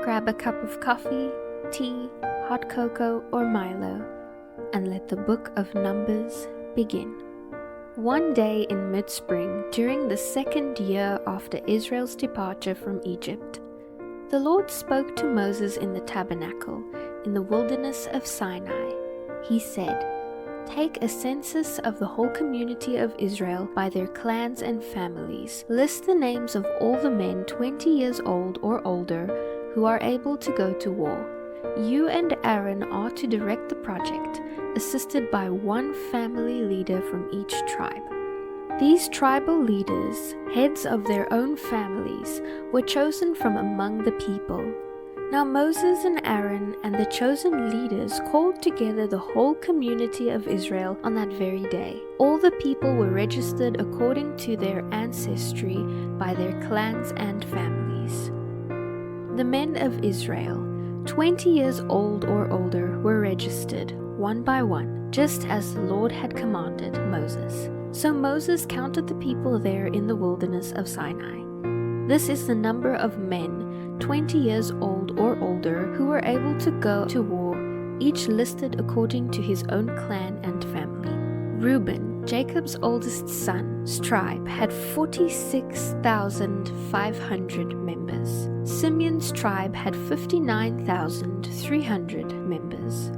grab a cup of coffee, tea, hot cocoa, or Milo, and let the book of Numbers begin. One day in mid-spring, during the second year after Israel's departure from Egypt, the Lord spoke to Moses in the tabernacle in the wilderness of Sinai. He said, "Take a census of the whole community of Israel by their clans and families. List the names of all the men 20 years old or older who are able to go to war. You and Aaron are to direct the project, assisted by one family leader from each tribe." These tribal leaders, heads of their own families, were chosen from among the people. Now Moses and Aaron and the chosen leaders called together the whole community of Israel on that very day. All the people were registered according to their ancestry by their clans and families. The men of Israel, 20 years old or older, were registered, one by one, just as the Lord had commanded Moses. So Moses counted the people there in the wilderness of Sinai. This is the number of men, 20 years old or older, who were able to go to war, each listed according to his own clan and family. Reuben, Jacob's oldest son's tribe, had 46,500 members. Simeon's tribe had 59,300 members.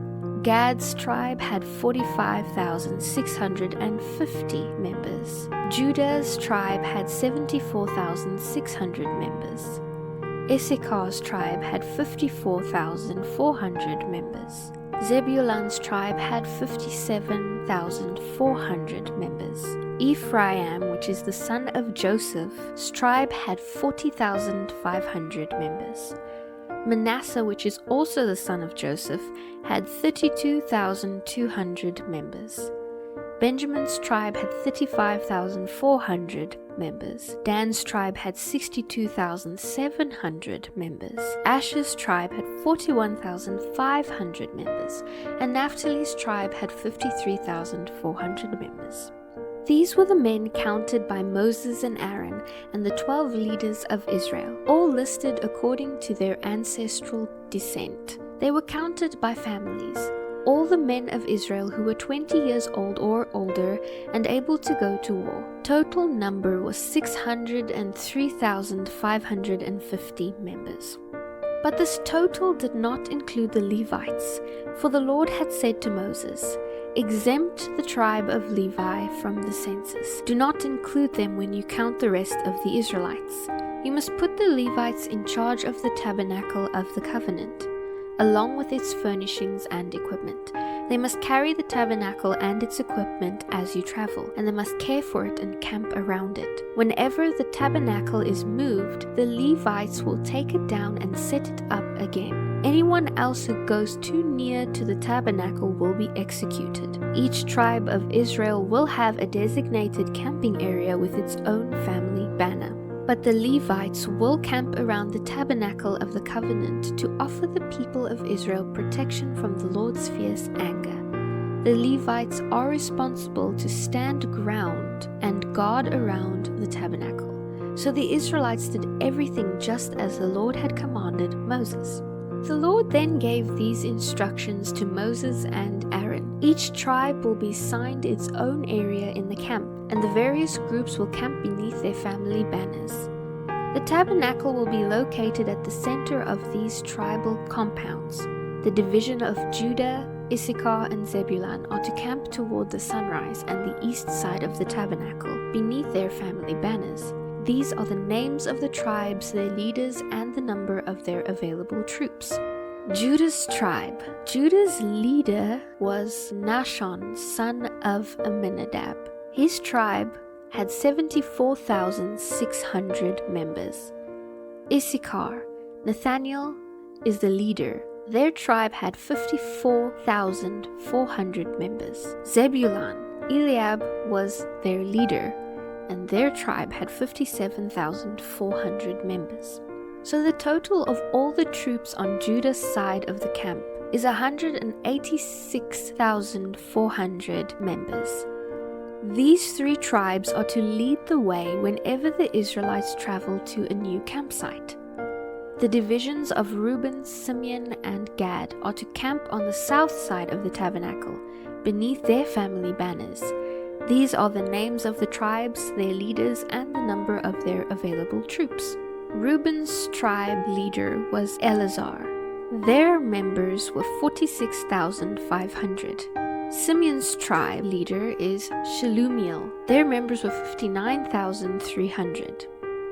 Gad's tribe had 45,650 members. Judah's tribe had 74,600 members. Issachar's tribe had 54,400 members. Zebulun's tribe had 57,400 members. Ephraim, which is the son of Joseph's tribe, had 40,500 members. Manasseh, which is also the son of Joseph, had 32,200 members. Benjamin's tribe had 35,400 members. Dan's tribe had 62,700 members. Asher's tribe had 41,500 members. And Naphtali's tribe had 53,400 members. These were the men counted by Moses and Aaron and the 12 leaders of Israel, all listed according to their ancestral descent. They were counted by families, all the men of Israel who were 20 years old or older and able to go to war. Total number was 603,550 members. But this total did not include the Levites, for the Lord had said to Moses, "Exempt the tribe of Levi from the census. Do not include them when you count the rest of the Israelites. You must put the Levites in charge of the tabernacle of the covenant, along with its furnishings and equipment. They must carry the tabernacle and its equipment as you travel, and they must care for it and camp around it. Whenever the tabernacle is moved, the Levites will take it down and set it up again. Anyone else who goes too near to the tabernacle will be executed. Each tribe of Israel will have a designated camping area with its own family banner. But the Levites will camp around the tabernacle of the covenant to offer the people of Israel protection from the Lord's fierce anger. The Levites are responsible to stand ground and guard around the tabernacle. So the Israelites did everything just as the Lord had commanded Moses. The Lord then gave these instructions to Moses and Aaron. Each tribe will be assigned its own area in the camp, and the various groups will camp beneath their family banners. The tabernacle will be located at the center of these tribal compounds. The division of Judah, Issachar, and Zebulun are to camp toward the sunrise and the east side of the tabernacle, beneath their family banners. These are the names of the tribes, their leaders, and the number of their available troops. Judah's tribe. Judah's leader was Nahshon, son of Amminadab. His tribe had 74,600 members. Issachar. Nathaniel is the leader. Their tribe had 54,400 members. Zebulun. Eliab was their leader, and their tribe had 57,400 members. So the total of all the troops on Judah's side of the camp is 186,400 members. These three tribes are to lead the way whenever the Israelites travel to a new campsite. The divisions of Reuben, Simeon, and Gad are to camp on the south side of the tabernacle, beneath their family banners. These are the names of the tribes, their leaders, and the number of their available troops. Reuben's tribe leader was Eleazar. Their members were 46,500. Simeon's tribe leader is Shelumiel. Their members were 59,300.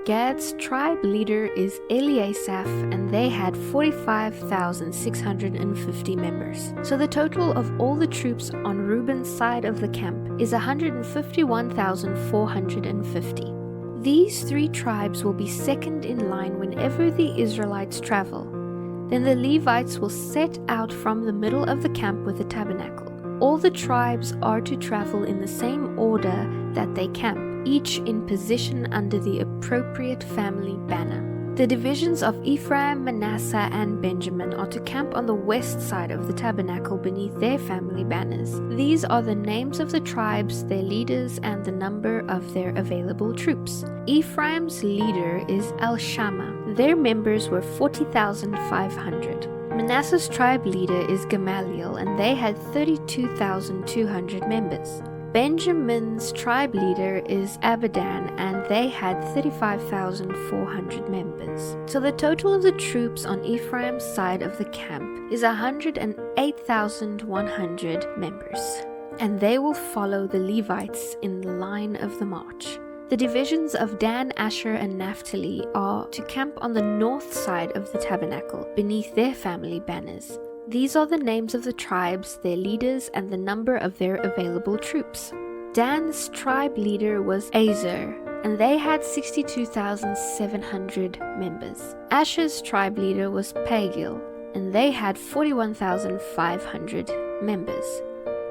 Gad's tribe leader is Eliasaph, and they had 45,650 members. So the total of all the troops on Reuben's side of the camp is 151,450. These three tribes will be second in line whenever the Israelites travel. Then the Levites will set out from the middle of the camp with the tabernacle. All the tribes are to travel in the same order that they camp, each in position under the appropriate family banner. The divisions of Ephraim, Manasseh, and Benjamin are to camp on the west side of the tabernacle beneath their family banners. These are the names of the tribes, their leaders, and the number of their available troops. Ephraim's leader is Elishama. Their members were 40,500. Manasseh's tribe leader is Gamaliel, and they had 32,200 members. Benjamin's tribe leader is Abidan, and they had 35,400 members. So the total of the troops on Ephraim's side of the camp is 108,100 members, and they will follow the Levites in the line of the march. The divisions of Dan, Asher, and Naphtali are to camp on the north side of the tabernacle, beneath their family banners. These are the names of the tribes, their leaders, and the number of their available troops. Dan's tribe leader was Azer, and they had 62,700 members. Asher's tribe leader was Pagiel, and they had 41,500 members.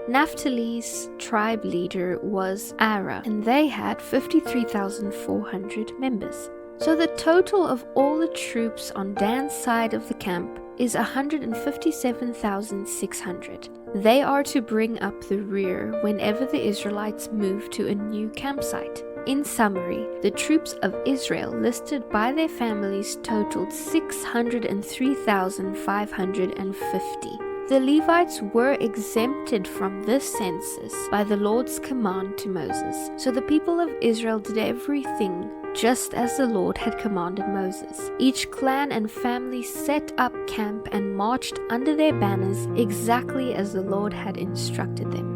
Naphtali's tribe leader was Ara, and they had 53,400 members. So the total of all the troops on Dan's side of the camp is 157,600. They are to bring up the rear whenever the Israelites move to a new campsite. In summary, the troops of Israel listed by their families totaled 603,550. The Levites were exempted from this census by the Lord's command to Moses. So the people of Israel did everything just as the Lord had commanded Moses. Each clan and family set up camp and marched under their banners exactly as the Lord had instructed them.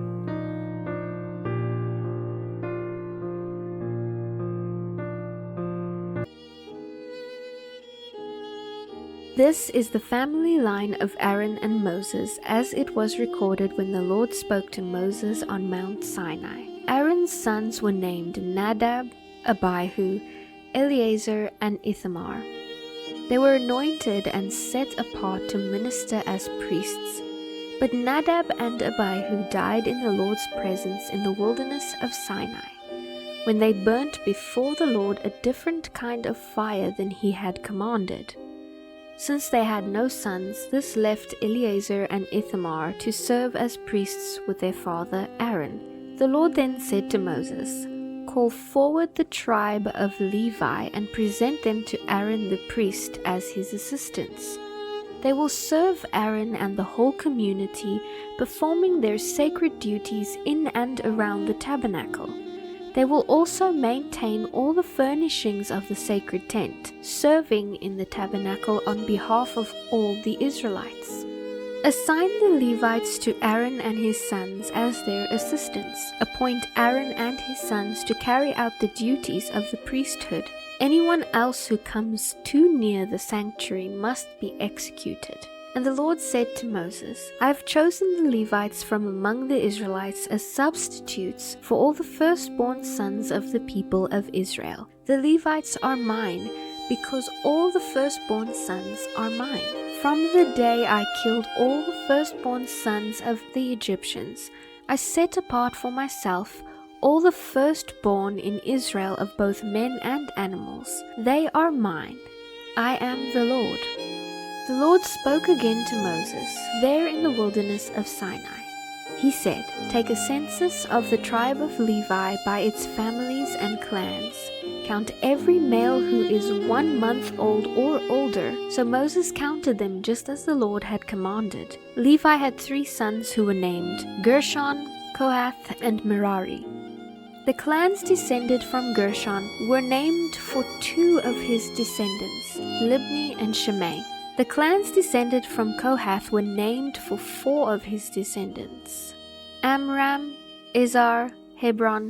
This is the family line of Aaron and Moses as it was recorded when the Lord spoke to Moses on Mount Sinai. Aaron's sons were named Nadab, Abihu, Eleazar, and Ithamar. They were anointed and set apart to minister as priests. But Nadab and Abihu died in the Lord's presence in the wilderness of Sinai, when they burnt before the Lord a different kind of fire than he had commanded. Since they had no sons, this left Eleazar and Ithamar to serve as priests with their father Aaron. The Lord then said to Moses, "Call forward the tribe of Levi and present them to Aaron the priest as his assistants. They will serve Aaron and the whole community, performing their sacred duties in and around the tabernacle. They will also maintain all the furnishings of the sacred tent, serving in the tabernacle on behalf of all the Israelites. Assign the Levites to Aaron and his sons as their assistants. Appoint Aaron and his sons to carry out the duties of the priesthood. Anyone else who comes too near the sanctuary must be executed." And the Lord said to Moses, "I have chosen the Levites from among the Israelites as substitutes for all the firstborn sons of the people of Israel. The Levites are mine, because all the firstborn sons are mine. From the day I killed all the firstborn sons of the Egyptians, I set apart for myself all the firstborn in Israel of both men and animals. They are mine. I am the Lord." The Lord spoke again to Moses, there in the wilderness of Sinai. He said, "Take a census of the tribe of Levi by its families and clans. count every male who is 1 month old or older." So Moses counted them just as the Lord had commanded. Levi had 3 sons who were named Gershon, Kohath, and Merari. The clans descended from Gershon were named for 2 of his descendants, Libni and Shimei. The clans descended from Kohath were named for 4 of his descendants, Amram, Izhar, Hebron,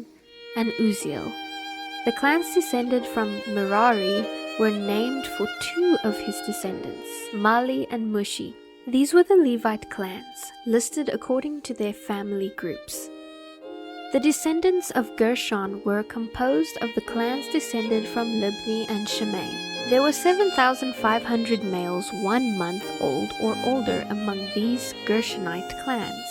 and Uzziel. The clans descended from Merari were named for 2 of his descendants, Mali and Mushi. These were the Levite clans, listed according to their family groups. The descendants of Gershon were composed of the clans descended from Libni and Shimei. There were 7,500 males 1 month old or older among these Gershonite clans.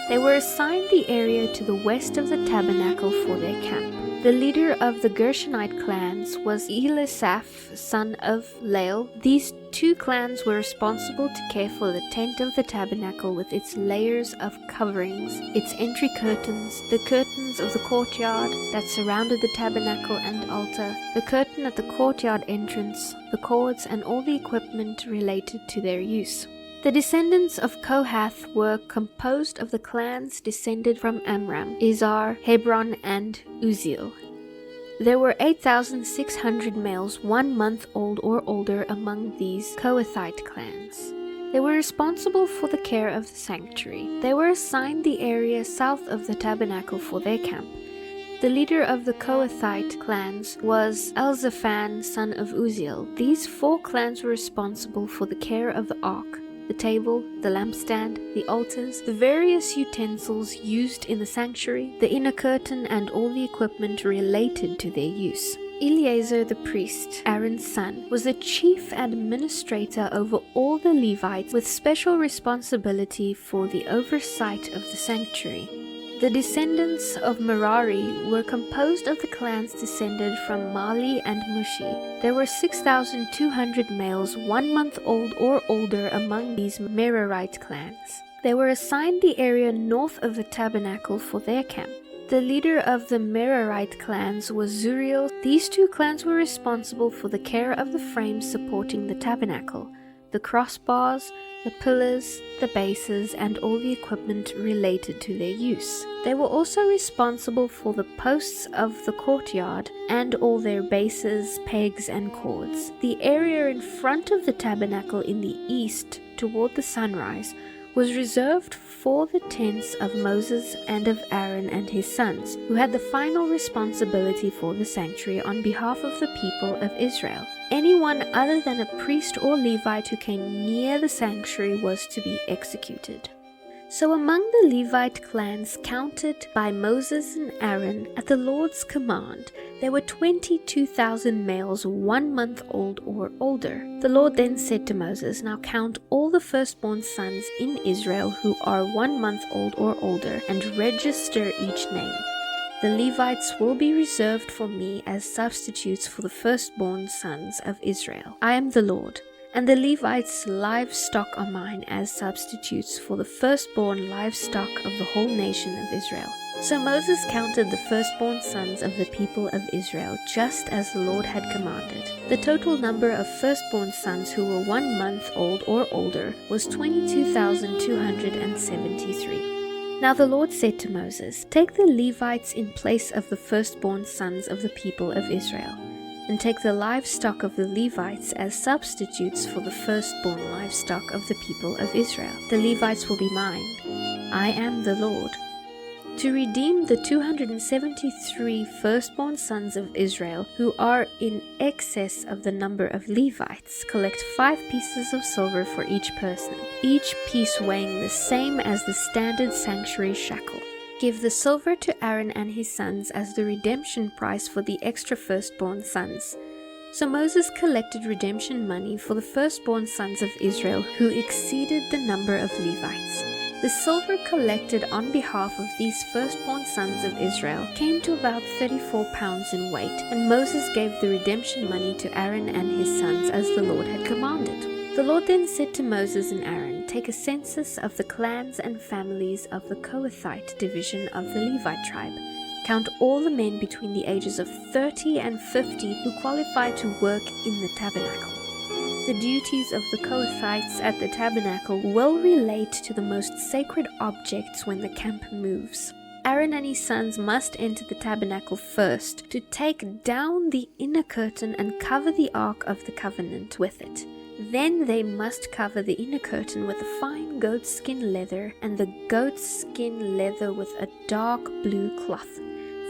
They were assigned the area to the west of the tabernacle for their camp. The leader of the Gershonite clans was Elisaph, son of Lael. These 2 clans were responsible to care for the tent of the tabernacle with its layers of coverings, its entry curtains, the curtains of the courtyard that surrounded the tabernacle and altar, the curtain at the courtyard entrance, the cords, and all the equipment related to their use. The descendants of Kohath were composed of the clans descended from Amram, Izhar, Hebron, and Uzziel. There were 8,600 males 1 month old or older among these Kohathite clans. They were responsible for the care of the sanctuary. They were assigned the area south of the tabernacle for their camp. The leader of the Kohathite clans was Elzaphan, son of Uzziel. These 4 clans were responsible for the care of the ark, the table, the lampstand, the altars, the various utensils used in the sanctuary, the inner curtain, and all the equipment related to their use. Eleazar the priest, Aaron's son, was the chief administrator over all the Levites with special responsibility for the oversight of the sanctuary. The descendants of Merari were composed of the clans descended from Mali and Mushi. There were 6,200 males 1 month old or older among these Merarite clans. They were assigned the area north of the tabernacle for their camp. The leader of the Merarite clans was Zuriel. These 2 clans were responsible for the care of the frames supporting the tabernacle, the crossbars, the pillars, the bases, and all the equipment related to their use. They were also responsible for the posts of the courtyard and all their bases, pegs, and cords. The area in front of the tabernacle in the east toward the sunrise was reserved for the tents of Moses and of Aaron and his sons, who had the final responsibility for the sanctuary on behalf of the people of Israel. Anyone other than a priest or Levite who came near the sanctuary was to be executed. So among the Levite clans counted by Moses and Aaron at the Lord's command, there were 22,000 males 1 month old or older. The Lord then said to Moses, "Now count all the firstborn sons in Israel who are 1 month old or older, and register each name. The Levites will be reserved for me as substitutes for the firstborn sons of Israel. I am the Lord. And the Levites' livestock are mine as substitutes for the firstborn livestock of the whole nation of Israel." So Moses counted the firstborn sons of the people of Israel, just as the Lord had commanded. The total number of firstborn sons who were 1 month old or older was 22,273. Now the Lord said to Moses, "Take the Levites in place of the firstborn sons of the people of Israel, and take the livestock of the Levites as substitutes for the firstborn livestock of the people of Israel. The Levites will be mine. I am the Lord. To redeem the 273 firstborn sons of Israel who are in excess of the number of Levites, collect 5 pieces of silver for each person, each piece weighing the same as the standard sanctuary shekel. Give the silver to Aaron and his sons as the redemption price for the extra firstborn sons." So Moses collected redemption money for the firstborn sons of Israel who exceeded the number of Levites. The silver collected on behalf of these firstborn sons of Israel came to about 34 pounds in weight, and Moses gave the redemption money to Aaron and his sons as the Lord had commanded. The Lord then said to Moses and Aaron, "Take a census of the clans and families of the Kohathite division of the Levite tribe, Count all the men between the ages of 30 and 50 who qualify to work in the tabernacle. The duties of the Kohathites at the tabernacle will relate to the most sacred objects when the camp moves. Aaron and his sons must enter the tabernacle first to take down the inner curtain and cover the Ark of the Covenant with it. Then they must cover the inner curtain with a fine goatskin leather and the goatskin leather with a dark blue cloth.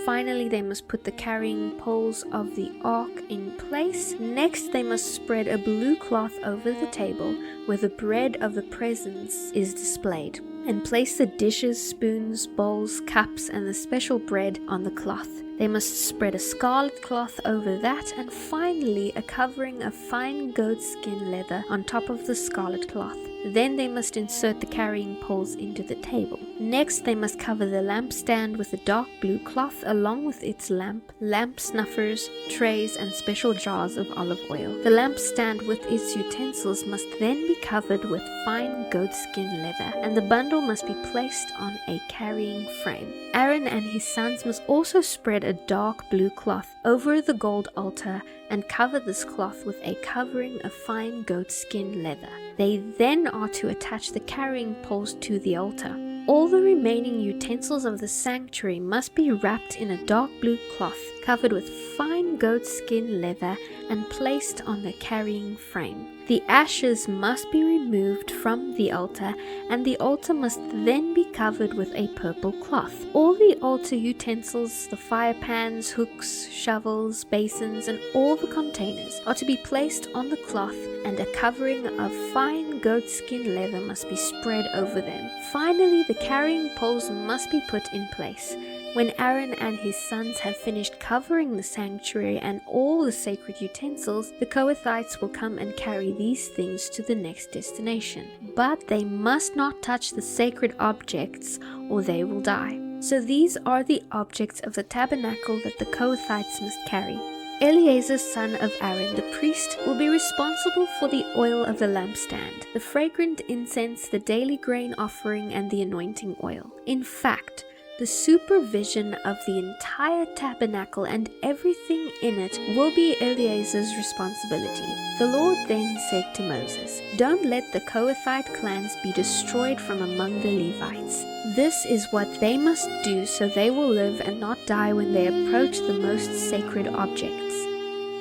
Finally, they must put the carrying poles of the ark in place. Next, they must spread a blue cloth over the table where the bread of the presence is displayed, and place the dishes, spoons, bowls, cups, and the special bread on the cloth. They must spread a scarlet cloth over that, and finally a covering of fine goatskin leather on top of the scarlet cloth. Then they must insert the carrying poles into the table. Next, they must cover the lampstand with a dark blue cloth along with its lamp snuffers, trays, and special jars of olive oil. The lampstand with its utensils must then be covered with fine goatskin leather, and the bundle must be placed on a carrying frame. Aaron and his sons must also spread a dark blue cloth over the gold altar and cover this cloth with a covering of fine goatskin leather. They then are to attach the carrying poles to the altar. All the remaining utensils of the sanctuary must be wrapped in a dark blue cloth covered with fine goatskin leather and placed on the carrying frame. The ashes must be removed from the altar, and the altar must then be covered with a purple cloth. All the altar utensils, the fire pans, hooks, shovels, basins, and all the containers are to be placed on the cloth, and a covering of fine goatskin leather must be spread over them. Finally, the carrying poles must be put in place. When Aaron and his sons have finished covering the sanctuary and all the sacred utensils, the Kohathites will come and carry these things to the next destination. But they must not touch the sacred objects or they will die. So these are the objects of the tabernacle that the Kohathites must carry. Eleazar, son of Aaron, the priest, will be responsible for the oil of the lampstand, the fragrant incense, the daily grain offering, and the anointing oil. In fact, the supervision of the entire tabernacle and everything in it will be Eleazar's responsibility. The Lord then said to Moses, "Don't let the Kohathite clans be destroyed from among the Levites. This is what they must do so they will live and not die when they approach the most sacred objects.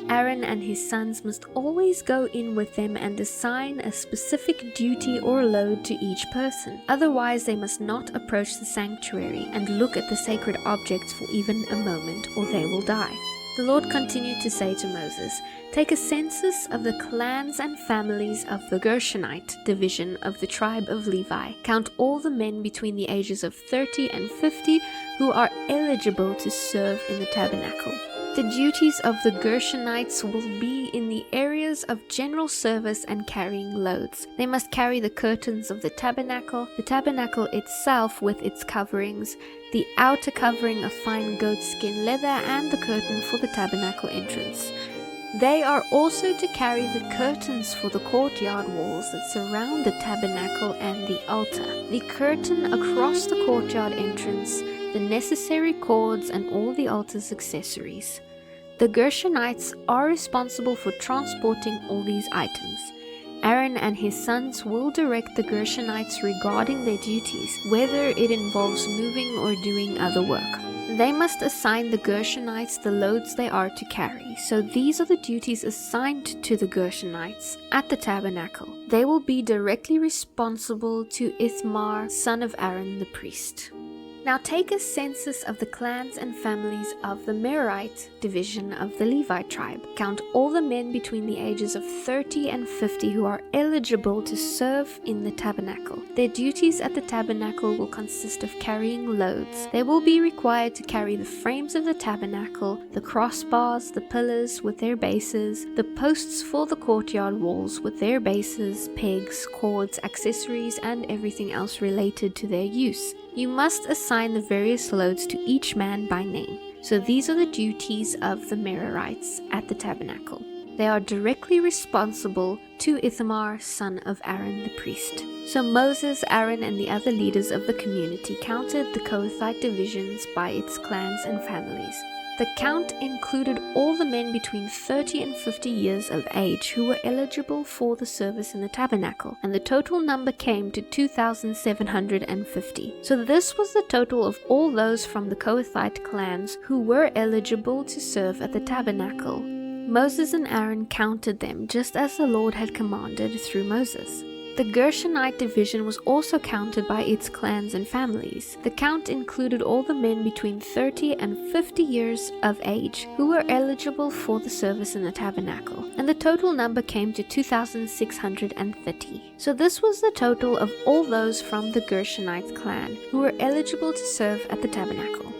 Aaron and his sons must always go in with them and assign a specific duty or load to each person. Otherwise, they must not approach the sanctuary and look at the sacred objects for even a moment, or they will die." The Lord continued to say to Moses, "Take a census of the clans and families of the Gershonite division of the tribe of Levi. Count all the men between the ages of 30 and 50 who are eligible to serve in the tabernacle. The duties of the Gershonites will be in the areas of general service and carrying loads. They must carry the curtains of the tabernacle itself with its coverings, the outer covering of fine goatskin leather, and the curtain for the tabernacle entrance. They are also to carry the curtains for the courtyard walls that surround the tabernacle and the altar, the curtain across the courtyard entrance, the necessary cords, and all the altar's accessories. The Gershonites are responsible for transporting all these items. Aaron and his sons will direct the Gershonites regarding their duties, whether it involves moving or doing other work. They must assign the Gershonites the loads they are to carry. So these are the duties assigned to the Gershonites at the tabernacle. They will be directly responsible to Ithamar, son of Aaron the priest. Now take a census of the clans and families of the Merarite division of the Levi tribe. Count all the men between the ages of 30 and 50 who are eligible to serve in the tabernacle. Their duties at the tabernacle will consist of carrying loads. They will be required to carry the frames of the tabernacle, the crossbars, the pillars with their bases, the posts for the courtyard walls with their bases, pegs, cords, accessories, and everything else related to their use. You must assign the various loads to each man by name. So these are the duties of the Merarites at the tabernacle. They are directly responsible to Ithamar, son of Aaron the priest. So Moses, Aaron, and the other leaders of the community counted the Kohathite divisions by its clans and families. The count included all the men between 30 and 50 years of age who were eligible for the service in the tabernacle, and the total number came to 2,750. So this was the total of all those from the Kohathite clans who were eligible to serve at the tabernacle. Moses and Aaron counted them just as the Lord had commanded through Moses. The Gershonite division was also counted by its clans and families. The count included all the men between 30 and 50 years of age who were eligible for the service in the tabernacle, and the total number came to 2,630. So this was the total of all those from the Gershonite clan who were eligible to serve at the tabernacle.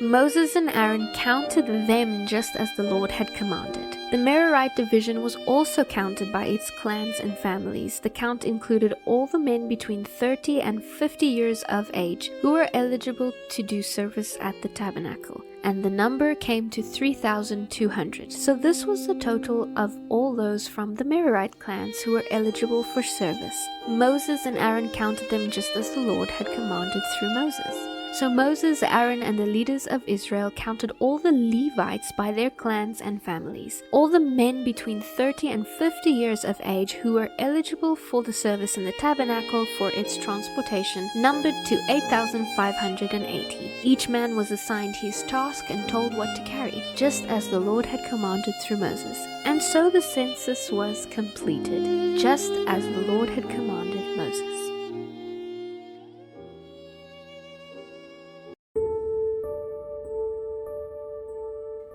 Moses and Aaron counted them just as the Lord had commanded. The Merarite division was also counted by its clans and families. The count included all the men between 30 and 50 years of age who were eligible to do service at the tabernacle, and the number came to 3,200. So this was the total of all those from the Merarite clans who were eligible for service. Moses and Aaron counted them just as the Lord had commanded through Moses. So Moses, Aaron, and the leaders of Israel counted all the Levites by their clans and families. All the men between 30 and 50 years of age who were eligible for the service in the tabernacle for its transportation numbered to 8,580. Each man was assigned his task and told what to carry, just as the Lord had commanded through Moses. And so the census was completed, just as the Lord had commanded Moses.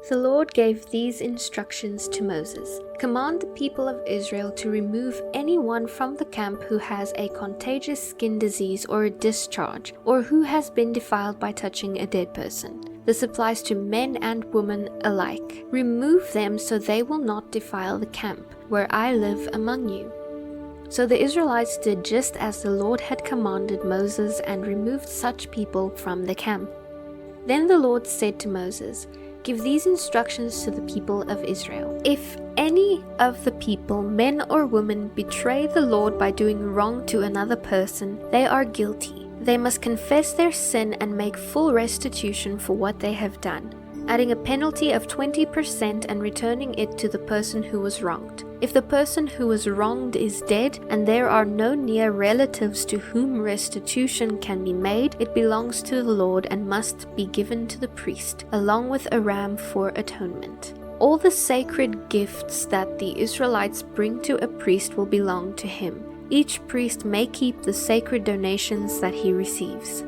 The Lord gave these instructions to Moses. Command the people of Israel to remove anyone from the camp who has a contagious skin disease or a discharge, or who has been defiled by touching a dead person. This applies to men and women alike. Remove them so they will not defile the camp, where I live among you. So the Israelites did just as the Lord had commanded Moses and removed such people from the camp. Then the Lord said to Moses, "Give these instructions to the people of Israel. If any of the people, men or women, betray the Lord by doing wrong to another person, they are guilty. They must confess their sin and make full restitution for what they have done, adding a penalty of 20% and returning it to the person who was wronged. If the person who was wronged is dead and there are no near relatives to whom restitution can be made, it belongs to the Lord and must be given to the priest, along with a ram for atonement. All the sacred gifts that the Israelites bring to a priest will belong to him. Each priest may keep the sacred donations that he receives."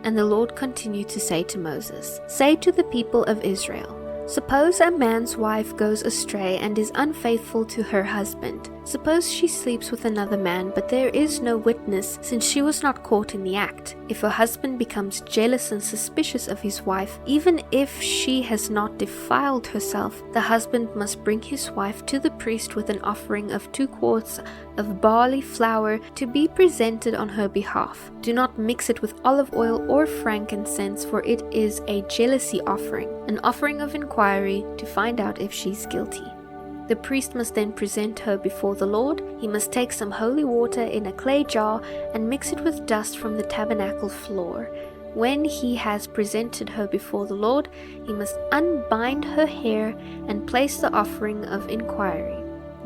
And the Lord continued to say to Moses, "Say to the people of Israel, suppose a man's wife goes astray and is unfaithful to her husband. Suppose she sleeps with another man, but there is no witness, since she was not caught in the act. If her husband becomes jealous and suspicious of his wife, even if she has not defiled herself, the husband must bring his wife to the priest with an offering of 2 quarts of barley flour to be presented on her behalf. Do not mix it with olive oil or frankincense, for it is a jealousy offering, an offering of inquiry to find out if she's guilty. The priest must then present her before the Lord. He must take some holy water in a clay jar and mix it with dust from the tabernacle floor. When he has presented her before the Lord, he must unbind her hair and place the offering of inquiry,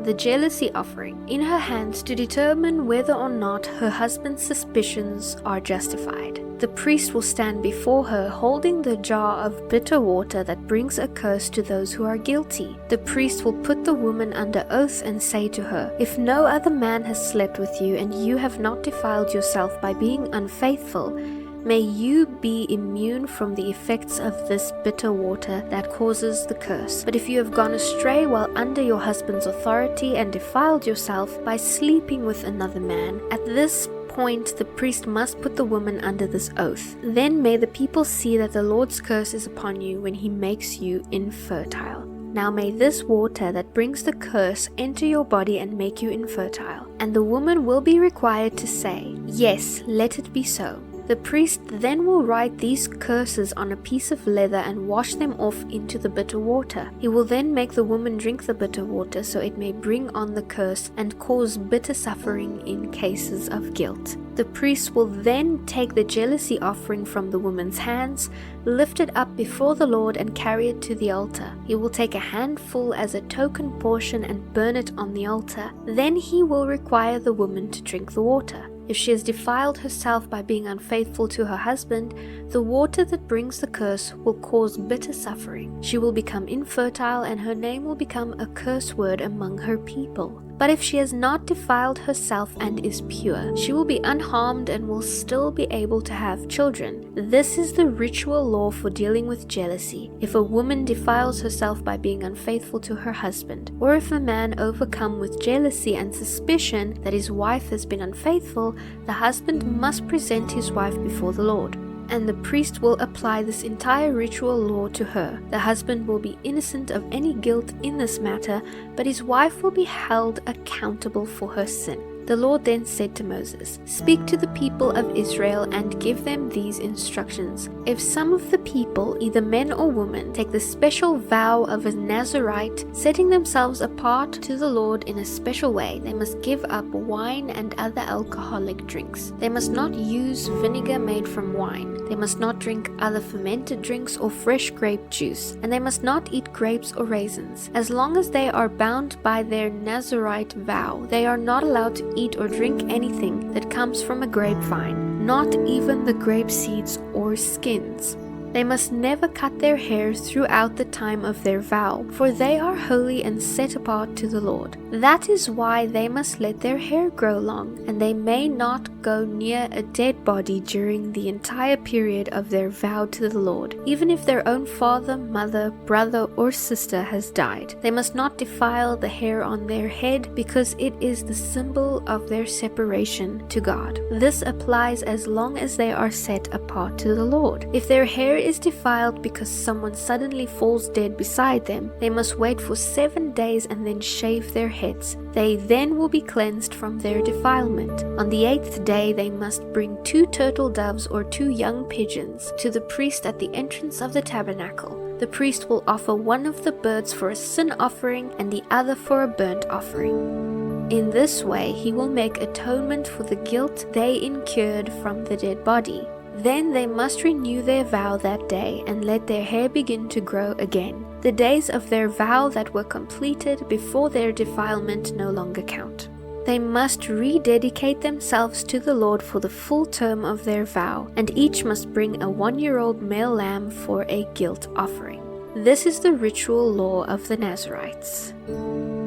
the jealousy offering, in her hands to determine whether or not her husband's suspicions are justified. The priest will stand before her holding the jar of bitter water that brings a curse to those who are guilty. The priest will put the woman under oath and say to her, "If no other man has slept with you and you have not defiled yourself by being unfaithful, may you be immune from the effects of this bitter water that causes the curse. But if you have gone astray while under your husband's authority and defiled yourself by sleeping with another man, at this point the priest must put the woman under this oath. Then may the people see that the Lord's curse is upon you when he makes you infertile. Now may this water that brings the curse enter your body and make you infertile." And the woman will be required to say, "Yes, let it be so." The priest then will write these curses on a piece of leather and wash them off into the bitter water. He will then make the woman drink the bitter water so it may bring on the curse and cause bitter suffering in cases of guilt. The priest will then take the jealousy offering from the woman's hands, lift it up before the Lord and carry it to the altar. He will take a handful as a token portion and burn it on the altar. Then he will require the woman to drink the water. If she has defiled herself by being unfaithful to her husband, the water that brings the curse will cause bitter suffering. She will become infertile and her name will become a curse word among her people. But if she has not defiled herself and is pure, she will be unharmed and will still be able to have children. This is the ritual law for dealing with jealousy. If a woman defiles herself by being unfaithful to her husband, or if a man overcome with jealousy and suspicion that his wife has been unfaithful, the husband must present his wife before the Lord, and the priest will apply this entire ritual law to her. The husband will be innocent of any guilt in this matter, but his wife will be held accountable for her sin. The Lord then said to Moses, "Speak to the people of Israel and give them these instructions. If some of the people, either men or women, take the special vow of a Nazirite, setting themselves apart to the Lord in a special way, they must give up wine and other alcoholic drinks. They must not use vinegar made from wine. They must not drink other fermented drinks or fresh grape juice, and they must not eat grapes or raisins. As long as they are bound by their Nazirite vow, they are not allowed to eat or drink anything that comes from a grapevine, not even the grape seeds or skins. They must never cut their hair throughout the time of their vow, for they are holy and set apart to the Lord. That is why they must let their hair grow long, and they may not go near a dead body during the entire period of their vow to the Lord, even if their own father, mother, brother, or sister has died. They must not defile the hair on their head, because it is the symbol of their separation to God. This applies as long as they are set apart to the Lord. If their hair is defiled because someone suddenly falls dead beside them, they must wait for 7 days and then shave their heads. They then will be cleansed from their defilement. On the 8th day they must bring 2 turtle doves or 2 young pigeons to the priest at the entrance of the tabernacle. The priest will offer one of the birds for a sin offering and the other for a burnt offering. In this way he will make atonement for the guilt they incurred from the dead body. Then they must renew their vow that day and let their hair begin to grow again. The days of their vow that were completed before their defilement no longer count. They must rededicate themselves to the Lord for the full term of their vow, and each must bring a 1-year-old male lamb for a guilt offering. This is the ritual law of the Nazirites.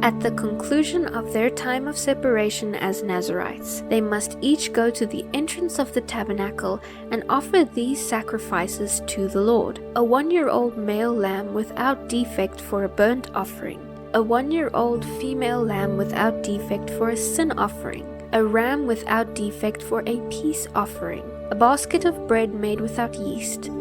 At the conclusion of their time of separation as Nazirites, they must each go to the entrance of the tabernacle and offer these sacrifices to the Lord: a 1-year-old male lamb without defect for a burnt offering, a 1-year-old female lamb without defect for a sin offering, a ram without defect for a peace offering, a basket of bread made without yeast,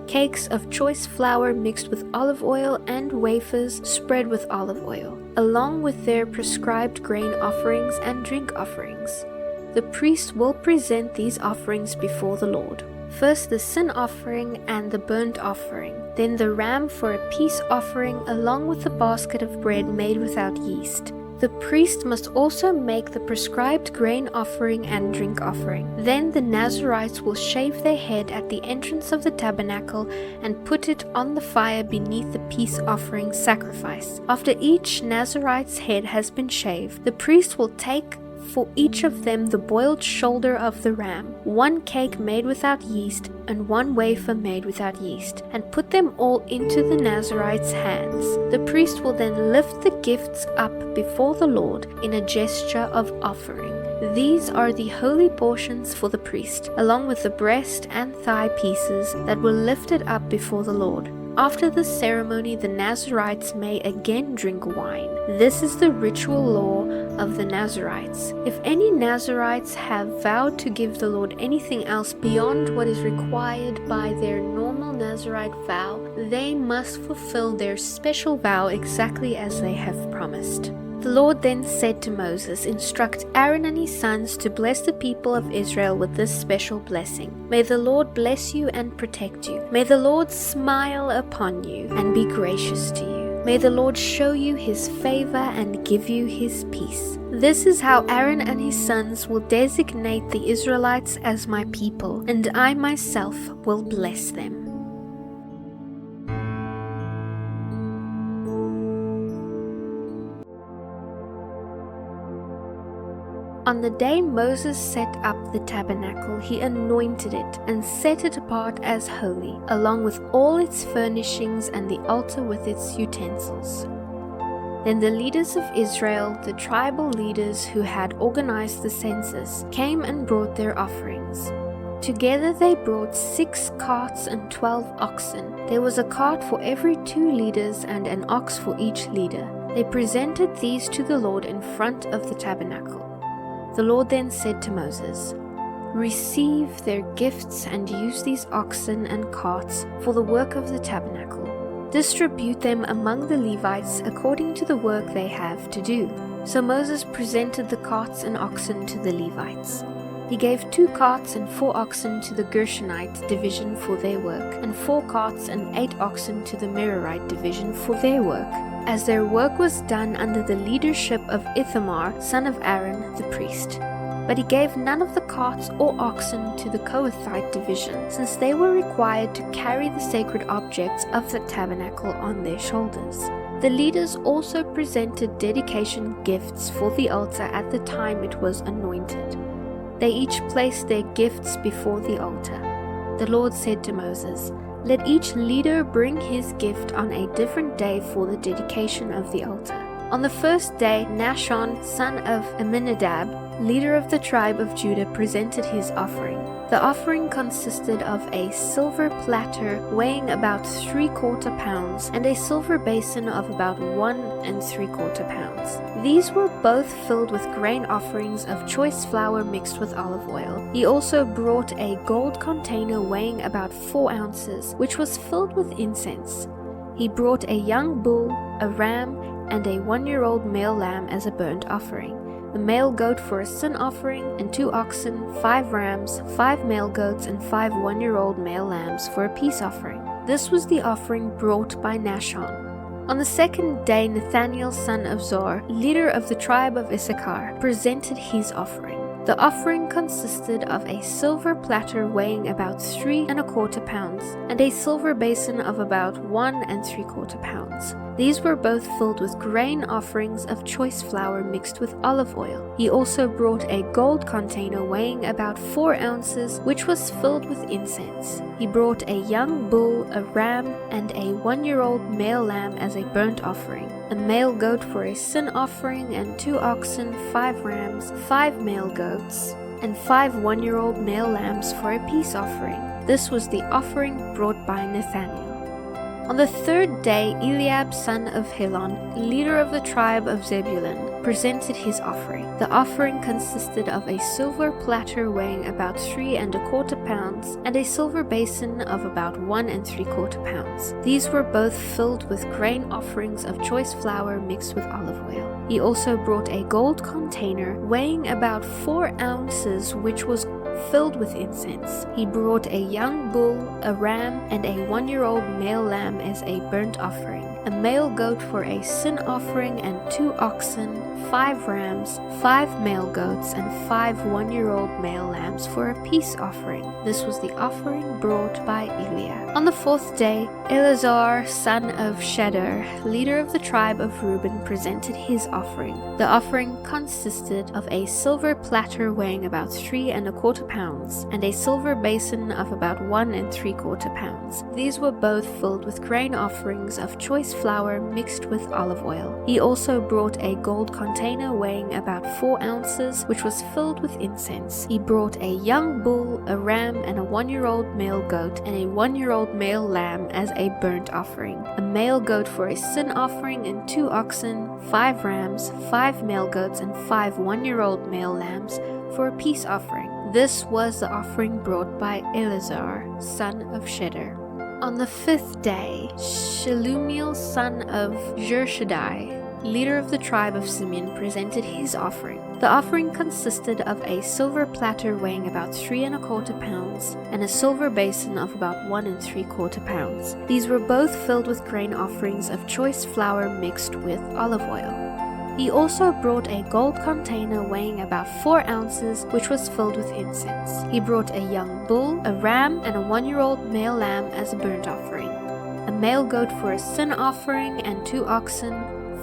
cakes of choice flour mixed with olive oil, and wafers spread with olive oil, along with their prescribed grain offerings and drink offerings. The priest will present these offerings before the Lord. First the sin offering and the burnt offering, then the ram for a peace offering along with the basket of bread made without yeast. The priest must also make the prescribed grain offering and drink offering. Then the Nazirites will shave their head at the entrance of the tabernacle and put it on the fire beneath the peace offering sacrifice. After each Nazirite's head has been shaved, the priest will take for each of them the boiled shoulder of the ram, 1 cake made without yeast, and 1 wafer made without yeast, and put them all into the Nazirite's hands. The priest will then lift the gifts up before the Lord in a gesture of offering. These are the holy portions for the priest, along with the breast and thigh pieces that were lifted up before the Lord. After the ceremony, the Nazirites may again drink wine. This is the ritual law of the Nazirites. If any Nazirites have vowed to give the Lord anything else beyond what is required by their normal Nazirite vow, they must fulfill their special vow exactly as they have promised. The Lord then said to Moses, "Instruct Aaron and his sons to bless the people of Israel with this special blessing. May the Lord bless you and protect you. May the Lord smile upon you and be gracious to you. May the Lord show you his favor and give you his peace." This is how Aaron and his sons will designate the Israelites as my people, and I myself will bless them. On the day Moses set up the tabernacle, he anointed it and set it apart as holy, along with all its furnishings and the altar with its utensils. Then the leaders of Israel, the tribal leaders who had organized the census, came and brought their offerings. Together they brought 6 carts and 12 oxen. There was a cart for every 2 leaders and an ox for each leader. They presented these to the Lord in front of the tabernacle. The Lord then said to Moses, "Receive their gifts and use these oxen and carts for the work of the tabernacle. Distribute them among the Levites according to the work they have to do." So Moses presented the carts and oxen to the Levites. He gave 2 carts and 4 oxen to the Gershonite division for their work, and 4 carts and 8 oxen to the Merarite division for their work, as their work was done under the leadership of Ithamar, son of Aaron, the priest. But he gave none of the carts or oxen to the Kohathite division, since they were required to carry the sacred objects of the tabernacle on their shoulders. The leaders also presented dedication gifts for the altar at the time it was anointed. They each placed their gifts before the altar. The Lord said to Moses, "Let each leader bring his gift on a different day for the dedication of the altar." On the first day, Nahshon, son of Amminadab, leader of the tribe of Judah, presented his offering. The offering consisted of a silver platter weighing about 3/4 pounds and a silver basin of about 1 3/4 pounds. These were both filled with grain offerings of choice flour mixed with olive oil. He also brought a gold container weighing about 4 ounces, which was filled with incense. He brought a young bull, a ram, and a 1-year-old male lamb as a burnt offering, a male goat for a sin offering, and 2 oxen, 5 rams, 5 male goats, and 5 1-year-old male lambs for a peace offering. This was the offering brought by Nahshon. On the second day, Nathaniel, son of Zor, leader of the tribe of Issachar, presented his offering. The offering consisted of a silver platter weighing about 3 1/4 pounds and a silver basin of about 1 3/4 pounds. These were both filled with grain offerings of choice flour mixed with olive oil. He also brought a gold container weighing about 4 ounces, which was filled with incense. He brought a young bull, a ram, and a 1-year-old male lamb as a burnt offering, a male goat for a sin offering, and 2 oxen, 5 rams, 5 male goats, and 5 1-year-old male lambs for a peace offering. This was the offering brought by Nathaniel. On the third day, Eliab, son of Helon, leader of the tribe of Zebulun, presented his offering. The offering consisted of a silver platter weighing about 3 1/4 pounds and a silver basin of about 1 3/4 pounds. These were both filled with grain offerings of choice flour mixed with olive oil. He also brought a gold container weighing about 4 ounces, which was filled with incense. He brought a young bull, a ram, and a 1-year-old male lamb as a burnt offering, a male goat for a sin offering, and 2 oxen, 5 rams, 5 male goats, and 5 1-year-old male lambs for a peace offering. This was the offering brought by Eliab. On the fourth day, Eleazar, son of Shaddar, leader of the tribe of Reuben, presented his offering. The offering consisted of a silver platter weighing about 3 1/4 pounds and a silver basin of about 1 3/4 pounds. These were both filled with grain offerings of choice flour mixed with olive oil. He also brought a gold container weighing about 4 ounces, which was filled with incense. He brought a young bull, a ram, and a 1-year-old male goat, and a 1-year-old male lamb as a burnt offering, a male goat for a sin offering, and 2 oxen, 5 rams, 5 male goats, and 5 1-year-old male lambs for a peace offering. This was the offering brought by Eleazar, son of Shaddar. On the 5th day, Shelumiel, son of Jershadai, leader of the tribe of Simeon, presented his offering. The offering consisted of a silver platter weighing about 3¼ pounds and a silver basin of about 1¾ pounds. These were both filled with grain offerings of choice flour mixed with olive oil. He also brought a gold container weighing about 4 ounces, which was filled with incense. He brought a young bull, a ram, and a 1-year-old male lamb as a burnt offering, a male goat for a sin offering, and 2 oxen,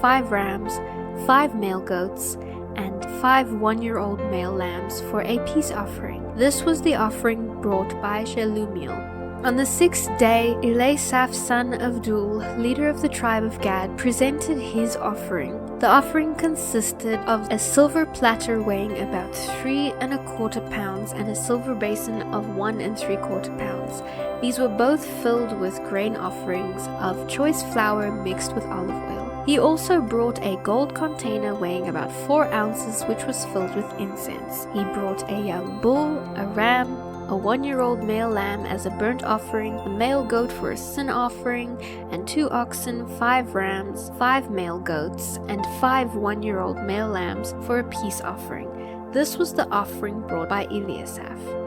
5 rams, 5 male goats, and 5 1-year-old male lambs for a peace offering. This was the offering brought by Shelumiel. On the 6th day, Eliasaph son of Deuel, leader of the tribe of Gad, presented his offering. The offering consisted of a silver platter weighing about 3¼ pounds and a silver basin of 1¾ pounds. These were both filled with grain offerings of choice flour mixed with olive oil. He also brought a gold container weighing about 4 ounces, which was filled with incense. He brought a young bull, a ram, a 1-year-old male lamb as a burnt offering, a male goat for a sin offering, and 2 oxen, 5 rams, 5 male goats, and 5 1-year-old male lambs for a peace offering. This was the offering brought by Eliasaph.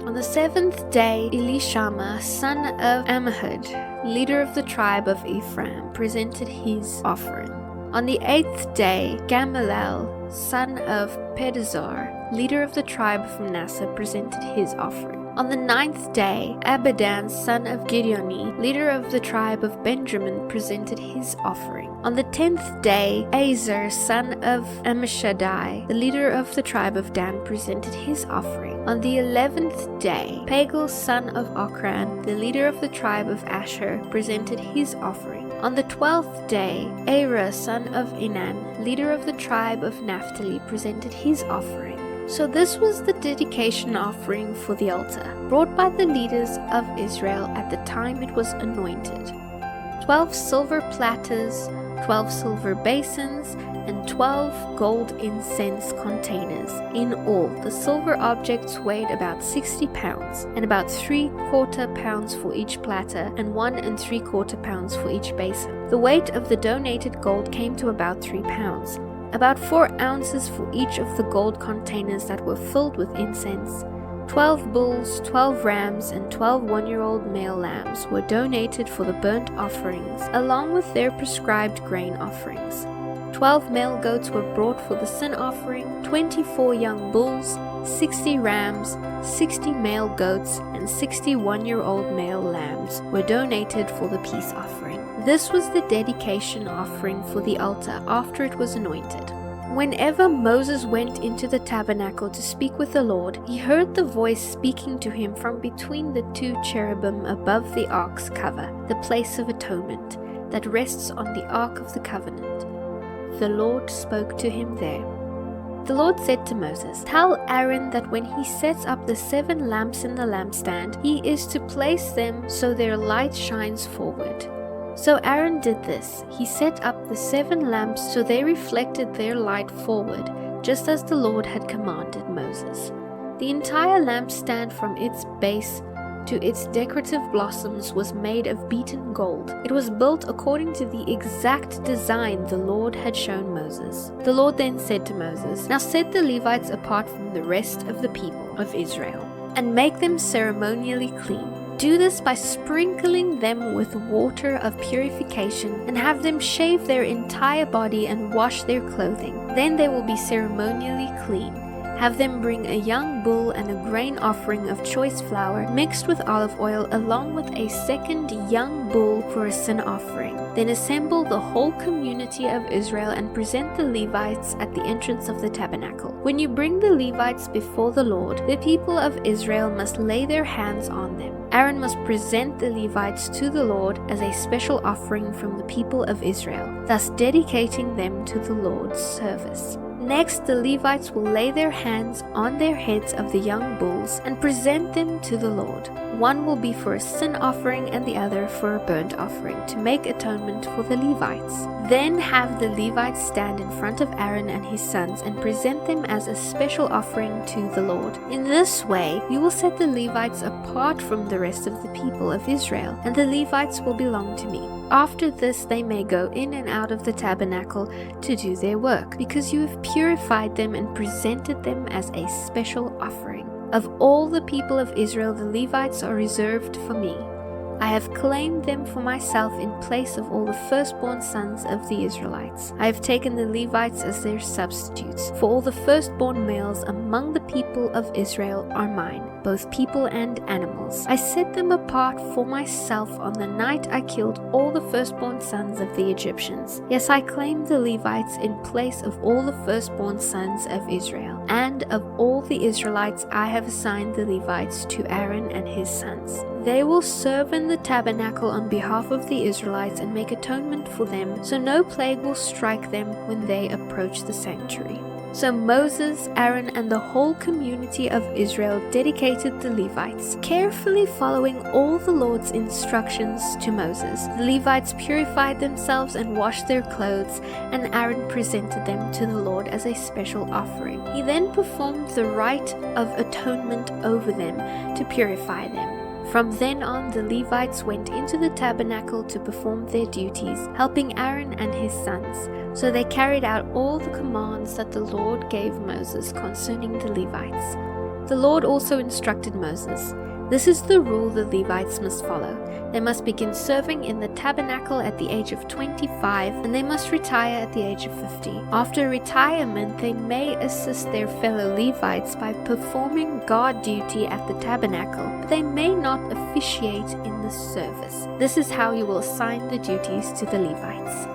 On the 7th day, Elishama, son of Ammihud, leader of the tribe of Ephraim, presented his offering. On the 8th day, Gamaliel, son of Pedazar, leader of the tribe of Manasseh, presented his offering. On the 9th day, Abidan, son of Gideoni, leader of the tribe of Benjamin, presented his offering. On the 10th day, Azer, son of Ammishaddai, the leader of the tribe of Dan, presented his offering. On the 11th day, Pagel, son of Ochran, the leader of the tribe of Asher, presented his offering. On the 12th day, Era, son of Enan, leader of the tribe of Naphtali, presented his offering. So this was the dedication offering for the altar, brought by the leaders of Israel at the time it was anointed. 12 silver platters, 12 silver basins, and 12 gold incense containers. In all, the silver objects weighed about 60 pounds, and about 3/4 pounds for each platter, and 1¾ pounds for each basin. The weight of the donated gold came to about 3 pounds. About 4 ounces for each of the gold containers that were filled with incense. 12 bulls, 12 rams, and 12 1-year-old male lambs were donated for the burnt offerings, along with their prescribed grain offerings. 12 male goats were brought for the sin offering, 24 young bulls, 60 rams, 60 male goats, and 60 1-year-old male lambs were donated for the peace offering. This was the dedication offering for the altar after it was anointed. Whenever Moses went into the tabernacle to speak with the Lord, he heard the voice speaking to him from between the 2 cherubim above the ark's cover, the place of atonement, that rests on the ark of the covenant. The Lord spoke to him there. The Lord said to Moses, "Tell Aaron that when he sets up the 7 lamps in the lampstand, he is to place them so their light shines forward." So Aaron did this. He set up the 7 lamps so they reflected their light forward, just as the Lord had commanded Moses. The entire lampstand from its base to its decorative blossoms was made of beaten gold. It was built according to the exact design the Lord had shown Moses. The Lord then said to Moses, "Now set the Levites apart from the rest of the people of Israel, and make them ceremonially clean. Do this by sprinkling them with water of purification, and have them shave their entire body and wash their clothing. Then they will be ceremonially clean. Have them bring a young bull and a grain offering of choice flour mixed with olive oil, along with a second young bull for a sin offering. Then assemble the whole community of Israel and present the Levites at the entrance of the tabernacle. When you bring the Levites before the Lord, the people of Israel must lay their hands on them. Aaron must present the Levites to the Lord as a special offering from the people of Israel, thus dedicating them to the Lord's service. Next, the Levites will lay their hands on their heads of the young bulls and present them to the Lord. One will be for a sin offering and the other for a burnt offering, to make atonement for the Levites. Then have the Levites stand in front of Aaron and his sons and present them as a special offering to the Lord. In this way, you will set the Levites apart from the rest of the people of Israel, and the Levites will belong to me. After this they may go in and out of the tabernacle to do their work, because you have purified them and presented them as a special offering. Of all the people of Israel, the Levites are reserved for me. I have claimed them for myself in place of all the firstborn sons of the Israelites. I have taken the Levites as their substitutes, for all the firstborn males among the people of Israel are mine, both people and animals. I set them apart for myself on the night I killed all the firstborn sons of the Egyptians. Yes, I claimed the Levites in place of all the firstborn sons of Israel. And of all the Israelites I have assigned the Levites to Aaron and his sons. They will serve in the tabernacle on behalf of the Israelites and make atonement for them, so no plague will strike them when they approach the sanctuary. So Moses, Aaron, and the whole community of Israel dedicated the Levites, carefully following all the Lord's instructions to Moses. The Levites purified themselves and washed their clothes, and Aaron presented them to the Lord as a special offering. He then performed the rite of atonement over them to purify them. From then on, the Levites went into the tabernacle to perform their duties, helping Aaron and his sons. So they carried out all the commands that the Lord gave Moses concerning the Levites. The Lord also instructed Moses, "This is the rule the Levites must follow. They must begin serving in the tabernacle at the age of 25, and they must retire at the age of 50. After retirement, they may assist their fellow Levites by performing guard duty at the tabernacle, but they may not officiate in the service. This is how you will assign the duties to the Levites."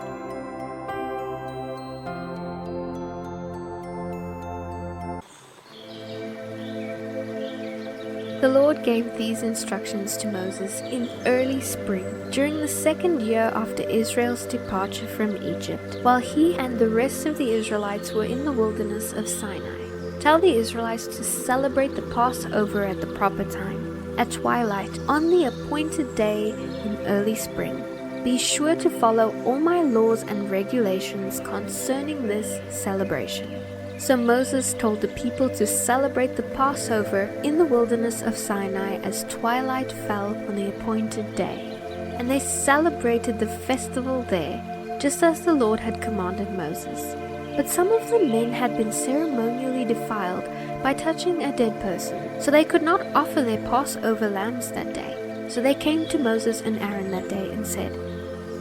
The Lord gave these instructions to Moses in early spring, during the second year after Israel's departure from Egypt, while he and the rest of the Israelites were in the wilderness of Sinai. Tell the Israelites to celebrate the Passover at the proper time, at twilight, on the appointed day in early spring. Be sure to follow all my laws and regulations concerning this celebration. So Moses told the people to celebrate the Passover in the wilderness of Sinai as twilight fell on the appointed day. And they celebrated the festival there, just as the Lord had commanded Moses. But some of the men had been ceremonially defiled by touching a dead person, so they could not offer their Passover lambs that day. So they came to Moses and Aaron that day and said,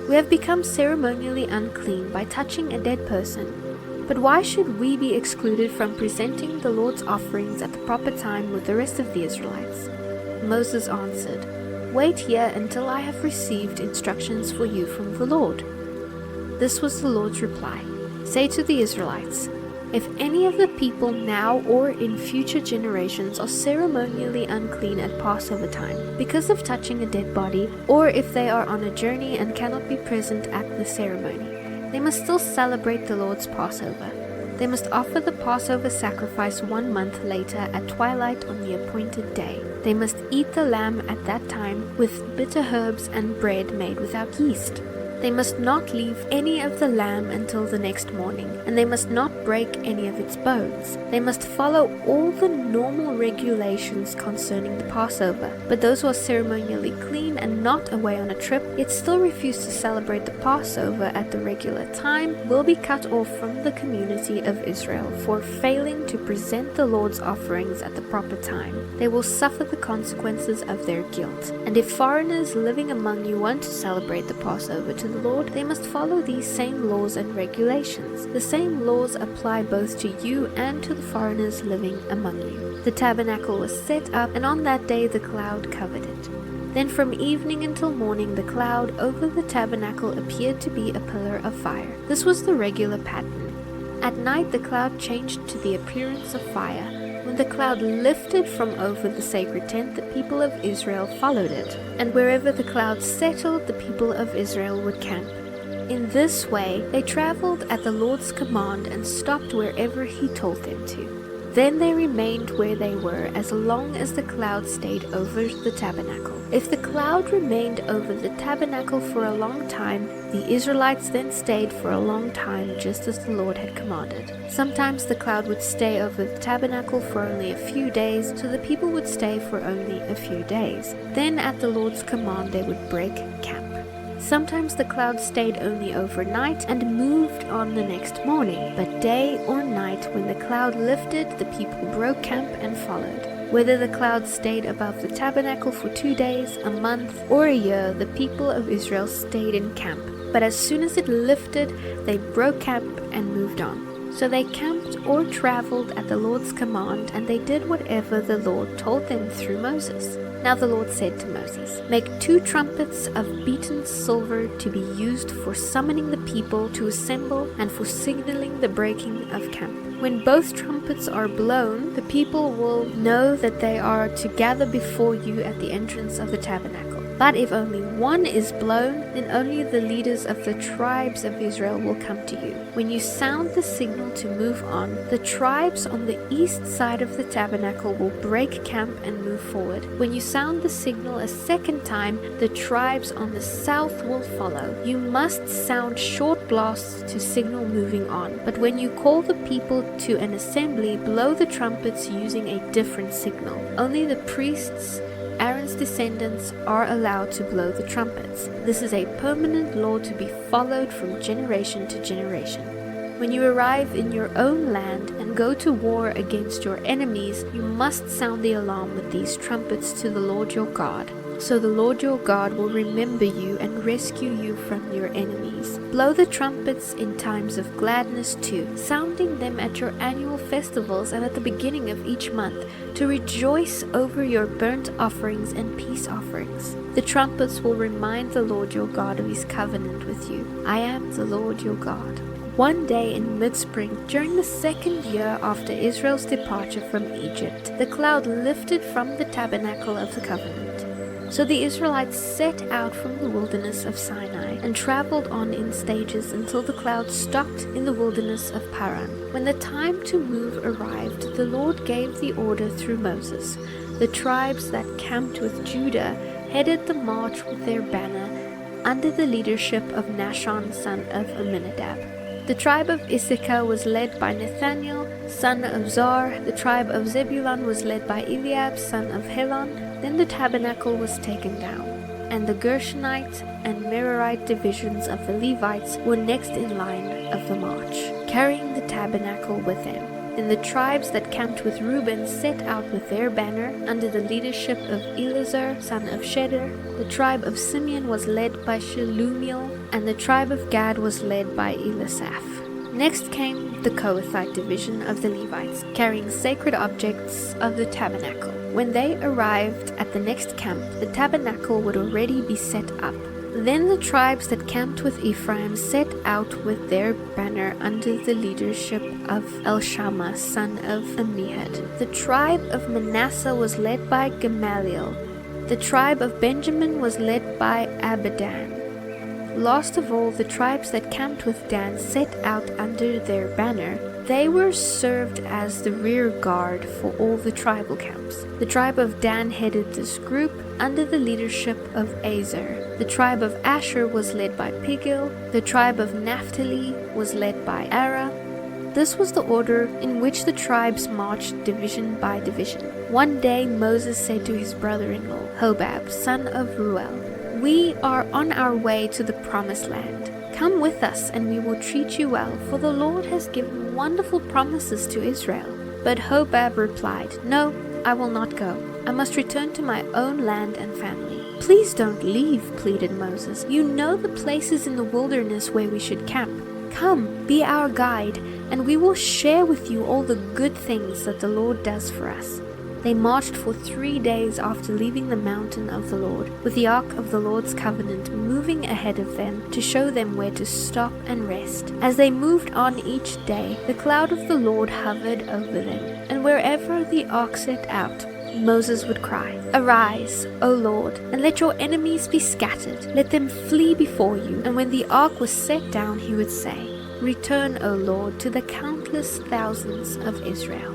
"We have become ceremonially unclean by touching a dead person. But why should we be excluded from presenting the Lord's offerings at the proper time with the rest of the Israelites?" Moses answered, "Wait here until I have received instructions for you from the Lord." This was the Lord's reply. "Say to the Israelites, if any of the people now or in future generations are ceremonially unclean at Passover time because of touching a dead body, or if they are on a journey and cannot be present at the ceremony, they must still celebrate the Lord's Passover. They must offer the Passover sacrifice 1 month later at twilight on the appointed day. They must eat the lamb at that time with bitter herbs and bread made without yeast. They must not leave any of the lamb until the next morning, and they must not break any of its bones. They must follow all the normal regulations concerning the Passover. But those who are ceremonially clean and not away on a trip, yet still refuse to celebrate the Passover at the regular time, will be cut off from the community of Israel for failing to present the Lord's offerings at the proper time. They will suffer the consequences of their guilt. And if foreigners living among you want to celebrate the Passover to the Lord, they must follow these same laws and regulations. The same laws apply both to you and to the foreigners living among you." The tabernacle was set up, and on that day the cloud covered it. Then from evening until morning the cloud over the tabernacle appeared to be a pillar of fire. This was the regular pattern. At night the cloud changed to the appearance of fire. When the cloud lifted from over the sacred tent, the people of Israel followed it, and wherever the cloud settled, the people of Israel would camp. In this way, they traveled at the Lord's command and stopped wherever he told them to. Then they remained where they were as long as the cloud stayed over the tabernacle. If the cloud remained over the tabernacle for a long time, the Israelites then stayed for a long time, just as the Lord had commanded. Sometimes the cloud would stay over the tabernacle for only a few days, so the people would stay for only a few days. Then at the Lord's command they would break camp. Sometimes the cloud stayed only overnight and moved on the next morning, but day or night when the cloud lifted, the people broke camp and followed. Whether the cloud stayed above the tabernacle for 2 days, a month, or a year, the people of Israel stayed in camp. But as soon as it lifted, they broke camp and moved on. So they camped or traveled at the Lord's command, and they did whatever the Lord told them through Moses. Now the Lord said to Moses, "Make 2 trumpets of beaten silver to be used for summoning the people to assemble and for signaling the breaking of camp. When both trumpets are blown, the people will know that they are to gather before you at the entrance of the tabernacle. But if only one is blown, then only the leaders of the tribes of Israel will come to you. When you sound the signal to move on, the tribes on the east side of the tabernacle will break camp and move forward. When you sound the signal a second time, the tribes on the south will follow. You must sound short blasts to signal moving on. But when you call the people to an assembly, blow the trumpets using a different signal. Only the priests, Aaron's descendants, are allowed to blow the trumpets. This is a permanent law to be followed from generation to generation. When you arrive in your own land and go to war against your enemies, you must sound the alarm with these trumpets to the Lord your God. So the Lord your God will remember you and rescue you from your enemies. Blow the trumpets in times of gladness too, sounding them at your annual festivals and at the beginning of each month, to rejoice over your burnt offerings and peace offerings. The trumpets will remind the Lord your God of his covenant with you. I am the Lord your God." One day in mid-spring, during the 2nd year after Israel's departure from Egypt, the cloud lifted from the tabernacle of the covenant. So the Israelites set out from the wilderness of Sinai and traveled on in stages until the cloud stopped in the wilderness of Paran. When the time to move arrived, the Lord gave the order through Moses. The tribes that camped with Judah headed the march with their banner under the leadership of Nahshon, son of Amminadab. The tribe of Issachar was led by Nathaniel, son of Zar. The tribe of Zebulun was led by Eliab, son of Helon. Then the tabernacle was taken down, and the Gershonite and Merarite divisions of the Levites were next in line of the march, carrying the tabernacle with them. Then the tribes that camped with Reuben set out with their banner under the leadership of Eleazar, son of Shedder. The tribe of Simeon was led by Shelumiel, and the tribe of Gad was led by Elisaph. Next came the Kohathite division of the Levites, carrying sacred objects of the tabernacle. When they arrived at the next camp, the tabernacle would already be set up. Then the tribes that camped with Ephraim set out with their banner under the leadership of Elishama, son of Ammihud. The tribe of Manasseh was led by Gamaliel. The tribe of Benjamin was led by Abidan. Last of all, the tribes that camped with Dan set out under their banner. They were served as the rear guard for all the tribal camps. The tribe of Dan headed this group under the leadership of Azer. The tribe of Asher was led by Pigil. The tribe of Naphtali was led by Ara. This was the order in which the tribes marched division by division. One day Moses said to his brother-in-law, Hobab, son of Ruel, "We are on our way to the promised land. Come with us and we will treat you well, for the Lord has given wonderful promises to Israel." But Hobab replied, "No, I will not go. I must return to my own land and family." "Please don't leave," pleaded Moses. "You know the places in the wilderness where we should camp. Come, be our guide, and we will share with you all the good things that the Lord does for us." They marched for 3 days after leaving the mountain of the Lord, with the ark of the Lord's covenant moving ahead of them to show them where to stop and rest. As they moved on each day, the cloud of the Lord hovered over them, and wherever the ark set out, Moses would cry, "Arise, O Lord, and let your enemies be scattered. Let them flee before you." And when the ark was set down, he would say, "Return, O Lord, to the countless thousands of Israel."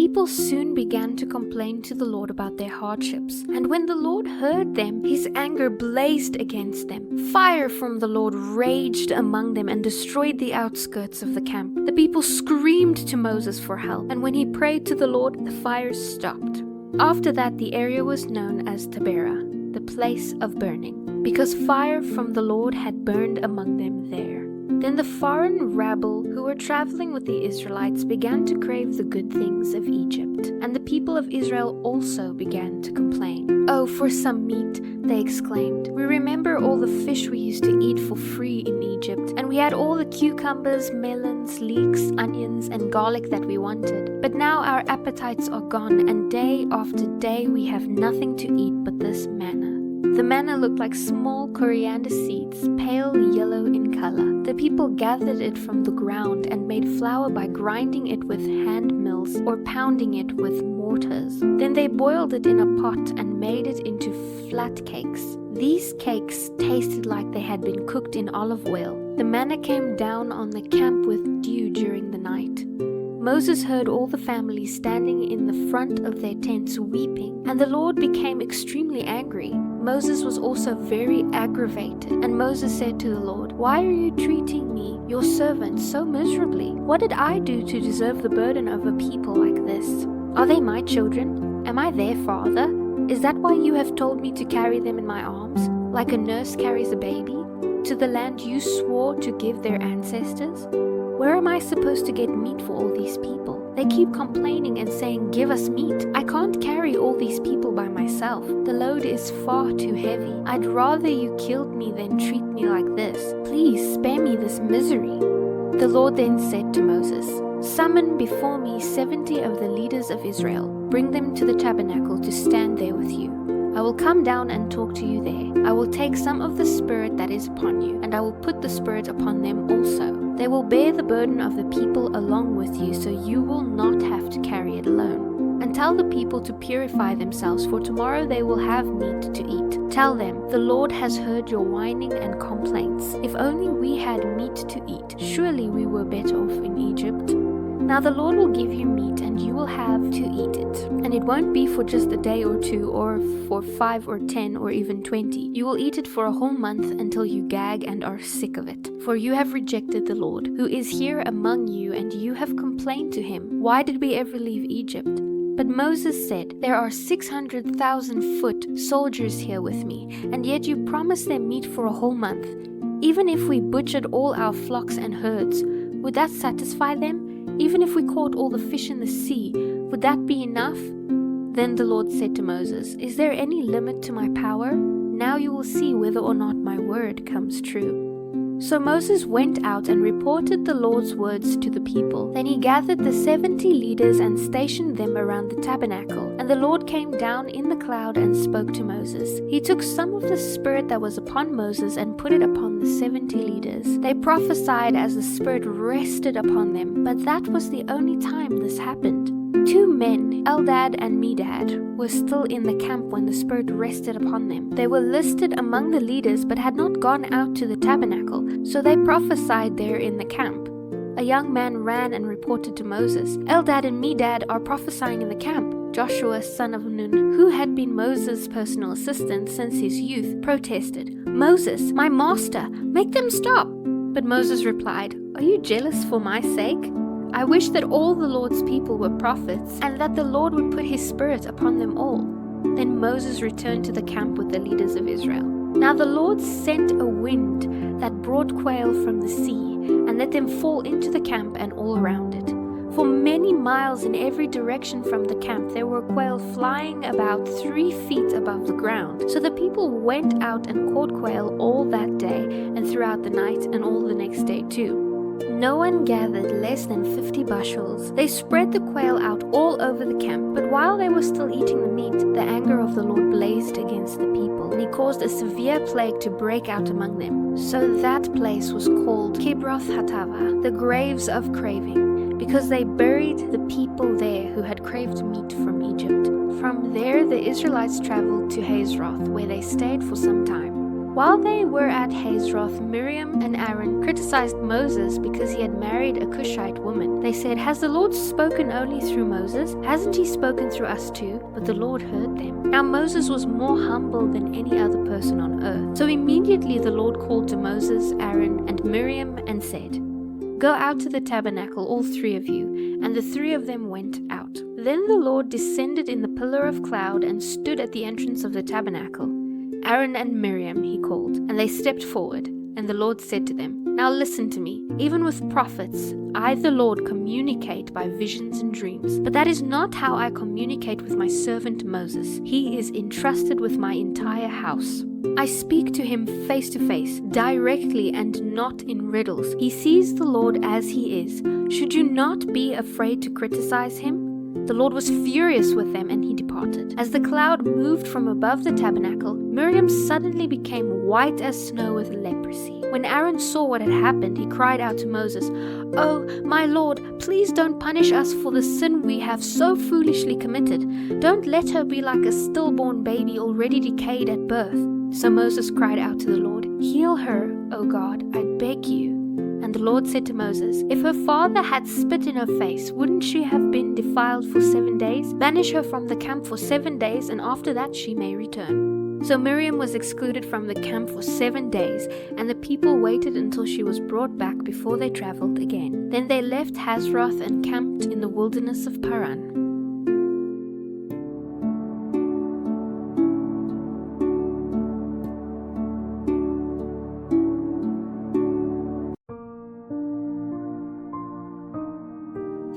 people soon began to complain to the Lord about their hardships, and when the Lord heard them, his anger blazed against them. Fire from the Lord raged among them and destroyed the outskirts of the camp. The people screamed to Moses for help, and when he prayed to the Lord, the fire stopped. After that, the area was known as Taberah, the place of burning, because fire from the Lord had burned among them there. Then the foreign rabble who were traveling with the Israelites began to crave the good things of Egypt, and the people of Israel also began to complain. "Oh, for some meat," they exclaimed. "We remember all the fish we used to eat for free in Egypt, and we had all the cucumbers, melons, leeks, onions, and garlic that we wanted. But now our appetites are gone, and day after day we have nothing to eat but this manna." The manna looked like small coriander seeds, pale yellow in color. The people gathered it from the ground and made flour by grinding it with hand mills or pounding it with mortars. Then they boiled it in a pot and made it into flat cakes. These cakes tasted like they had been cooked in olive oil. The manna came down on the camp with dew during the night. Moses heard all the families standing in the front of their tents weeping, and the Lord became extremely angry. Moses was also very aggravated, and Moses said to the Lord, "Why are you treating me, your servant, so miserably? What did I do to deserve the burden of a people like this? Are they my children? Am I their father? Is that why you have told me to carry them in my arms, like a nurse carries a baby, to the land you swore to give their ancestors? Where am I supposed to get meat for all these people? They keep complaining and saying, 'Give us meat.' I can't carry all these people by myself. The load is far too heavy. I'd rather you killed me than treat me like this. Please spare me this misery." The Lord then said to Moses, "Summon before me 70 of the leaders of Israel. Bring them to the tabernacle to stand there with you. I will come down and talk to you there. I will take some of the Spirit that is upon you, and I will put the Spirit upon them also. They will bear the burden of the people along with you, so you will not have to carry it alone. And tell the people to purify themselves, for tomorrow they will have meat to eat. Tell them, 'The Lord has heard your whining and complaints. If only we had meat to eat. Surely we were better off in Egypt.' Now the Lord will give you meat, and you will have to eat it. And it won't be for just a day or two, or for 5 or 10 or even 20. You will eat it for a whole month until you gag and are sick of it. For you have rejected the Lord, who is here among you, and you have complained to him, 'Why did we ever leave Egypt?' But Moses said, 'There are 600,000 foot soldiers here with me, and yet you promised them meat for a whole month. Even if we butchered all our flocks and herds, would that satisfy them? Even if we caught all the fish in the sea, would that be enough?' Then the Lord said to Moses, 'Is there any limit to my power? Now you will see whether or not my word comes true.' So Moses went out and reported the Lord's words to the people. Then he gathered the 70 leaders and stationed them around the tabernacle. And the Lord came down in the cloud and spoke to Moses. He took some of the Spirit that was upon Moses and put it upon the 70 leaders. They prophesied as the Spirit rested upon them, but that was the only time this happened. 2 men, Eldad and Medad, were still in the camp when the Spirit rested upon them. They were listed among the leaders but had not gone out to the tabernacle, so they prophesied there in the camp. A young man ran and reported to Moses, "Eldad and Medad are prophesying in the camp." Joshua, son of Nun, who had been Moses' personal assistant since his youth, protested, "Moses, my master, make them stop." But Moses replied, "Are you jealous for my sake? I wish that all the Lord's people were prophets, and that the Lord would put his Spirit upon them all." Then Moses returned to the camp with the leaders of Israel. Now the Lord sent a wind that brought quail from the sea, and let them fall into the camp and all around it. For many miles in every direction from the camp there were quail flying about 3 feet above the ground. So the people went out and caught quail all that day, and throughout the night, and all the next day too. No one gathered less than 50 bushels. They spread the quail out all over the camp, but while they were still eating the meat, the anger of the Lord blazed against the people, and he caused a severe plague to break out among them. So that place was called Kibroth Hattava, the graves of craving, because they buried the people there who had craved meat from Egypt. From there the Israelites traveled to Hazeroth, where they stayed for some time. While they were at Hazeroth, Miriam and Aaron criticized Moses because he had married a Cushite woman. They said, "Has the Lord spoken only through Moses? Hasn't he spoken through us too?" But the Lord heard them. Now Moses was more humble than any other person on earth. So immediately the Lord called to Moses, Aaron, and Miriam and said, "Go out to the tabernacle, all three of you." And the three of them went out. Then the Lord descended in the pillar of cloud and stood at the entrance of the tabernacle. "Aaron and Miriam," he called, and they stepped forward. And the Lord said to them, "Now listen to me. Even with prophets, I, the Lord, communicate by visions and dreams. But that is not how I communicate with my servant Moses. He is entrusted with my entire house. I speak to him face to face, directly and not in riddles. He sees the Lord as he is. Should you not be afraid to criticize him?" The Lord was furious with them, and he departed. As the cloud moved from above the tabernacle, Miriam suddenly became white as snow with leprosy. When Aaron saw what had happened, he cried out to Moses, "Oh, my Lord, please don't punish us for the sin we have so foolishly committed. Don't let her be like a stillborn baby already decayed at birth." So Moses cried out to the Lord, "Heal her, O God, I beg you." And the Lord said to Moses, "If her father had spit in her face, wouldn't she have been defiled for 7 days? Banish her from the camp for 7 days, and after that she may return." So Miriam was excluded from the camp for 7 days, and the people waited until she was brought back before they traveled again. Then they left Hazeroth and camped in the wilderness of Paran.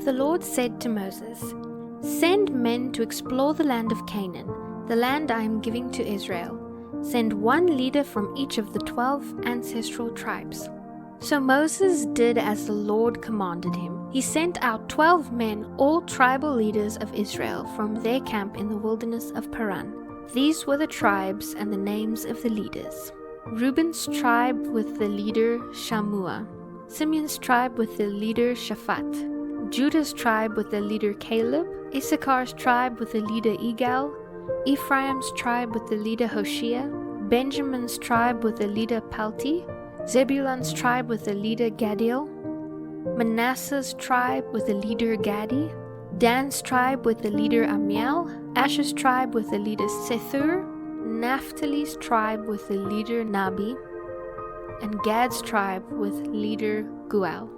The Lord said to Moses, "Send men to explore the land of Canaan, the land I am giving to Israel. Send one leader from each of the 12 ancestral tribes." So Moses did as the Lord commanded him. He sent out 12 men, all tribal leaders of Israel, from their camp in the wilderness of Paran. These were the tribes and the names of the leaders: Reuben's tribe with the leader Shammua, Simeon's tribe with the leader Shaphat, Judah's tribe with the leader Caleb, Issachar's tribe with the leader Igal, Ephraim's tribe with the leader Hoshea, Benjamin's tribe with the leader Palti, Zebulun's tribe with the leader Gadiel, Manasseh's tribe with the leader Gadi, Dan's tribe with the leader Amiel, Asher's tribe with the leader Sethur, Naphtali's tribe with the leader Nabi, and Gad's tribe with leader Gual.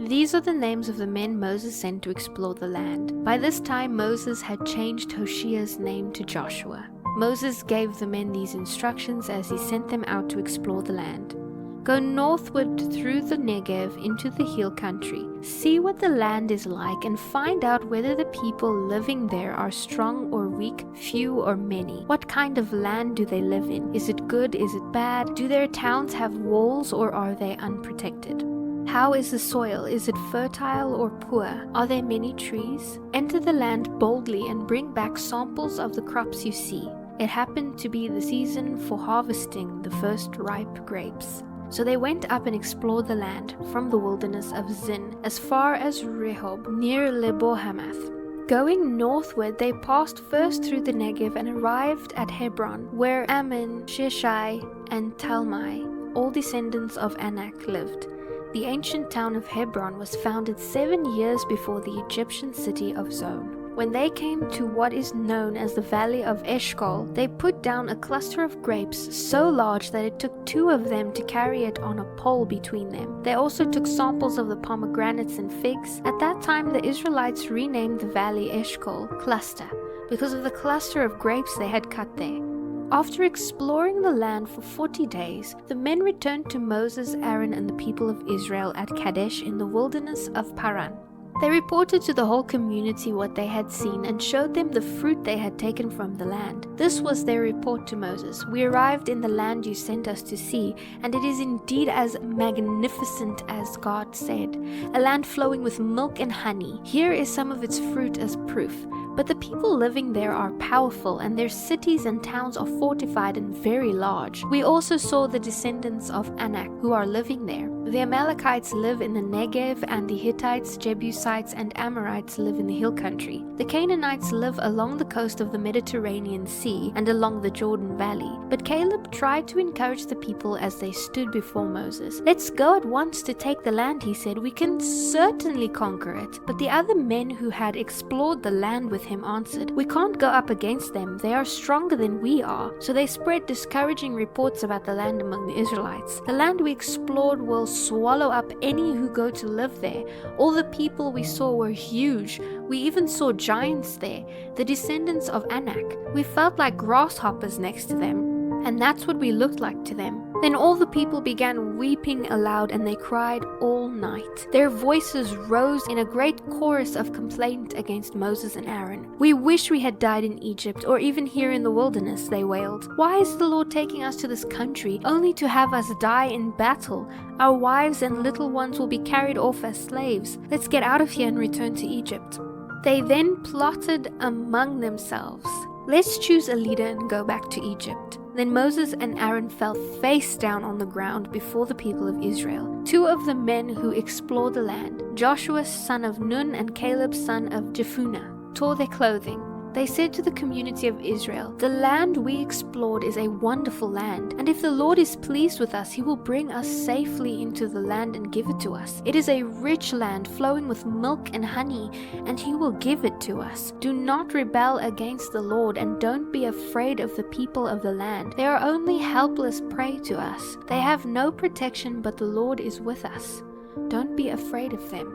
These are the names of the men Moses sent to explore the land. By this time Moses had changed Hoshea's name to Joshua. Moses gave the men these instructions as he sent them out to explore the land. "Go northward through the Negev into the hill country. See what the land is like and find out whether the people living there are strong or weak, few or many. What kind of land do they live in? Is it good? Is it bad? Do their towns have walls or are they unprotected? How is the soil? Is it fertile or poor? Are there many trees? Enter the land boldly and bring back samples of the crops you see." It happened to be the season for harvesting the first ripe grapes. So they went up and explored the land from the wilderness of Zin as far as Rehob near Lebo-Hamath. Going northward, they passed first through the Negev and arrived at Hebron, where Ammon, Sheshai, and Talmai, all descendants of Anak, lived. The ancient town of Hebron was founded 7 years before the Egyptian city of Zon. When they came to what is known as the Valley of Eshcol, they put down a cluster of grapes so large that it took 2 of them to carry it on a pole between them. They also took samples of the pomegranates and figs. At that time, the Israelites renamed the Valley Eshcol Cluster, because of the cluster of grapes they had cut there. After exploring the land for 40 days, the men returned to Moses, Aaron, and the people of Israel at Kadesh in the wilderness of Paran. They reported to the whole community what they had seen and showed them the fruit they had taken from the land. This was their report to Moses: "We arrived in the land you sent us to see, and it is indeed as magnificent as God said, a land flowing with milk and honey. Here is some of its fruit as proof. But the people living there are powerful, and their cities and towns are fortified and very large. We also saw the descendants of Anak who are living there. The Amalekites live in the Negev, and the Hittites, Jebusites, and Amorites live in the hill country. The Canaanites live along the coast of the Mediterranean Sea and along the Jordan Valley. But Caleb tried to encourage the people as they stood before Moses. "Let's go at once to take the land," he said. "We can certainly conquer it." But the other men who had explored the land with him answered, "We can't go up against them. They are stronger than we are." So they spread discouraging reports about the land among the Israelites. "The land we explored will swallow up any who go to live there. All the people we saw were huge. We even saw giants there, the descendants of Anak. We felt like grasshoppers next to them, and that's what we looked like to them." Then all the people began weeping aloud, and they cried all night. Their voices rose in a great chorus of complaint against Moses and Aaron. "We wish we had died in Egypt, or even here in the wilderness," they wailed. "Why is the Lord taking us to this country, only to have us die in battle? Our wives and little ones will be carried off as slaves. Let's get out of here and return to Egypt." They then plotted among themselves, "Let's choose a leader and go back to Egypt." Then Moses and Aaron fell face down on the ground before the people of Israel. Two of the men who explored the land, Joshua son of Nun and Caleb son of Jephunneh, tore their clothing. They said to the community of Israel, "The land we explored is a wonderful land, and if the Lord is pleased with us, he will bring us safely into the land and give it to us. It is a rich land flowing with milk and honey, and he will give it to us. Do not rebel against the Lord, and don't be afraid of the people of the land. They are only helpless prey to us. They have no protection, but the Lord is with us. Don't be afraid of them."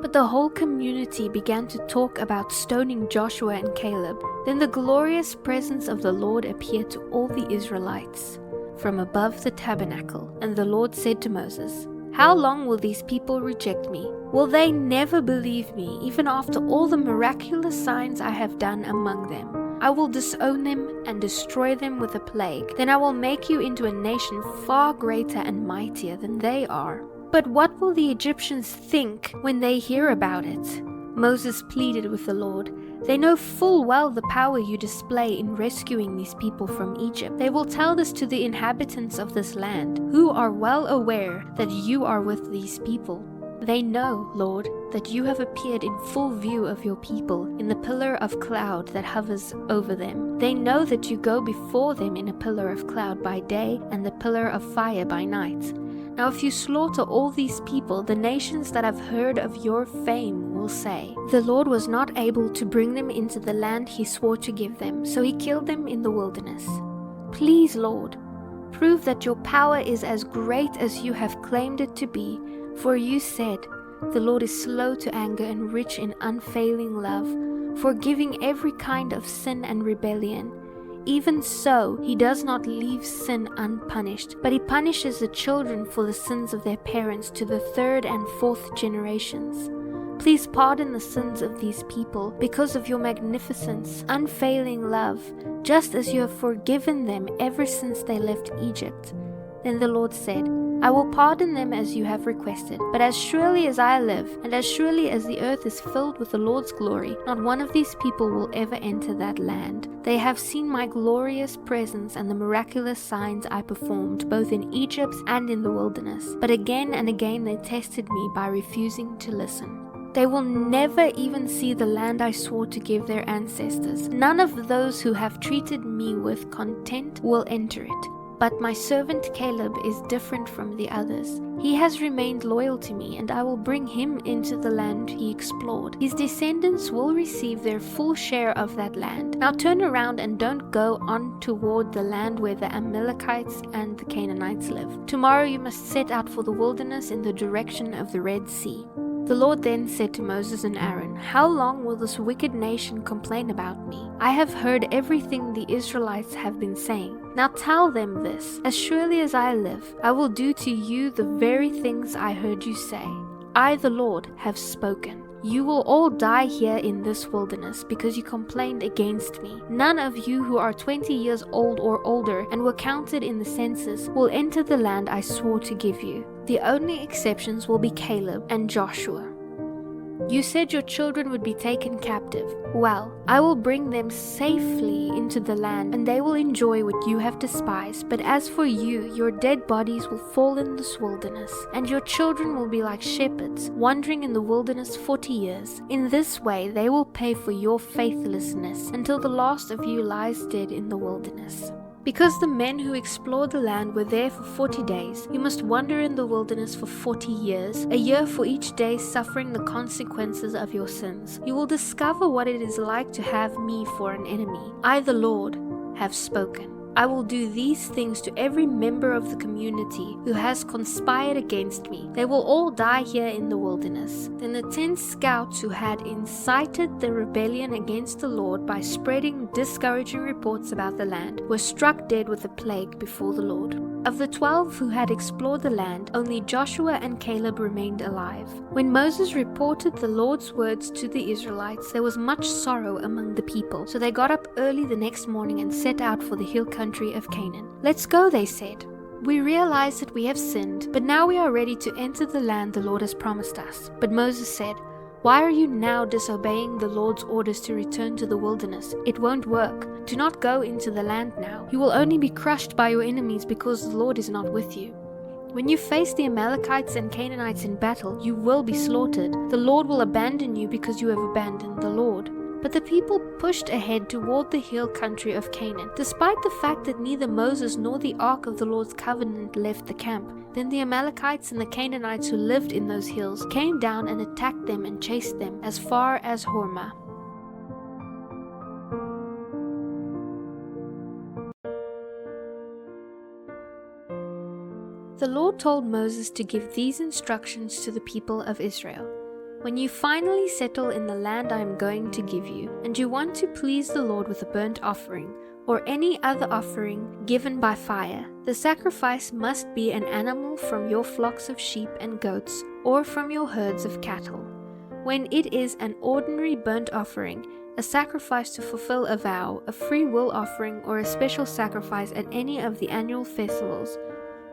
But the whole community began to talk about stoning Joshua and Caleb. Then the glorious presence of the Lord appeared to all the Israelites from above the tabernacle. And the Lord said to Moses, "How long will these people reject me? Will they never believe me, even after all the miraculous signs I have done among them? I will disown them and destroy them with a plague. Then I will make you into a nation far greater and mightier than they are. But what will the Egyptians think when they hear about it?" Moses pleaded with the Lord. "They know full well the power you display in rescuing these people from Egypt. They will tell this to the inhabitants of this land, who are well aware that you are with these people. They know, Lord, that you have appeared in full view of your people in the pillar of cloud that hovers over them. They know that you go before them in a pillar of cloud by day and the pillar of fire by night. Now if you slaughter all these people, the nations that have heard of your fame will say, 'The Lord was not able to bring them into the land he swore to give them, so he killed them in the wilderness.' Please, Lord, prove that your power is as great as you have claimed it to be, for you said, 'The Lord is slow to anger and rich in unfailing love, forgiving every kind of sin and rebellion. Even so, he does not leave sin unpunished, but he punishes the children for the sins of their parents to the third and fourth generations. Please pardon the sins of these people because of your magnificence, unfailing love, just as you have forgiven them ever since they left Egypt.' Then the Lord said, 'I will pardon them as you have requested, but as surely as I live, and as surely as the earth is filled with the Lord's glory, not one of these people will ever enter that land. They have seen my glorious presence and the miraculous signs I performed, both in Egypt and in the wilderness. But again and again they tested me by refusing to listen. They will never even see the land I swore to give their ancestors. None of those who have treated me with contempt will enter it. But my servant Caleb is different from the others. He has remained loyal to me, and I will bring him into the land he explored. His descendants will receive their full share of that land. Now turn around and don't go on toward the land where the Amalekites and the Canaanites live. Tomorrow you must set out for the wilderness in the direction of the Red Sea." The Lord then said to Moses and Aaron, "How long will this wicked nation complain about me? I have heard everything the Israelites have been saying. Now tell them this, as surely as I live, I will do to you the very things I heard you say. I, the Lord, have spoken. You will all die here in this wilderness because you complained against me. None of you who are 20 years old or older and were counted in the census will enter the land I swore to give you. The only exceptions will be Caleb and Joshua." You said your children would be taken captive. Well, I will bring them safely into the land, and they will enjoy what you have despised. But as for you, your dead bodies will fall in this wilderness, and your children will be like shepherds, wandering in the wilderness 40 years. In this way they will pay for your faithlessness, until the last of you lies dead in the wilderness. Because the men who explored the land were there for 40 days, you must wander in the wilderness for 40 years, a year for each day, suffering the consequences of your sins. You will discover what it is like to have me for an enemy. I, the Lord, have spoken. I will do these things to every member of the community who has conspired against me. They will all die here in the wilderness. Then the 10 scouts who had incited the rebellion against the Lord by spreading discouraging reports about the land were struck dead with a plague before the Lord. Of the 12 who had explored the land, only Joshua and Caleb remained alive. When Moses reported the Lord's words to the Israelites, there was much sorrow among the people. So they got up early the next morning and set out for the hill country of Canaan. "Let's go," they said. "We realize that we have sinned, but now we are ready to enter the land the Lord has promised us." But Moses said, "Why are you now disobeying the Lord's orders to return to the wilderness? It won't work. Do not go into the land now. You will only be crushed by your enemies because the Lord is not with you. When you face the Amalekites and Canaanites in battle, you will be slaughtered. The Lord will abandon you because you have abandoned the Lord." But the people pushed ahead toward the hill country of Canaan, despite the fact that neither Moses nor the ark of the Lord's covenant left the camp. Then the Amalekites and the Canaanites who lived in those hills came down and attacked them and chased them as far as Hormah. The Lord told Moses to give these instructions to the people of Israel. "When you finally settle in the land I am going to give you, and you want to please the Lord with a burnt offering, or any other offering given by fire, the sacrifice must be an animal from your flocks of sheep and goats, or from your herds of cattle. When it is an ordinary burnt offering, a sacrifice to fulfill a vow, a free will offering, or a special sacrifice at any of the annual festivals,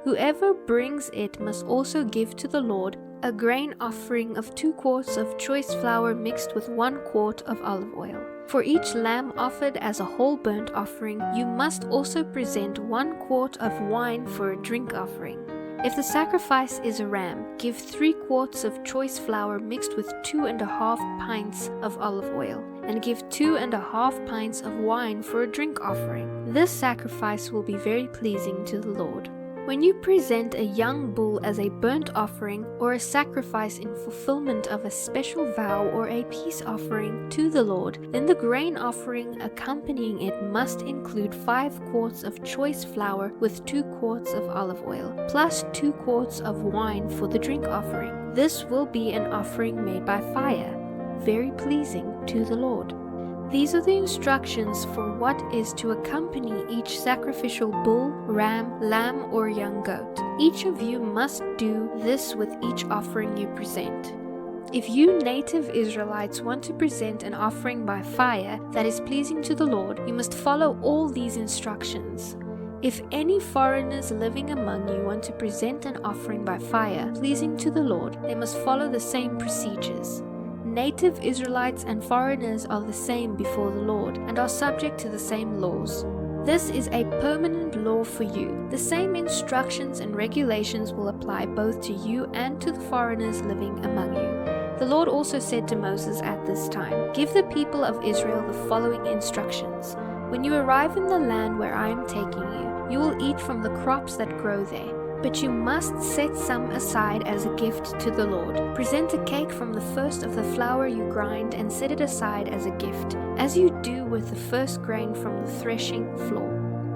whoever brings it must also give to the Lord a grain offering of 2 quarts of choice flour mixed with 1 quart of olive oil. For each lamb offered as a whole burnt offering, you must also present 1 quart of wine for a drink offering. If the sacrifice is a ram, give 3 quarts of choice flour mixed with 2.5 pints of olive oil, and give 2.5 pints of wine for a drink offering. This sacrifice will be very pleasing to the Lord. When you present a young bull as a burnt offering or a sacrifice in fulfillment of a special vow or a peace offering to the Lord, then the grain offering accompanying it must include 5 quarts of choice flour with 2 quarts of olive oil, plus 2 quarts of wine for the drink offering. This will be an offering made by fire, very pleasing to the Lord. These are the instructions for what is to accompany each sacrificial bull, ram, lamb, or young goat. Each of you must do this with each offering you present. If you native Israelites want to present an offering by fire that is pleasing to the Lord, you must follow all these instructions. If any foreigners living among you want to present an offering by fire pleasing to the Lord, they must follow the same procedures. Native Israelites and foreigners are the same before the Lord and are subject to the same laws. This is a permanent law for you. The same instructions and regulations will apply both to you and to the foreigners living among you. The Lord also said to Moses at this time, "Give the people of Israel the following instructions. When you arrive in the land where I am taking you, you will eat from the crops that grow there. But you must set some aside as a gift to the Lord. Present a cake from the first of the flour you grind and set it aside as a gift, as you do with the first grain from the threshing floor.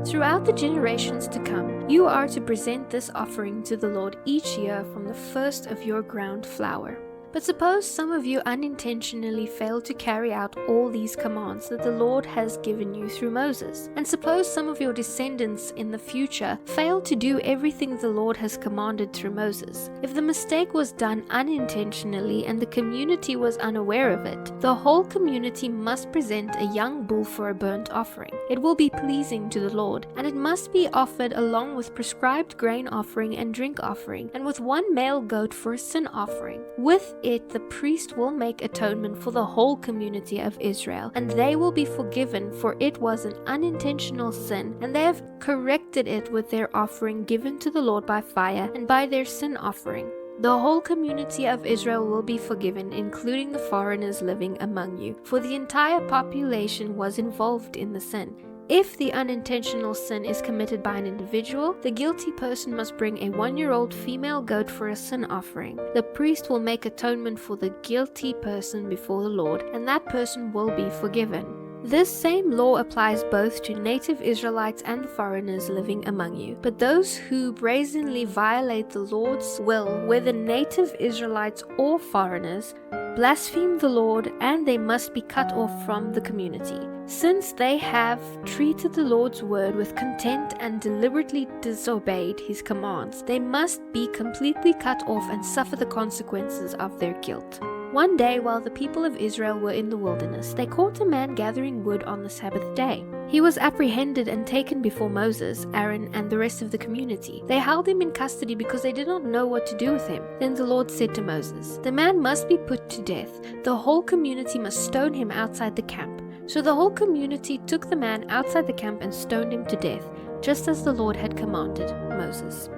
Throughout the generations to come, you are to present this offering to the Lord each year from the first of your ground flour." But suppose some of you unintentionally fail to carry out all these commands that the Lord has given you through Moses. And suppose some of your descendants in the future fail to do everything the Lord has commanded through Moses. If the mistake was done unintentionally and the community was unaware of it, the whole community must present a young bull for a burnt offering. It will be pleasing to the Lord, and it must be offered along with prescribed grain offering and drink offering, and with 1 male goat for a sin offering. With it, the priest will make atonement for the whole community of Israel, and they will be forgiven, for it was an unintentional sin, and they have corrected it with their offering given to the Lord by fire and by their sin offering. The whole community of Israel will be forgiven, including the foreigners living among you, for the entire population was involved in the sin. If the unintentional sin is committed by an individual, the guilty person must bring a 1-year-old female goat for a sin offering. The priest will make atonement for the guilty person before the Lord, and that person will be forgiven. This same law applies both to native Israelites and foreigners living among you. But those who brazenly violate the Lord's will, whether native Israelites or foreigners, blaspheme the Lord, and they must be cut off from the community. Since they have treated the Lord's word with contempt and deliberately disobeyed his commands, they must be completely cut off and suffer the consequences of their guilt. One day, while the people of Israel were in the wilderness, they caught a man gathering wood on the Sabbath day. He was apprehended and taken before Moses, Aaron, and the rest of the community. They held him in custody because they did not know what to do with him. Then the Lord said to Moses, "The man must be put to death. The whole community must stone him outside the camp." So the whole community took the man outside the camp and stoned him to death, just as the Lord had commanded Moses.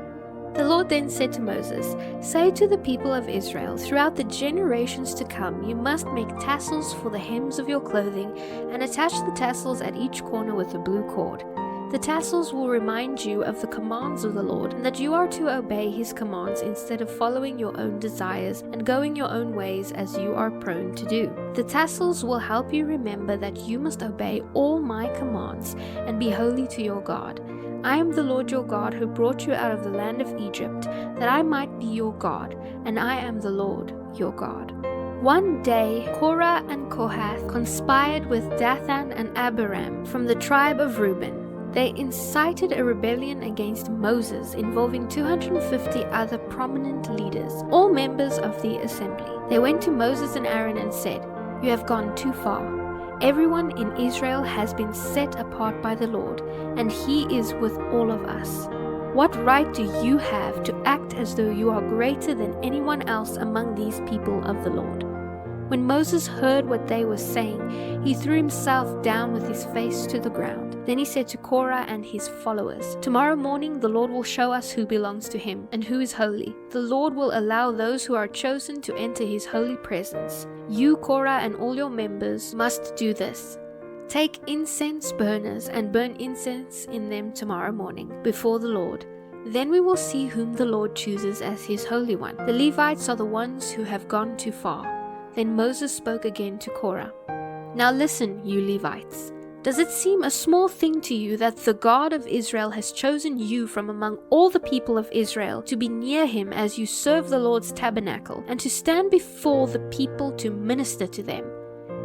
The Lord then said to Moses, "Say to the people of Israel, throughout the generations to come, you must make tassels for the hems of your clothing and attach the tassels at each corner with a blue cord. The tassels will remind you of the commands of the Lord, and that you are to obey his commands instead of following your own desires and going your own ways as you are prone to do. The tassels will help you remember that you must obey all my commands and be holy to your God. I am the Lord your God who brought you out of the land of Egypt, that I might be your God, and I am the Lord your God." One day, Korah and Kohath conspired with Dathan and Abiram from the tribe of Reuben. They incited a rebellion against Moses involving 250 other prominent leaders, all members of the assembly. They went to Moses and Aaron and said, "You have gone too far. Everyone in Israel has been set apart by the Lord, and he is with all of us. What right do you have to act as though you are greater than anyone else among these people of the Lord?" When Moses heard what they were saying, he threw himself down with his face to the ground. Then he said to Korah and his followers, "Tomorrow morning the Lord will show us who belongs to him and who is holy. The Lord will allow those who are chosen to enter his holy presence. You, Korah, and all your members must do this. Take incense burners and burn incense in them tomorrow morning before the Lord. Then we will see whom the Lord chooses as his holy one. The Levites are the ones who have gone too far." Then Moses spoke again to Korah. "Now listen, you Levites. Does it seem a small thing to you that the God of Israel has chosen you from among all the people of Israel to be near him as you serve the Lord's tabernacle, and to stand before the people to minister to them?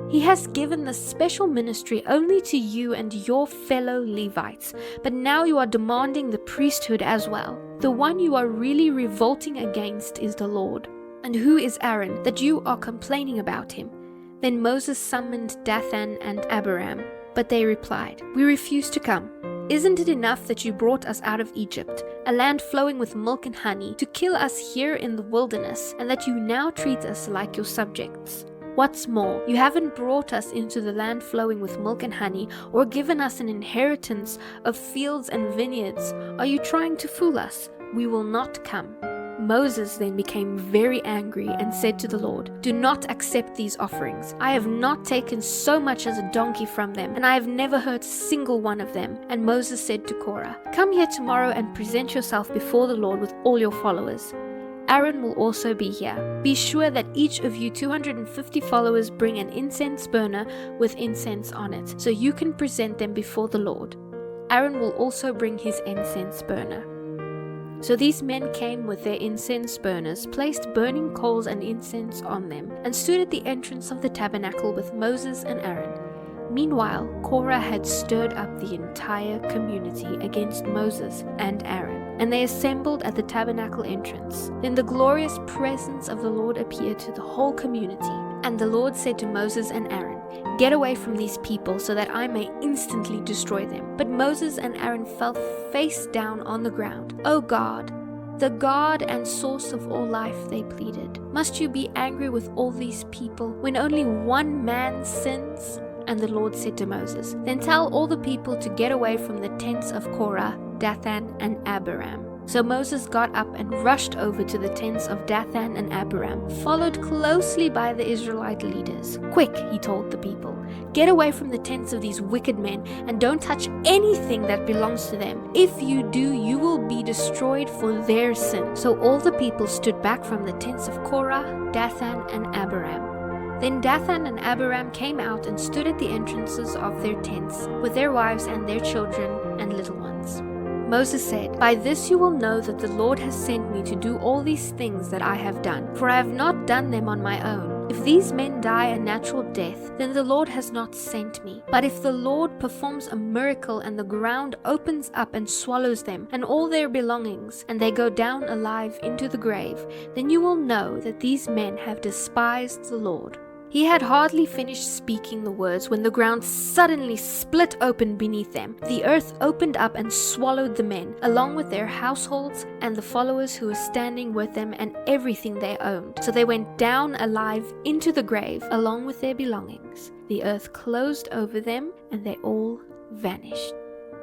He has given this special ministry only to you and your fellow Levites, but now you are demanding the priesthood as well. The one you are really revolting against is the Lord. And who is Aaron, that you are complaining about him?" Then Moses summoned Dathan and Abiram, but they replied, "We refuse to come. Isn't it enough that you brought us out of Egypt, a land flowing with milk and honey, to kill us here in the wilderness, and that you now treat us like your subjects? What's more, you haven't brought us into the land flowing with milk and honey, or given us an inheritance of fields and vineyards. Are you trying to fool us? We will not come." Moses then became very angry and said to the Lord, "Do not accept these offerings. I have not taken so much as a donkey from them, and I have never hurt a single one of them." And Moses said to Korah, "Come here tomorrow and present yourself before the Lord with all your followers. Aaron will also be here. Be sure that each of you 250 followers bring an incense burner with incense on it, so you can present them before the Lord. Aaron will also bring his incense burner." So these men came with their incense burners, placed burning coals and incense on them, and stood at the entrance of the tabernacle with Moses and Aaron. Meanwhile, Korah had stirred up the entire community against Moses and Aaron, and they assembled at the tabernacle entrance. Then the glorious presence of the Lord appeared to the whole community. And the Lord said to Moses and Aaron, "Get away from these people so that I may instantly destroy them." But Moses and Aaron fell face down on the ground. "Oh God, "The God and source of all life," they pleaded, "must you be angry with all these people when only one man sins?" And the Lord said to Moses, "Then tell all the people to get away from the tents of Korah, Dathan, and Abiram." So Moses got up and rushed over to the tents of Dathan and Abiram, followed closely by the Israelite leaders. "Quick," he told the people, "get away from the tents of these wicked men, and don't touch anything that belongs to them. If you do, you will be destroyed for their sin." So all the people stood back from the tents of Korah, Dathan, and Abiram. Then Dathan and Abiram came out and stood at the entrances of their tents, with their wives and their children and little ones. Moses said, "By this you will know that the Lord has sent me to do all these things that I have done, for I have not done them on my own. If these men die a natural death, then the Lord has not sent me. But if the Lord performs a miracle and the ground opens up and swallows them and all their belongings, and they go down alive into the grave, then you will know that these men have despised the Lord." He had hardly finished speaking the words when the ground suddenly split open beneath them. The earth opened up and swallowed the men, along with their households and the followers who were standing with them and everything they owned. So they went down alive into the grave, along with their belongings. The earth closed over them, and they all vanished.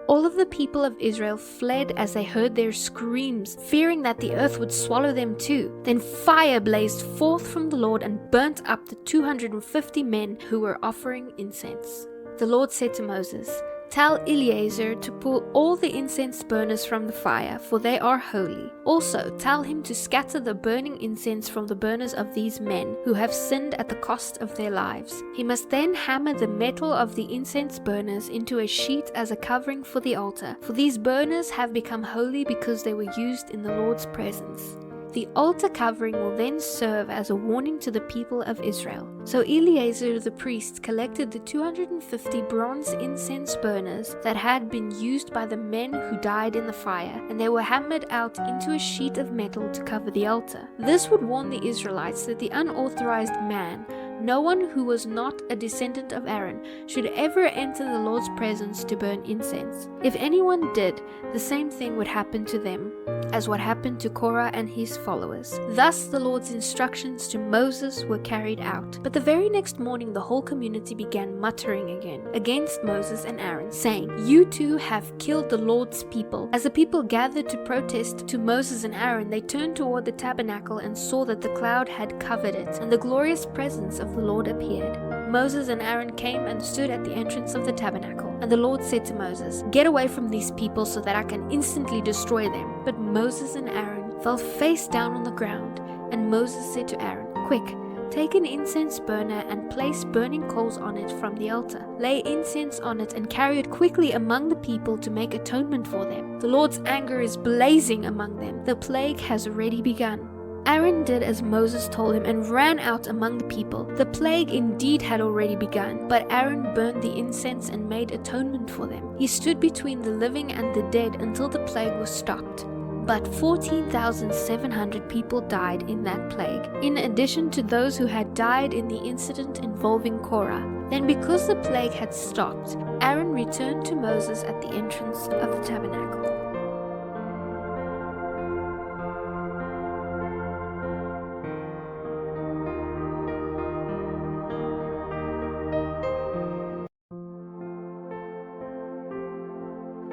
All of the people of Israel fled as they heard their screams, fearing that the earth would swallow them too. Then fire blazed forth from the Lord and burnt up the 250 men who were offering incense. The Lord said to Moses, "Tell Eleazar to pull all the incense burners from the fire, for they are holy. Also tell him to scatter the burning incense from the burners of these men, who have sinned at the cost of their lives. He must then hammer the metal of the incense burners into a sheet as a covering for the altar, for these burners have become holy because they were used in the Lord's presence. The altar covering will then serve as a warning to the people of Israel." So Eleazar the priest collected the 250 bronze incense burners that had been used by the men who died in the fire, and they were hammered out into a sheet of metal to cover the altar. This would warn the Israelites that the unauthorized man, no one who was not a descendant of Aaron, should ever enter the Lord's presence to burn incense. If anyone did, the same thing would happen to them as what happened to Korah and his followers. Thus the Lord's instructions to Moses were carried out. But the very next morning the whole community began muttering again against Moses and Aaron, saying, "You two have killed the Lord's people." As the people gathered to protest to Moses and Aaron, they turned toward the tabernacle and saw that the cloud had covered it, and the glorious presence of the Lord appeared. Moses and Aaron came and stood at the entrance of the tabernacle. And the Lord said to Moses, "Get away from these people so that I can instantly destroy them." But Moses and Aaron fell face down on the ground. And Moses said to Aaron, "Quick, take an incense burner and place burning coals on it from the altar. Lay incense on it and carry it quickly among the people to make atonement for them. The Lord's anger is blazing among them. The plague has already begun." Aaron did as Moses told him and ran out among the people. The plague indeed had already begun, but Aaron burned the incense and made atonement for them. He stood between the living and the dead until the plague was stopped. But 14,700 people died in that plague, in addition to those who had died in the incident involving Korah. Then because the plague had stopped, Aaron returned to Moses at the entrance of the tabernacle.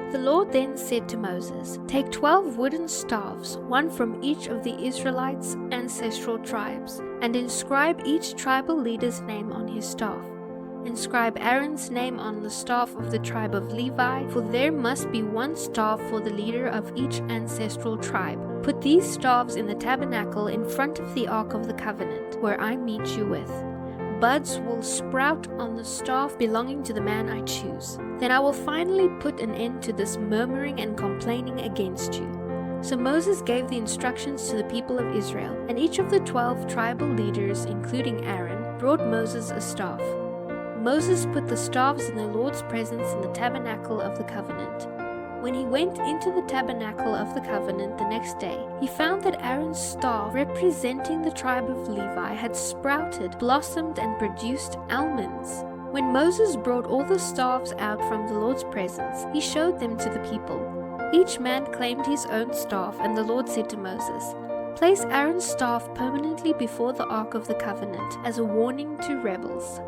The Lord then said to Moses, "Take 12 wooden staves, one from each of the Israelites' ancestral tribes, and inscribe each tribal leader's name on his staff. Inscribe Aaron's name on the staff of the tribe of Levi, for there must be one staff for the leader of each ancestral tribe. Put these staves in the tabernacle in front of the Ark of the Covenant, where I meet you with. Buds will sprout on the staff belonging to the man I choose. Then I will finally put an end to this murmuring and complaining against you." So Moses gave the instructions to the people of Israel, and each of the 12 tribal leaders, including Aaron, brought Moses a staff. Moses put the staffs in the Lord's presence in the tabernacle of the covenant. When he went into the tabernacle of the covenant the next day, he found that Aaron's staff, representing the tribe of Levi, had sprouted, blossomed, and produced almonds. When Moses brought all the staffs out from the Lord's presence, he showed them to the people. Each man claimed his own staff, and the Lord said to Moses, "Place Aaron's staff permanently before the Ark of the Covenant as a warning to rebels.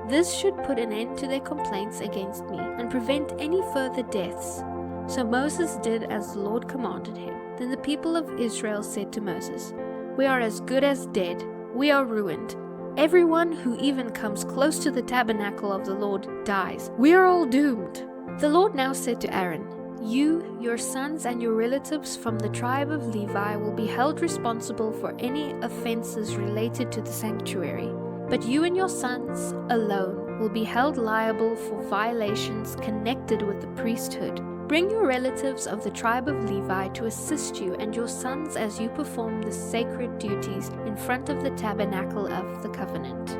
This should put an end to their complaints against me and prevent any further deaths." So Moses did as the Lord commanded him. Then the people of Israel said to Moses, "We are as good as dead. We are ruined. Everyone who even comes close to the tabernacle of the Lord dies. We are all doomed." The Lord now said to Aaron, "You, your sons, and your relatives from the tribe of Levi will be held responsible for any offenses related to the sanctuary. But you and your sons alone will be held liable for violations connected with the priesthood. Bring your relatives of the tribe of Levi to assist you and your sons as you perform the sacred duties in front of the tabernacle of the covenant.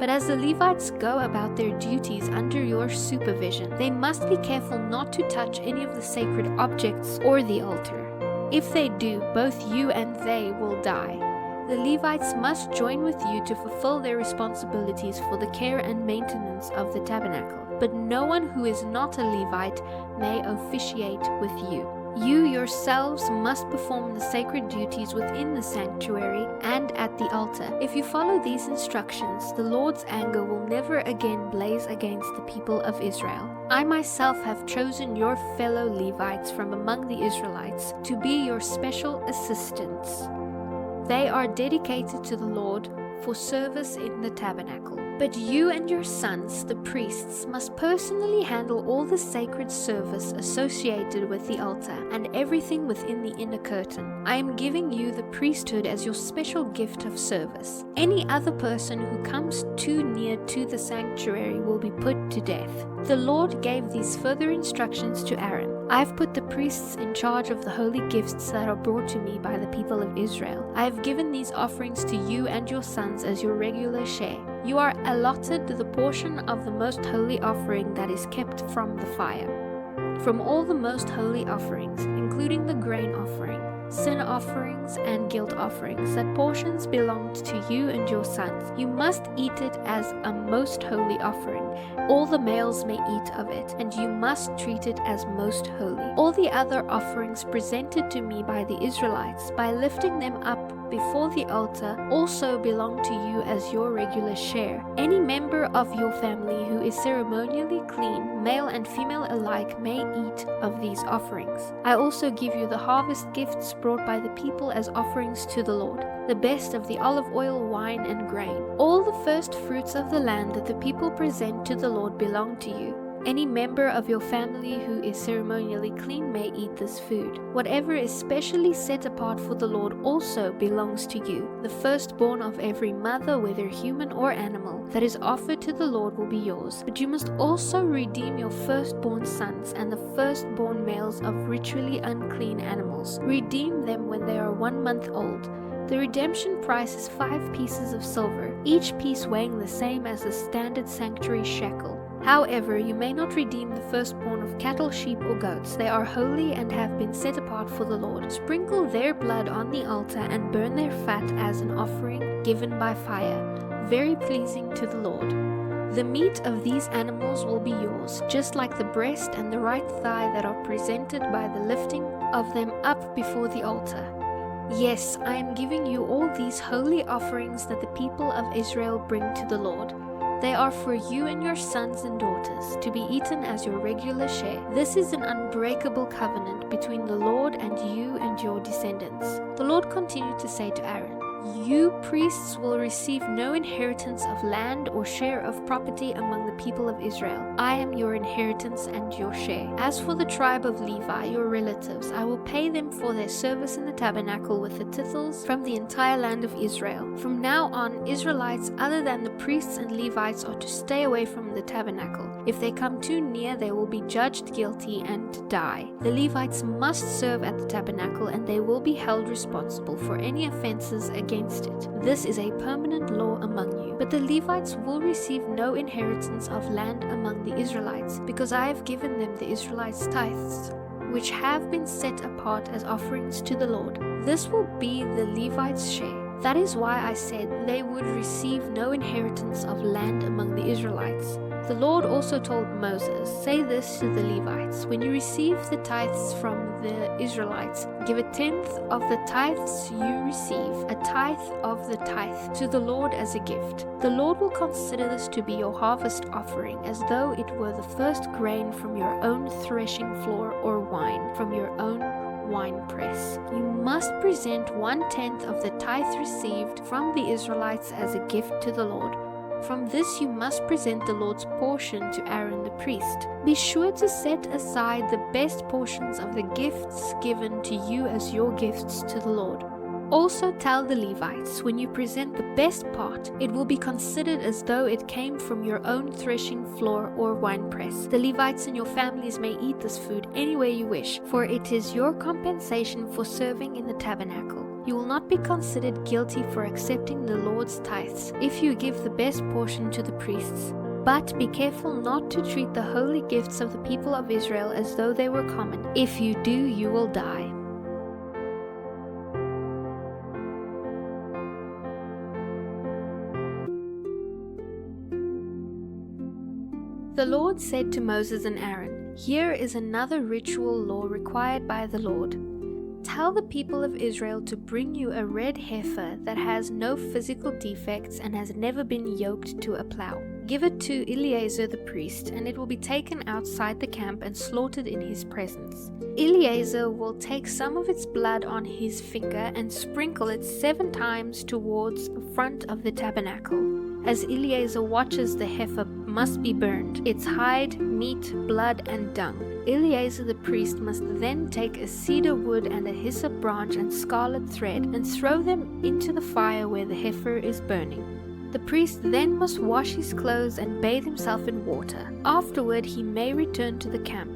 But as the Levites go about their duties under your supervision, they must be careful not to touch any of the sacred objects or the altar. If they do, both you and they will die. The Levites must join with you to fulfill their responsibilities for the care and maintenance of the tabernacle, but no one who is not a Levite may officiate with you. You yourselves must perform the sacred duties within the sanctuary and at the altar. If you follow these instructions, the Lord's anger will never again blaze against the people of Israel. I myself have chosen your fellow Levites from among the Israelites to be your special assistants. They are dedicated to the Lord for service in the tabernacle. But you and your sons, the priests, must personally handle all the sacred service associated with the altar and everything within the inner curtain. I am giving you the priesthood as your special gift of service. Any other person who comes too near to the sanctuary will be put to death. The Lord gave these further instructions to Aaron. I have put the priests in charge of the holy gifts that are brought to me by the people of Israel. I have given these offerings to you and your sons as your regular share. You are allotted the portion of the most holy offering that is kept from the fire. From all the most holy offerings, including the grain offering, sin offerings, and guilt offerings, that portions belonged to you and your sons. You must eat it as a most holy offering. All the males may eat of it, and you must treat it as most holy. All the other offerings presented to me by the Israelites, by lifting them up before the altar, also belong to you as your regular share. Any member of your family who is ceremonially clean, male and female alike, may eat of these offerings. I also give you the harvest gifts brought by the people as offerings to the Lord, the best of the olive oil, wine, and grain. All the first fruits of the land that the people present to the Lord belong to you. Any member of your family who is ceremonially clean may eat this food. Whatever is specially set apart for the Lord also belongs to you. The firstborn of every mother, whether human or animal, that is offered to the Lord will be yours. But you must also redeem your firstborn sons and the firstborn males of ritually unclean animals. Redeem them when they are 1 month old. The redemption price is 5 pieces of silver, each piece weighing the same as the standard sanctuary shekel. However, you may not redeem the firstborn of cattle, sheep, or goats. They are holy and have been set apart for the Lord. Sprinkle their blood on the altar and burn their fat as an offering given by fire, very pleasing to the Lord. The meat of these animals will be yours, just like the breast and the right thigh that are presented by the lifting of them up before the altar. Yes, I am giving you all these holy offerings that the people of Israel bring to the Lord. They are for you and your sons and daughters, to be eaten as your regular share. This is an unbreakable covenant between the Lord and you and your descendants. The Lord continued to say to Aaron, "You priests will receive no inheritance of land or share of property among the people of Israel. I am your inheritance and your share. As for the tribe of Levi, your relatives, I will pay them for their service in the tabernacle with the tithes from the entire land of Israel. From now on, Israelites other than the priests and Levites are to stay away from the tabernacle. If they come too near, they will be judged guilty and die. The Levites must serve at the tabernacle, and they will be held responsible for any offenses against it. This is a permanent law among you. But the Levites will receive no inheritance of land among the Israelites, because I have given them the Israelites' tithes, which have been set apart as offerings to the Lord. This will be the Levites' share. That is why I said they would receive no inheritance of land among the Israelites. The Lord also told Moses, "Say this to the Levites, when you receive the tithes from the Israelites, give a tenth of the tithes you receive, a tithe of the tithe, to the Lord as a gift. The Lord will consider this to be your harvest offering, as though it were the first grain from your own threshing floor, or wine from your own winepress. You must present 1/10 of the tithe received from the Israelites as a gift to the Lord. From this you must present the Lord's portion to Aaron the priest. Be sure to set aside the best portions of the gifts given to you as your gifts to the Lord. Also tell the Levites, when you present the best part, it will be considered as though it came from your own threshing floor or winepress. The Levites and your families may eat this food any way you wish, for it is your compensation for serving in the tabernacle. You will not be considered guilty for accepting the Lord's tithes if you give the best portion to the priests. But be careful not to treat the holy gifts of the people of Israel as though they were common. If you do, you will die." The Lord said to Moses and Aaron, "Here is another ritual law required by the Lord. Tell the people of Israel to bring you a red heifer that has no physical defects and has never been yoked to a plow. Give it to Eleazar the priest, and it will be taken outside the camp and slaughtered in his presence. Eleazar will take some of its blood on his finger and sprinkle it 7 times towards the front of the tabernacle. As Eleazar watches, the heifer must be burned, its hide, meat, blood, and dung. Eleazar the priest must then take a cedar wood and a hyssop branch and scarlet thread and throw them into the fire where the heifer is burning. The priest then must wash his clothes and bathe himself in water. Afterward he may return to the camp,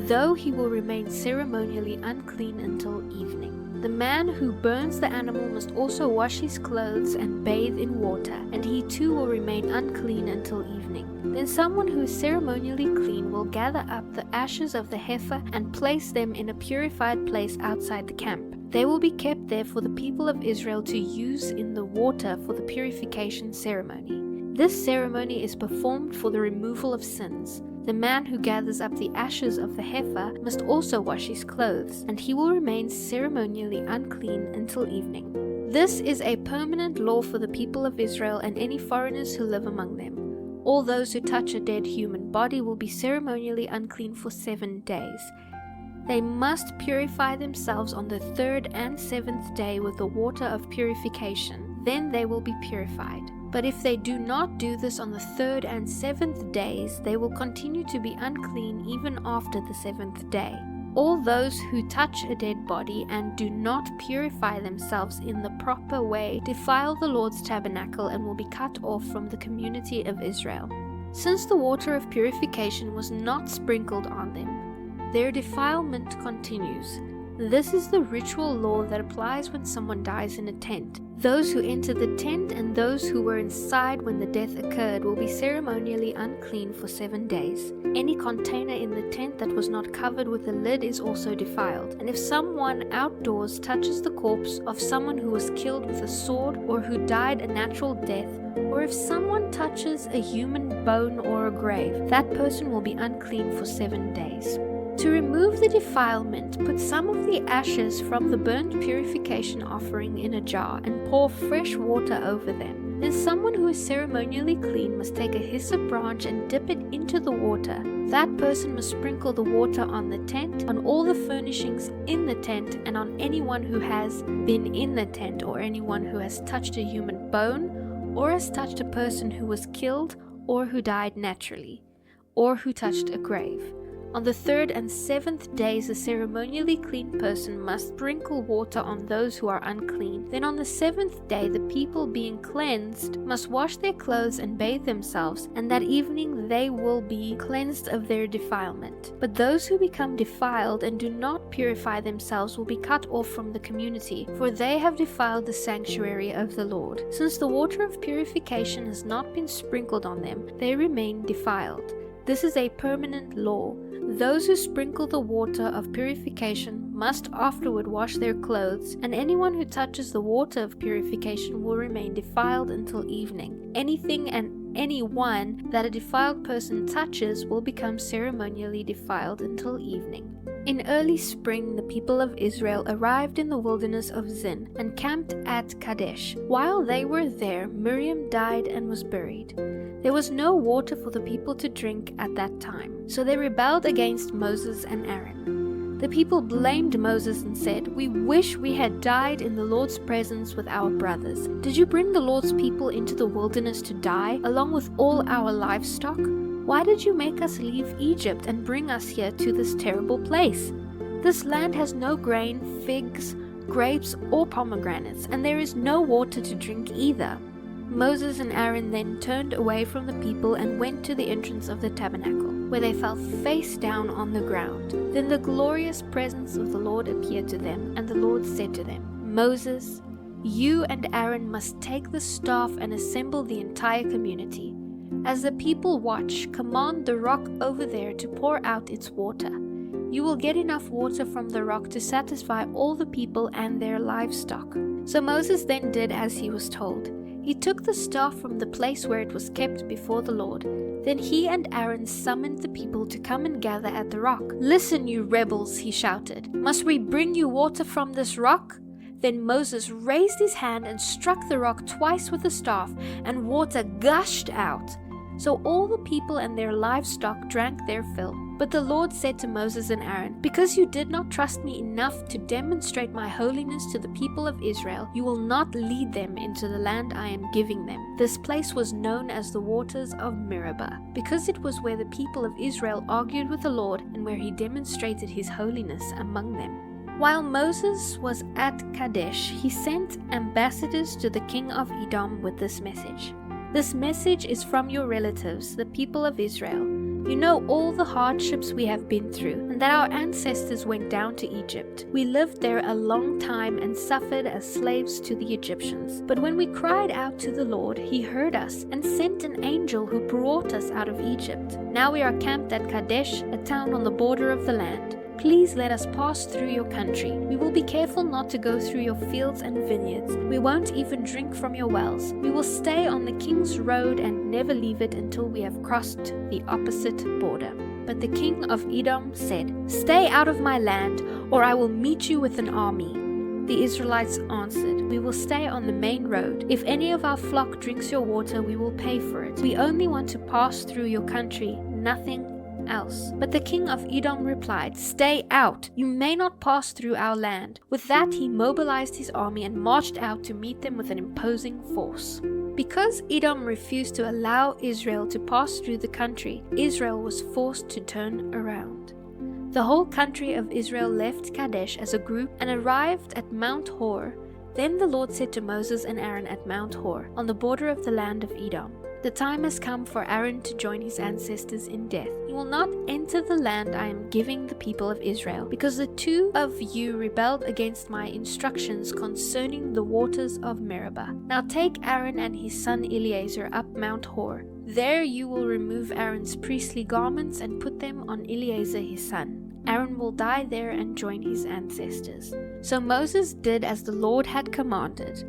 though he will remain ceremonially unclean until evening. The man who burns the animal must also wash his clothes and bathe in water, and he too will remain unclean until evening. Then someone who is ceremonially clean will gather up the ashes of the heifer and place them in a purified place outside the camp. They will be kept there for the people of Israel to use in the water for the purification ceremony. This ceremony is performed for the removal of sins. The man who gathers up the ashes of the heifer must also wash his clothes, and he will remain ceremonially unclean until evening. This is a permanent law for the people of Israel and any foreigners who live among them. All those who touch a dead human body will be ceremonially unclean for 7 days. They must purify themselves on the 3rd and 7th day with the water of purification. Then they will be purified. But if they do not do this on the 3rd and 7th days, they will continue to be unclean even after the 7th day. All those who touch a dead body and do not purify themselves in the proper way defile the Lord's tabernacle and will be cut off from the community of Israel. Since the water of purification was not sprinkled on them, their defilement continues. This is the ritual law that applies when someone dies in a tent. Those who enter the tent and those who were inside when the death occurred will be ceremonially unclean for 7 days. Any container in the tent that was not covered with a lid is also defiled. And if someone outdoors touches the corpse of someone who was killed with a sword or who died a natural death, or if someone touches a human bone or a grave, that person will be unclean for 7 days. To remove the defilement, put some of the ashes from the burnt purification offering in a jar and pour fresh water over them. Then someone who is ceremonially clean must take a hyssop branch and dip it into the water. That person must sprinkle the water on the tent, on all the furnishings in the tent, and on anyone who has been in the tent, or anyone who has touched a human bone, or has touched a person who was killed or who died naturally, or who touched a grave. On the 3rd and 7th days, a ceremonially clean person must sprinkle water on those who are unclean. Then on the 7th day, the people being cleansed must wash their clothes and bathe themselves, and that evening they will be cleansed of their defilement. But those who become defiled and do not purify themselves will be cut off from the community, for they have defiled the sanctuary of the Lord. Since the water of purification has not been sprinkled on them, they remain defiled. This is a permanent law. Those who sprinkle the water of purification must afterward wash their clothes, and anyone who touches the water of purification will remain defiled until evening. Anything and any one that a defiled person touches will become ceremonially defiled until evening. In early spring, the people of Israel arrived in the wilderness of Zin and camped at Kadesh. While they were there, Miriam died and was buried. There was no water for the people to drink at that time, so they rebelled against Moses and Aaron. The people blamed Moses and said, "We wish we had died in the Lord's presence with our brothers. Did you bring the Lord's people into the wilderness to die, along with all our livestock? Why did you make us leave Egypt and bring us here to this terrible place? This land has no grain, figs, grapes, or pomegranates, and there is no water to drink either." Moses and Aaron then turned away from the people and went to the entrance of the tabernacle, where they fell face down on the ground. Then the glorious presence of the Lord appeared to them, and the Lord said to them, "Moses, you and Aaron must take the staff and assemble the entire community. As the people watch, command the rock over there to pour out its water. You will get enough water from the rock to satisfy all the people and their livestock." So Moses then did as he was told. He took the staff from the place where it was kept before the Lord. Then he and Aaron summoned the people to come and gather at the rock. "Listen, you rebels," he shouted. "Must we bring you water from this rock?" Then Moses raised his hand and struck the rock twice with the staff, and water gushed out. So all the people and their livestock drank their fill. But the Lord said to Moses and Aaron, "Because you did not trust me enough to demonstrate my holiness to the people of Israel, you will not lead them into the land I am giving them." This place was known as the waters of Meribah, because it was where the people of Israel argued with the Lord and where he demonstrated his holiness among them. While Moses was at Kadesh, he sent ambassadors to the king of Edom with this message. "This message is from your relatives, the people of Israel. You know all the hardships we have been through, and that our ancestors went down to Egypt. We lived there a long time and suffered as slaves to the Egyptians. But when we cried out to the Lord, he heard us and sent an angel who brought us out of Egypt. Now we are camped at Kadesh, a town on the border of the land. Please let us pass through your country. We will be careful not to go through your fields and vineyards. We won't even drink from your wells. We will stay on the king's road and never leave it until we have crossed the opposite border." But the king of Edom said, "Stay out of my land, or I will meet you with an army." The Israelites answered, "We will stay on the main road. If any of our flock drinks your water, we will pay for it. We only want to pass through your country, nothing else." But the king of Edom replied, "Stay out. You may not pass through our land." With that he mobilized his army and marched out to meet them with an imposing force. Because Edom refused to allow Israel to pass through the country, Israel was forced to turn around. The whole country of Israel left Kadesh as a group and arrived at Mount Hor. Then the Lord said to Moses and Aaron at Mount Hor, on the border of the land of Edom, "The time has come for Aaron to join his ancestors in death. He will not enter the land I am giving the people of Israel, because the two of you rebelled against my instructions concerning the waters of Meribah. Now take Aaron and his son Eleazar up Mount Hor. There you will remove Aaron's priestly garments and put them on Eleazar his son. Aaron will die there and join his ancestors." So Moses did as the Lord had commanded.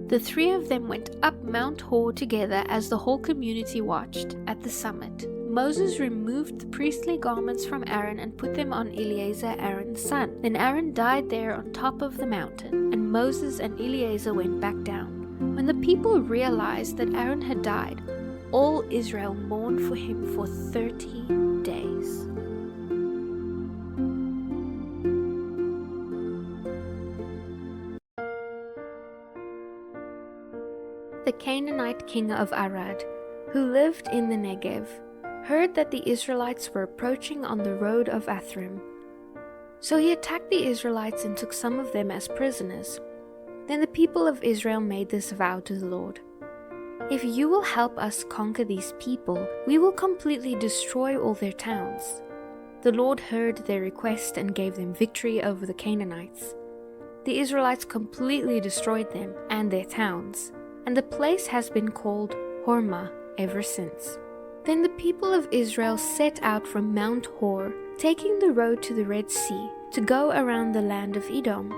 The three of them went up Mount Hor together as the whole community watched at the summit. Moses removed the priestly garments from Aaron and put them on Eleazar, Aaron's son. Then Aaron died there on top of the mountain, and Moses and Eleazar went back down. When the people realized that Aaron had died, all Israel mourned for him for 30 days. The Canaanite king of Arad, who lived in the Negev, heard that the Israelites were approaching on the road of Athrim. So he attacked the Israelites and took some of them as prisoners. Then the people of Israel made this vow to the Lord: "If you will help us conquer these people, we will completely destroy all their towns." The Lord heard their request and gave them victory over the Canaanites. The Israelites completely destroyed them and their towns, and the place has been called Hormah ever since. Then the people of Israel set out from Mount Hor, taking the road to the Red Sea, to go around the land of Edom.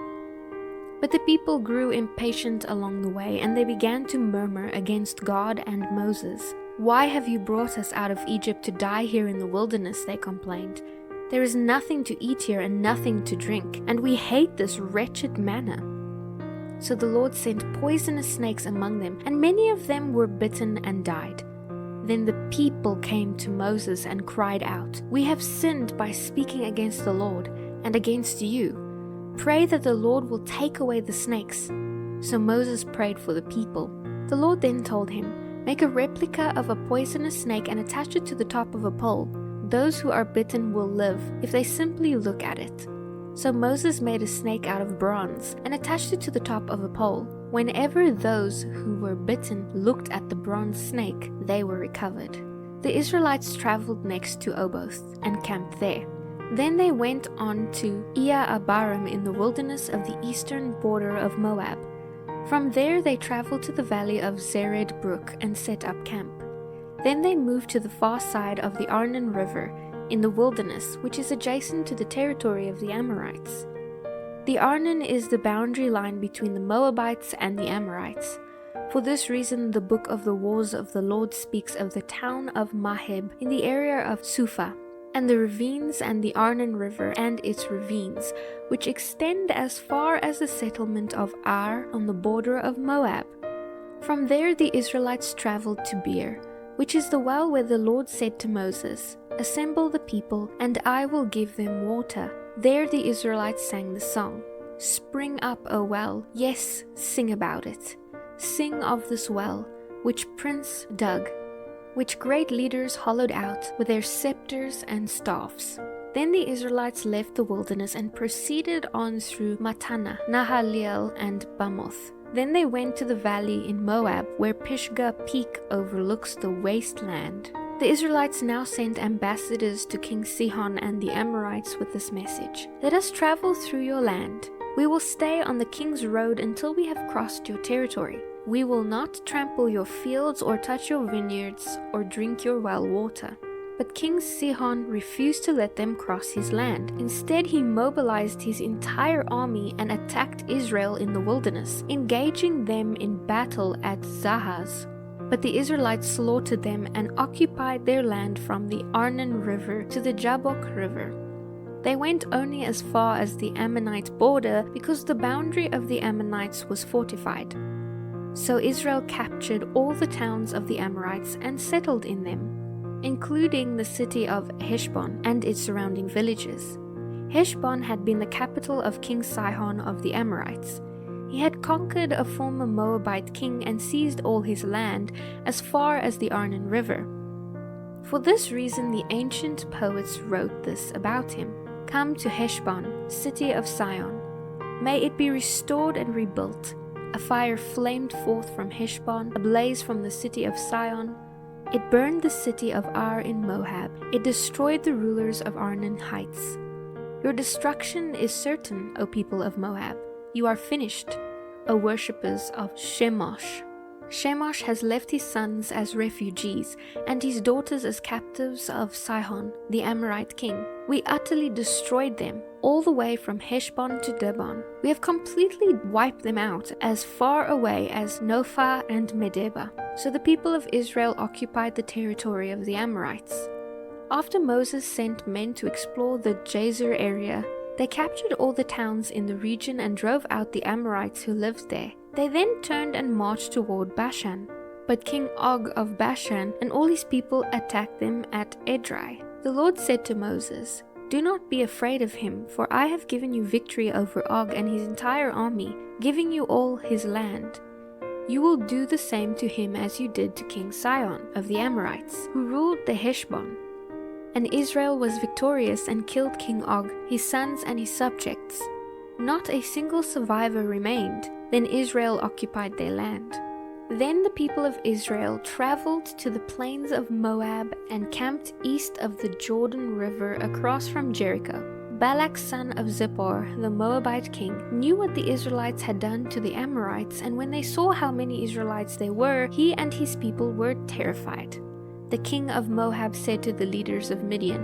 But the people grew impatient along the way, and they began to murmur against God and Moses. "Why have you brought us out of Egypt to die here in the wilderness?" they complained. "There is nothing to eat here and nothing to drink, and we hate this wretched manna." So the Lord sent poisonous snakes among them, and many of them were bitten and died. Then the people came to Moses and cried out, "We have sinned by speaking against the Lord and against you. Pray that the Lord will take away the snakes." So Moses prayed for the people. The Lord then told him, "Make a replica of a poisonous snake and attach it to the top of a pole. Those who are bitten will live if they simply look at it." So Moses made a snake out of bronze and attached it to the top of a pole. Whenever those who were bitten looked at the bronze snake, they were recovered. The Israelites traveled next to Oboth and camped there. Then they went on to Abarim in the wilderness of the eastern border of Moab. From there they traveled to the valley of Zered Brook and set up camp. Then they moved to the far side of the Arnon River in the wilderness, which is adjacent to the territory of the Amorites. The Arnon is the boundary line between the Moabites and the Amorites. For this reason, the book of the Wars of the Lord speaks of the town of Maheb in the area of Suphah, and the ravines and the Arnon River and its ravines, which extend as far as the settlement of Ar on the border of Moab. From there the Israelites traveled to Beer, which is the well where the Lord said to Moses, "Assemble the people, and I will give them water." There the Israelites sang the song, "Spring up, O well, yes, sing about it. Sing of this well, which Prince dug, which great leaders hollowed out with their scepters and staffs." Then the Israelites left the wilderness and proceeded on through Matana, Nahaliel, and Bamoth. Then they went to the valley in Moab, where Pisgah Peak overlooks the wasteland. The Israelites now sent ambassadors to King Sihon and the Amorites with this message: "Let us travel through your land. We will stay on the king's road until we have crossed your territory. We will not trample your fields or touch your vineyards or drink your well water." But King Sihon refused to let them cross his land. Instead, he mobilized his entire army and attacked Israel in the wilderness, engaging them in battle at Zahaz. But the Israelites slaughtered them and occupied their land from the Arnon River to the Jabbok River. They went only as far as the Ammonite border because the boundary of the Ammonites was fortified. So Israel captured all the towns of the Amorites and settled in them, including the city of Heshbon and its surrounding villages. Heshbon had been the capital of King Sihon of the Amorites. He had conquered a former Moabite king and seized all his land as far as the Arnon River. For this reason, the ancient poets wrote this about him: "Come to Heshbon, city of Sion. May it be restored and rebuilt. A fire flamed forth from Heshbon, a blaze from the city of Sion. It burned the city of Ar in Moab. It destroyed the rulers of Arnon Heights. Your destruction is certain, O people of Moab. You are finished, O worshippers of Shemosh. Shemosh has left his sons as refugees and his daughters as captives of Sihon, the Amorite king. We utterly destroyed them, all the way from Heshbon to Dibon. We have completely wiped them out as far away as Nophah and Medeba." So the people of Israel occupied the territory of the Amorites. After Moses sent men to explore the Jazer area, they captured all the towns in the region and drove out the Amorites who lived there. They then turned and marched toward Bashan. But King Og of Bashan and all his people attacked them at Edrei. The Lord said to Moses, "Do not be afraid of him, for I have given you victory over Og and his entire army, giving you all his land. You will do the same to him as you did to King Sihon of the Amorites, who ruled the Heshbon." And Israel was victorious and killed King Og, his sons and his subjects. Not a single survivor remained. Then Israel occupied their land. Then the people of Israel traveled to the plains of Moab and camped east of the Jordan River across from Jericho. Balak son of Zippor, the Moabite king, knew what the Israelites had done to the Amorites, and when they saw how many Israelites there were, he and his people were terrified. The king of Moab said to the leaders of Midian,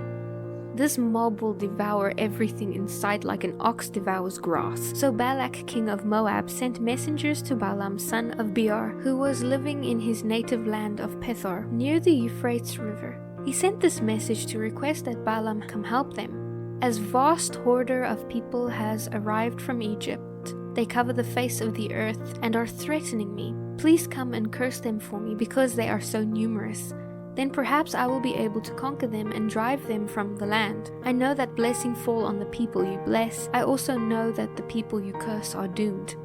This mob will devour everything in sight like an ox devours grass. So Balak, king of Moab, sent messengers to Balaam, son of Beor, who was living in his native land of Pethor, near the Euphrates River. He sent this message to request that Balaam come help them. As vast horder of people has arrived from Egypt, they cover the face of the earth and are threatening me. Please come and curse them for me, because they are so numerous. Then perhaps I will be able to conquer them and drive them from the land. I know that blessing fall on the people you bless. I also know that the people you curse are doomed.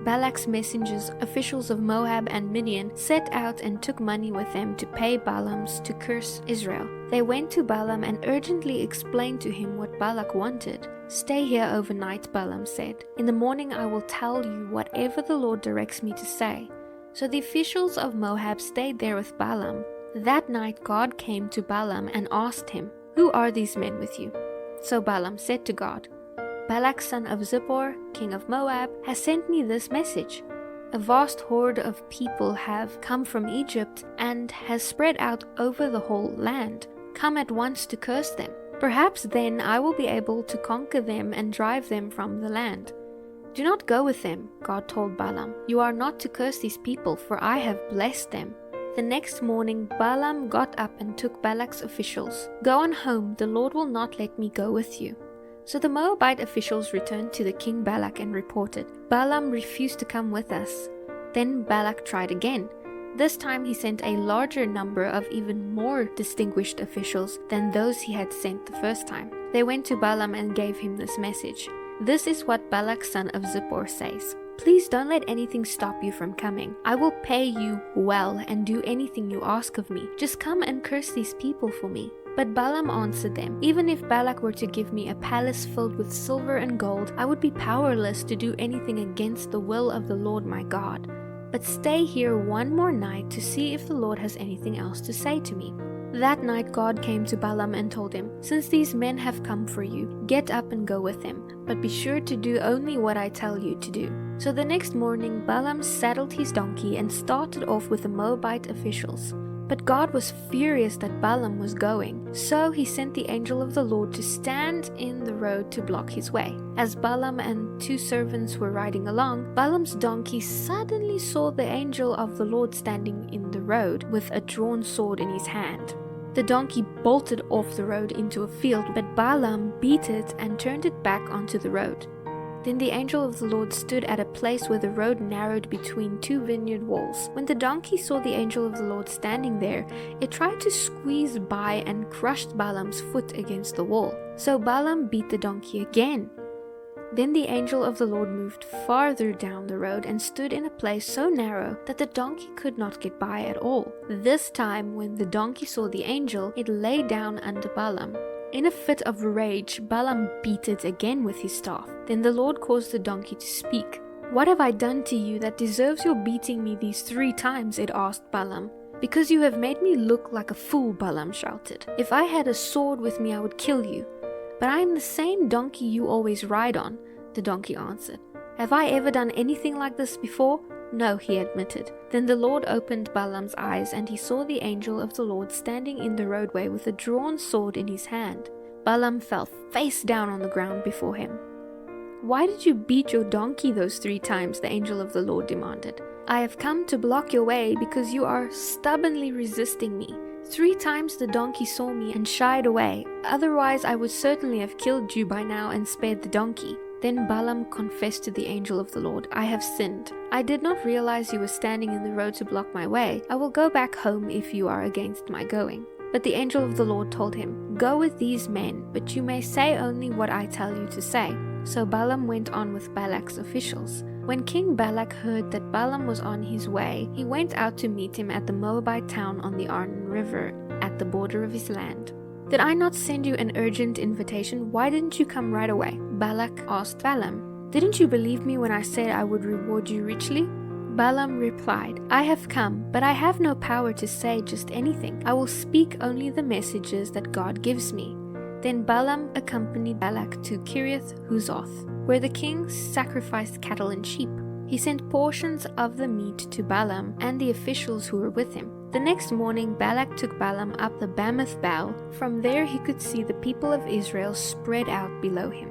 Balak's messengers, officials of Moab and Midian, set out and took money with them to pay Balaam's to curse Israel. They went to Balaam and urgently explained to him what Balak wanted. "Stay here overnight," Balaam said. "In the morning I will tell you whatever the Lord directs me to say." So the officials of Moab stayed there with Balaam. That night God came to Balaam and asked him, "Who are these men with you?" So Balaam said to God, "Balak son of Zippor, king of Moab, has sent me this message. A vast horde of people have come from Egypt and has spread out over the whole land. Come at once to curse them. Perhaps then I will be able to conquer them and drive them from the land." "Do not go with them," God told Balaam. "You are not to curse these people, for I have blessed them." The next morning Balaam got up and took Balak's officials. "Go on home, the Lord will not let me go with you." So the Moabite officials returned to the king Balak and reported, "Balaam refused to come with us." Then Balak tried again. This time he sent a larger number of even more distinguished officials than those he had sent the first time. They went to Balaam and gave him this message. "This is what Balak son of Zippor says. Please don't let anything stop you from coming. I will pay you well and do anything you ask of me. Just come and curse these people for me." But Balaam answered them, "Even if Balak were to give me a palace filled with silver and gold, I would be powerless to do anything against the will of the Lord my God. But stay here one more night to see if the Lord has anything else to say to me." That night God came to Balaam and told him, "Since these men have come for you, get up and go with them, but be sure to do only what I tell you to do." So the next morning Balaam saddled his donkey and started off with the Moabite officials. But God was furious that Balaam was going, so he sent the angel of the Lord to stand in the road to block his way. As Balaam and 2 servants were riding along, Balaam's donkey suddenly saw the angel of the Lord standing in the road with a drawn sword in his hand. The donkey bolted off the road into a field, but Balaam beat it and turned it back onto the road. Then the angel of the Lord stood at a place where the road narrowed between 2 vineyard walls. When the donkey saw the angel of the Lord standing there, it tried to squeeze by and crushed Balaam's foot against the wall. So Balaam beat the donkey again. Then the angel of the Lord moved farther down the road and stood in a place so narrow that the donkey could not get by at all. This time, when the donkey saw the angel, it lay down under Balaam. In a fit of rage, Balaam beat it again with his staff. Then the Lord caused the donkey to speak. "What have I done to you that deserves your beating me these 3 times?" it asked Balaam. "Because you have made me look like a fool," Balaam shouted. "If I had a sword with me, I would kill you. But I am the same donkey you always ride on," the donkey answered. "Have I ever done anything like this before?" "No," he admitted. Then the Lord opened Balaam's eyes, and he saw the angel of the Lord standing in the roadway with a drawn sword in his hand. Balaam fell face down on the ground before him. "Why did you beat your donkey those 3 times?" the angel of the Lord demanded. "I have come to block your way because you are stubbornly resisting me. 3 times the donkey saw me and shied away. Otherwise I would certainly have killed you by now and spared the donkey." Then Balaam confessed to the angel of the Lord, "I have sinned. I did not realize you were standing in the road to block my way. I will go back home if you are against my going." But the angel of the Lord told him, "Go with these men, but you may say only what I tell you to say." So Balaam went on with Balak's officials. When King Balak heard that Balaam was on his way, he went out to meet him at the Moabite town on the Arnon River, at the border of his land. "Did I not send you an urgent invitation? Why didn't you come right away?" Balak asked Balaam. "Didn't you believe me when I said I would reward you richly?" Balaam replied, "I have come, but I have no power to say just anything. I will speak only the messages that God gives me." Then Balaam accompanied Balak to Kiriath Huzoth, where the king sacrificed cattle and sheep. He sent portions of the meat to Balaam and the officials who were with him. The next morning Balak took Balaam up the Bamoth Baal. From there he could see the people of Israel spread out below him.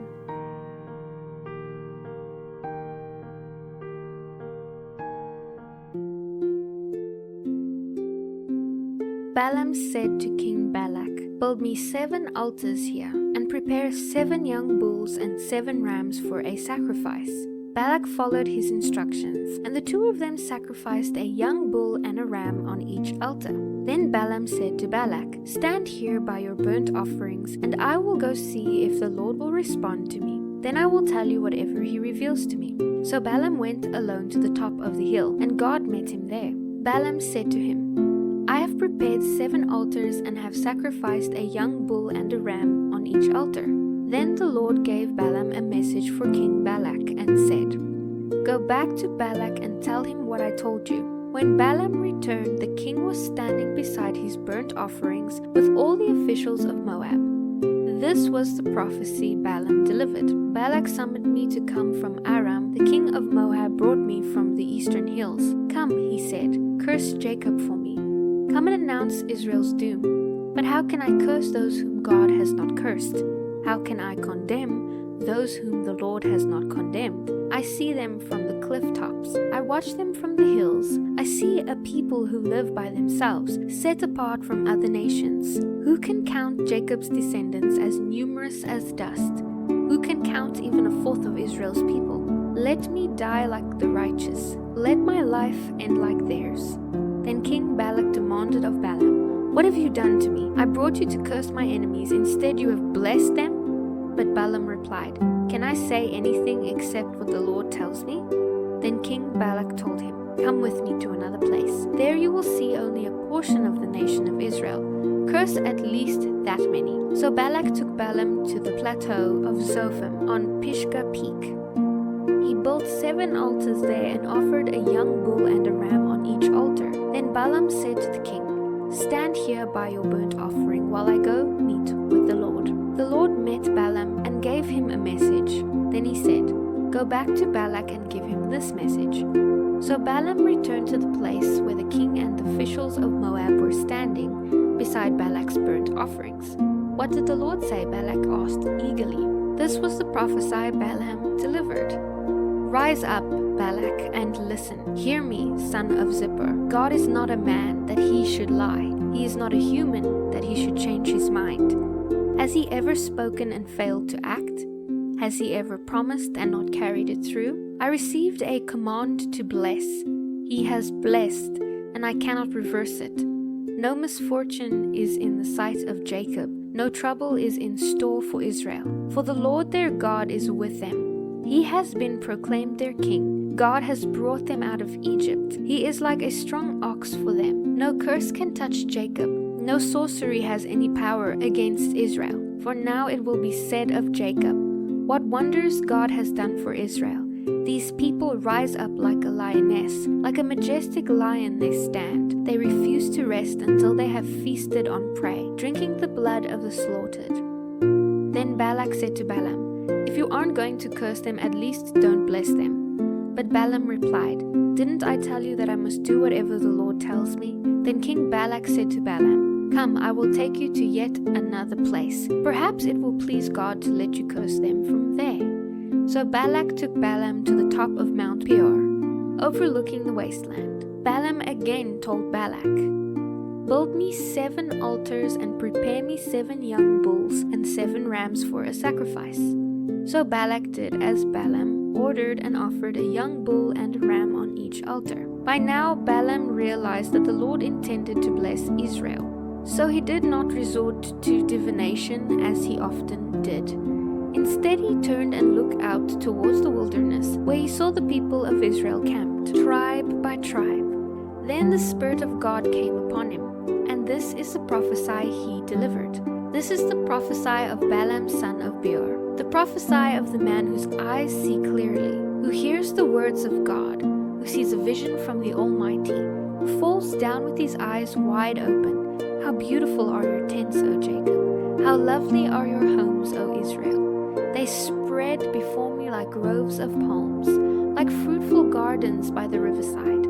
Balaam said to King Balak, "Build me 7 altars here, and prepare 7 young bulls and 7 rams for a sacrifice." Balak followed his instructions, and the 2 of them sacrificed a young bull and a ram on each altar. Then Balaam said to Balak, "Stand here by your burnt offerings, and I will go see if the Lord will respond to me. Then I will tell you whatever he reveals to me." So Balaam went alone to the top of the hill, and God met him there. Balaam said to him, "I have prepared 7 altars and have sacrificed a young bull and a ram on each altar." Then the Lord gave Balaam a message for King Balak and said, "Go back to Balak and tell him what I told you." When Balaam returned, the king was standing beside his burnt offerings with all the officials of Moab. This was the prophecy Balaam delivered. "Balak summoned me to come from Aram. The king of Moab brought me from the eastern hills. 'Come,' he said, 'curse Jacob for me. Come and announce Israel's doom.' But how can I curse those whom God has not cursed? How can I condemn those whom the Lord has not condemned? I see them from the cliff tops. I watch them from the hills. I see a people who live by themselves, set apart from other nations. Who can count Jacob's descendants as numerous as dust? Who can count even a fourth of Israel's people? Let me die like the righteous. Let my life end like theirs." Then King Balak demanded of Balaam, "What have you done to me? I brought you to curse my enemies. Instead you have blessed them." But Balaam replied, "Can I say anything except what the Lord tells me?" Then King Balak told him, "Come with me to another place. There you will see only a portion of the nation of Israel. Curse at least that many." So Balak took Balaam to the plateau of Zophim on Pisgah Peak. He built 7 altars there and offered a young bull and a ram on each altar. Then Balaam said to the king, "Stand here by your burnt offering while I go meet with the Lord." The Lord met Balaam and gave him a message. Then he said, "Go back to Balak and give him this message." So Balaam returned to the place where the king and the officials of Moab were standing beside Balak's burnt offerings. "What did the Lord say?" Balak asked eagerly. This was the prophecy Balaam delivered. "Rise up, Balak, and listen. Hear me, son of Zippor. God is not a man that he should lie. He is not a human that he should change his mind. Has he ever spoken and failed to act? Has he ever promised and not carried it through? I received a command to bless. He has blessed, and I cannot reverse it. No misfortune is in the sight of Jacob. No trouble is in store for Israel. For the Lord their God is with them. He has been proclaimed their king. God has brought them out of Egypt. He is like a strong ox for them. No curse can touch Jacob. No sorcery has any power against Israel. For now it will be said of Jacob, 'What wonders God has done for Israel.' These people rise up like a lioness. Like a majestic lion they stand. They refuse to rest until they have feasted on prey, drinking the blood of the slaughtered." Then Balak said to Balaam, "If you aren't going to curse them, at least don't bless them." But Balaam replied, "Didn't I tell you that I must do whatever the Lord tells me?" Then King Balak said to Balaam, "Come, I will take you to yet another place. Perhaps it will please God to let you curse them from there." So Balak took Balaam to the top of Mount Peor, overlooking the wasteland. Balaam again told Balak, "Build me 7 altars and prepare me 7 young bulls and 7 rams for a sacrifice." So Balak did as Balaam ordered and offered a young bull and a ram on each altar. By now Balaam realized that the Lord intended to bless Israel. So he did not resort to divination as he often did. Instead, he turned and looked out towards the wilderness, where he saw the people of Israel camped, tribe by tribe. Then the Spirit of God came upon him, and this is the prophecy he delivered. This is the prophecy of Balaam son of Beor, the prophecy of the man whose eyes see clearly, who hears the words of God, who sees a vision from the Almighty, who falls down with his eyes wide open. How beautiful are your tents, O Jacob! How lovely are your homes, O Israel! They spread before me like groves of palms. like fruitful gardens by the riverside.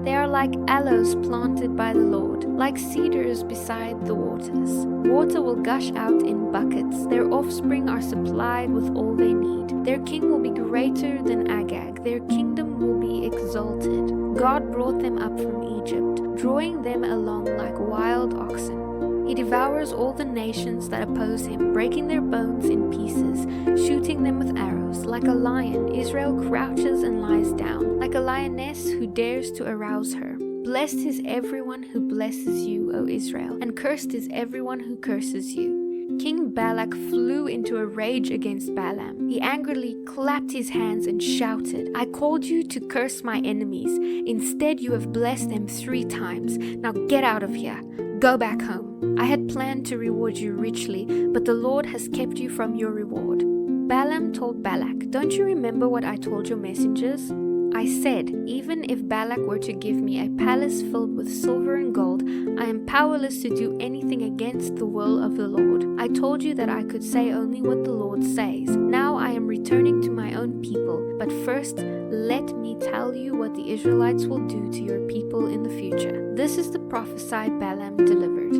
They are like aloes planted by the Lord, like cedars beside the waters. Water will gush out in buckets. Their offspring are supplied with all they need. Their king will be greater than Agag. Their kingdom will be exalted. God brought them up from Egypt, drawing them along like wild oxen. He devours all the nations that oppose him, breaking their bones in pieces, shooting them with arrows. Like a lion, Israel crouches and lies down, like a lioness who dares to arouse her. Blessed is everyone who blesses you, O Israel, and cursed is everyone who curses you. King Balak flew into a rage against Balaam. He angrily clapped his hands and shouted, "I called you to curse my enemies. Instead, you have blessed them 3 times. Now get out of here. Go back home. I had planned to reward you richly, but the Lord has kept you from your reward." Balaam told Balak, "Don't you remember what I told your messengers? I said, even if Balak were to give me a palace filled with silver and gold, I am powerless to do anything against the will of the Lord. I told you that I could say only what the Lord says. Now I am returning to my own people, but first let me tell you what the Israelites will do to your people in the future." This is the prophecy Balaam delivered.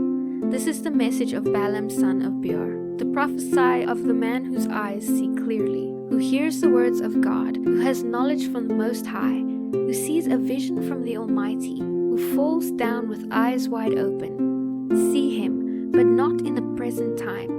This is the message of Balaam son of Beor, the prophesy of the man whose eyes see clearly, who hears the words of God, who has knowledge from the Most High, who sees a vision from the Almighty, who falls down with eyes wide open. See him, but not in the present time.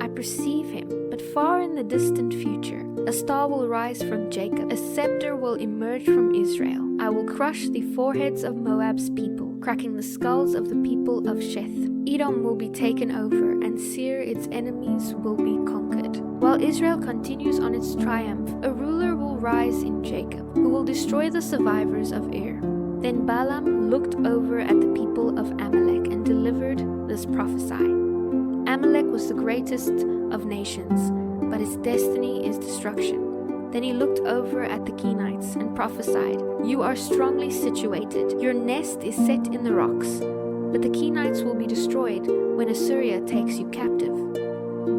I perceive him, but far in the distant future. A star will rise from Jacob, a scepter will emerge from Israel. I will crush the foreheads of Moab's people, cracking the skulls of the people of Sheth. Edom will be taken over, and Seir, its enemies, will be conquered. While Israel continues on its triumph, a ruler will rise in Jacob, who will destroy the survivors of Ir. Then Balaam looked over at the people of Amalek and delivered this prophecy. Amalek was the greatest of nations, but its destiny is destruction. Then he looked over at the Kenites and prophesied, "You are strongly situated. Your nest is set in the rocks. But the Kenites will be destroyed when Assyria takes you captive."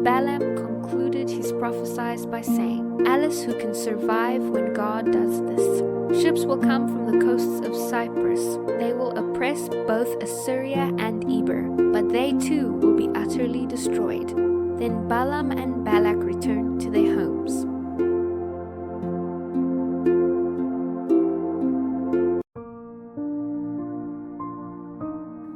Balaam concluded his prophecies by saying, "Alas, who can survive when God does this? Ships will come from the coasts of Cyprus. They will oppress both Assyria and Eber, but they too will be utterly destroyed." Then Balaam and Balak returned to their homes.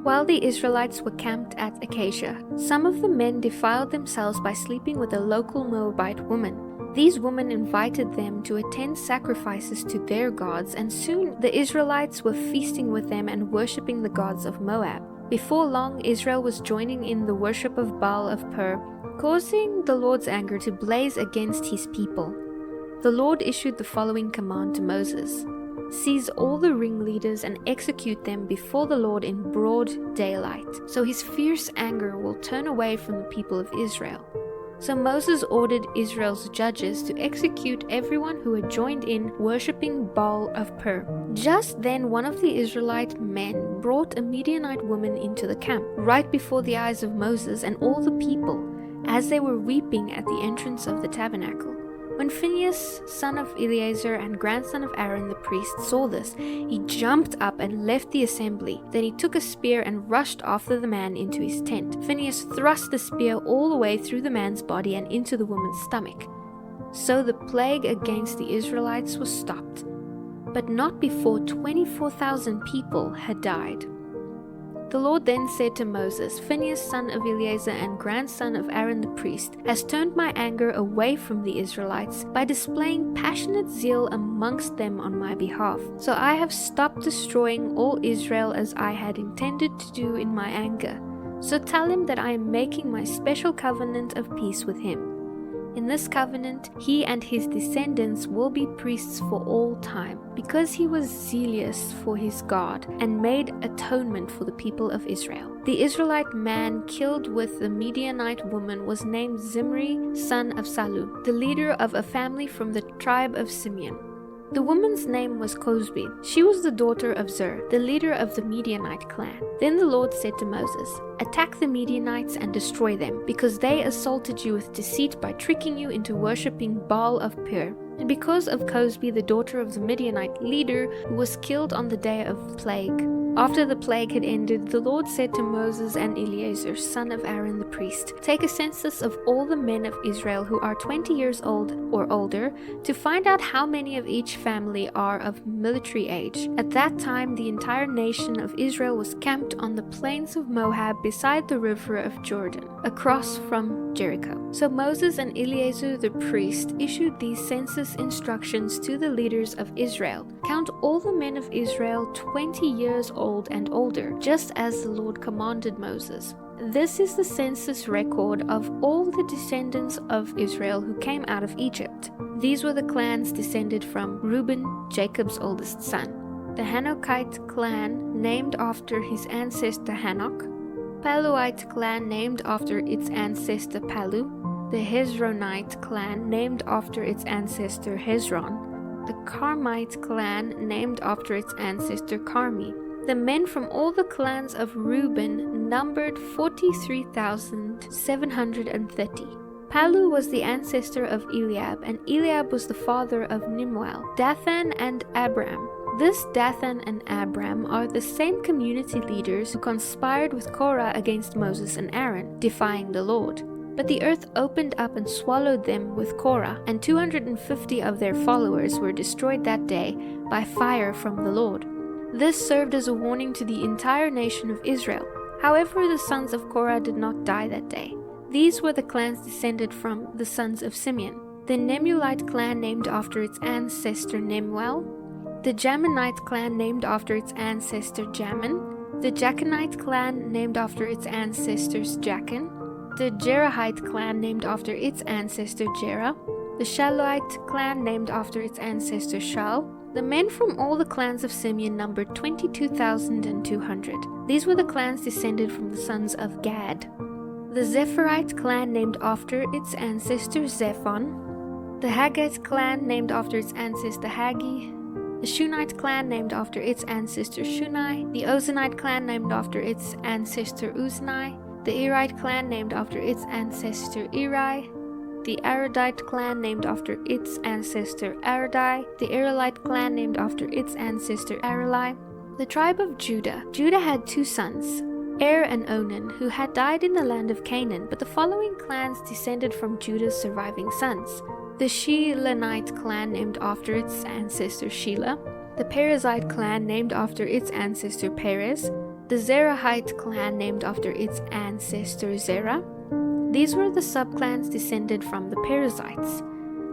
While the Israelites were camped at Acacia, some of the men defiled themselves by sleeping with a local Moabite woman. These women invited them to attend sacrifices to their gods, and soon the Israelites were feasting with them and worshipping the gods of Moab. Before long, Israel was joining in the worship of Baal of Per, causing the Lord's anger to blaze against his people. The Lord issued the following command to Moses: "Seize all the ringleaders and execute them before the Lord in broad daylight, so his fierce anger will turn away from the people of Israel." So Moses ordered Israel's judges to execute everyone who had joined in worshipping Baal of Per. Just then one of the Israelite men brought a Midianite woman into the camp, right before the eyes of Moses and all the people, as they were weeping at the entrance of the tabernacle. When Phinehas, son of Eleazar and grandson of Aaron the priest, saw this, he jumped up and left the assembly. Then he took a spear and rushed after the man into his tent. Phinehas thrust the spear all the way through the man's body and into the woman's stomach. So the plague against the Israelites was stopped, but not before 24,000 people had died. The Lord then said to Moses, "Phinehas, son of Eleazar and grandson of Aaron the priest, has turned my anger away from the Israelites by displaying passionate zeal amongst them on my behalf. So I have stopped destroying all Israel as I had intended to do in my anger. So tell him that I am making my special covenant of peace with him. In this covenant, he and his descendants will be priests for all time, because he was zealous for his God and made atonement for the people of Israel." The Israelite man killed with the Midianite woman was named Zimri, son of Salu, the leader of a family from the tribe of Simeon. The woman's name was Cosbi. She was the daughter of Zur, the leader of the Midianite clan. Then the Lord said to Moses, "Attack the Midianites and destroy them, because they assaulted you with deceit by tricking you into worshipping Baal of Per." And because of Cosbi, the daughter of the Midianite leader, who was killed on the day of plague. After the plague had ended, the Lord said to Moses and Eleazar, son of Aaron the priest, "Take a census of all the men of Israel who are 20 years old or older, to find out how many of each family are of military age." At that time, the entire nation of Israel was camped on the plains of Moab beside the river of Jordan, across from Jericho. So Moses and Eleazar the priest issued these census instructions to the leaders of Israel. Count all the men of Israel 20 years old and older, just as the Lord commanded Moses. This is the census record of all the descendants of Israel who came out of Egypt. These were the clans descended from Reuben, Jacob's oldest son. The Hanokite clan, named after his ancestor Hanok. Paluite clan, named after its ancestor Palu. The Hezronite clan, named after its ancestor Hezron. The Carmite clan, named after its ancestor Carmi. The men from all the clans of Reuben numbered 43,730. Palu was the ancestor of Eliab, and Eliab was the father of Nimwal, Dathan and Abram. This Dathan and Abram are the same community leaders who conspired with Korah against Moses and Aaron, defying the Lord. But the earth opened up and swallowed them with Korah, and 250 of their followers were destroyed that day by fire from the Lord. This served as a warning to the entire nation of Israel. However, the sons of Korah did not die that day. These were the clans descended from the sons of Simeon. The Nemulite clan, named after its ancestor Nemuel. The Jaminite clan, named after its ancestor Jamin. The Jachinite clan, named after its ancestors Jachin. The Jerahite clan, named after its ancestor Jerah. The Shaluite clan, named after its ancestor Shal. The men from all the clans of Simeon numbered 22,200. These were the clans descended from the sons of Gad. The Zephirite clan, named after its ancestor Zephon. The Haggite clan, named after its ancestor Haggi. The Shunite clan, named after its ancestor Shunai. The Ozanite clan, named after its ancestor Uznai. The Erite clan, named after its ancestor Eri. The Aradite clan, named after its ancestor Aradai. The Arelite clan, named after its ancestor Arelai. The tribe of Judah. Judah had two sons, Er and Onan, who had died in the land of Canaan, but the following clans descended from Judah's surviving sons. The Shelanite clan, named after its ancestor Shelah. The Perizzite clan, named after its ancestor Perez. The Zerahite clan, named after its ancestor Zerah. These were the subclans descended from the Perizzites.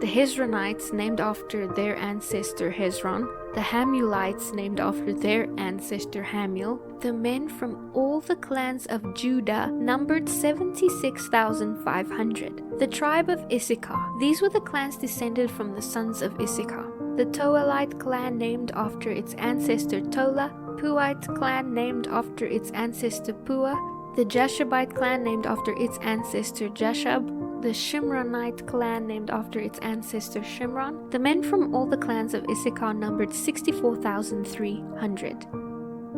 The Hezronites, named after their ancestor Hezron. The Hamulites, named after their ancestor Hamul. The men from all the clans of Judah numbered 76,500. The tribe of Issachar. These were the clans descended from the sons of Issachar. The Toalite clan, named after its ancestor Tola. Puite clan, named after its ancestor Pua. The Jashabite clan, named after its ancestor Jashab. The Shimronite clan, named after its ancestor Shimron. The men from all the clans of Issachar numbered 64,300.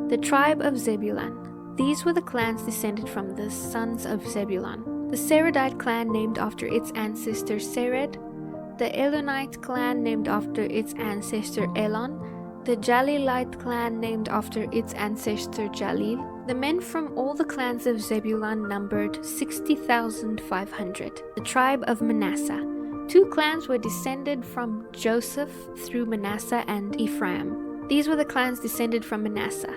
The tribe of Zebulun. These were the clans descended from the sons of Zebulun. The Seredite clan, named after its ancestor Sered. The Elonite clan, named after its ancestor Elon. The Jalilite clan, named after its ancestor Jalil. The men from all the clans of Zebulun numbered 60,500. The tribe of Manasseh. Two clans were descended from Joseph through Manasseh and Ephraim. These were the clans descended from Manasseh.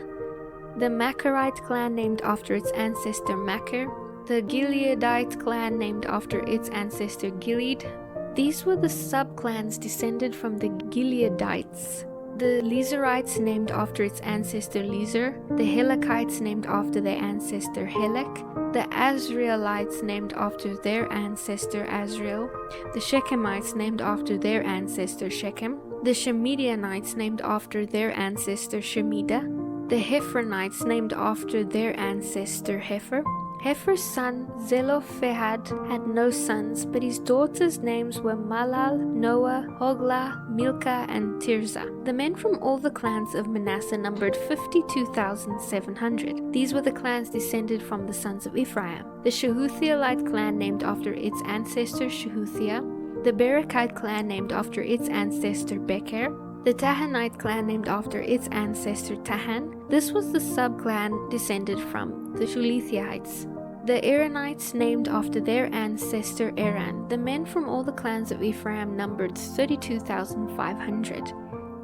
The Machirite clan, named after its ancestor Machir. The Gileadite clan, named after its ancestor Gilead. These were the subclans descended from the Gileadites. The Lezerites, named after its ancestor Lezer. The Helekites, named after their ancestor Helek. The Azraelites, named after their ancestor Azrael. The Shechemites, named after their ancestor Shechem. The Shemedianites, named after their ancestor Shemida. The Hephronites, named after their ancestor Hepher. Hepher's son Zelophehad had no sons, but his daughters' names were Malal, Noah, Hoglah, Milcah, and Tirzah. The men from all the clans of Manasseh numbered 52,700. These were the clans descended from the sons of Ephraim. The Shehuthielite clan, named after its ancestor Shehuthiah. the Berekite clan named after its ancestor Becher, the Tahanite clan named after its ancestor Tahan. This was the subclan descended from the Shulethiites. The Aaronites named after their ancestor Aaron. The men from all the clans of Ephraim numbered 32,500.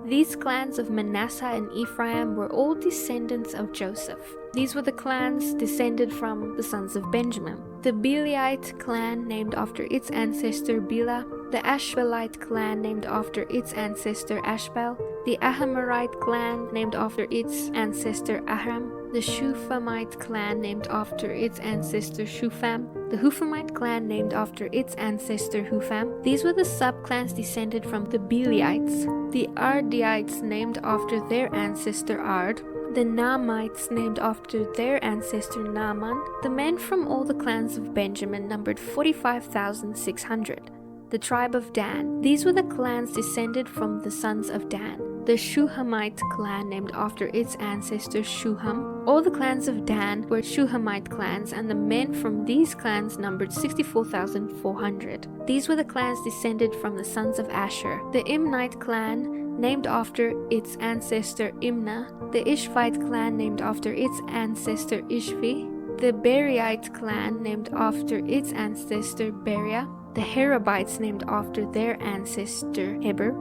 These clans of Manasseh and Ephraim were all descendants of Joseph. These were the clans descended from the sons of Benjamin. The Beliite clan named after its ancestor Bela, the Ashbelite clan named after its ancestor Ashbel, the Ahamarite clan named after its ancestor Ahram, the Shuphamite clan named after its ancestor Shupham, the Huphamite clan named after its ancestor Hupham. These were the subclans descended from the Beleites, the Ardiites named after their ancestor Ard, the Naamites named after their ancestor Naaman. The men from all the clans of Benjamin numbered 45,600. The tribe of Dan. These were the clans descended from the sons of Dan. The Shuhamite clan named after its ancestor Shuham. All the clans of Dan were Shuhamite clans, and the men from these clans numbered 64,400. These were the clans descended from the sons of Asher. The Imnite clan named after its ancestor Imnah, the Ishvite clan named after its ancestor Ishvi, the Beriite clan named after its ancestor Beria, the Herabites named after their ancestor Heber,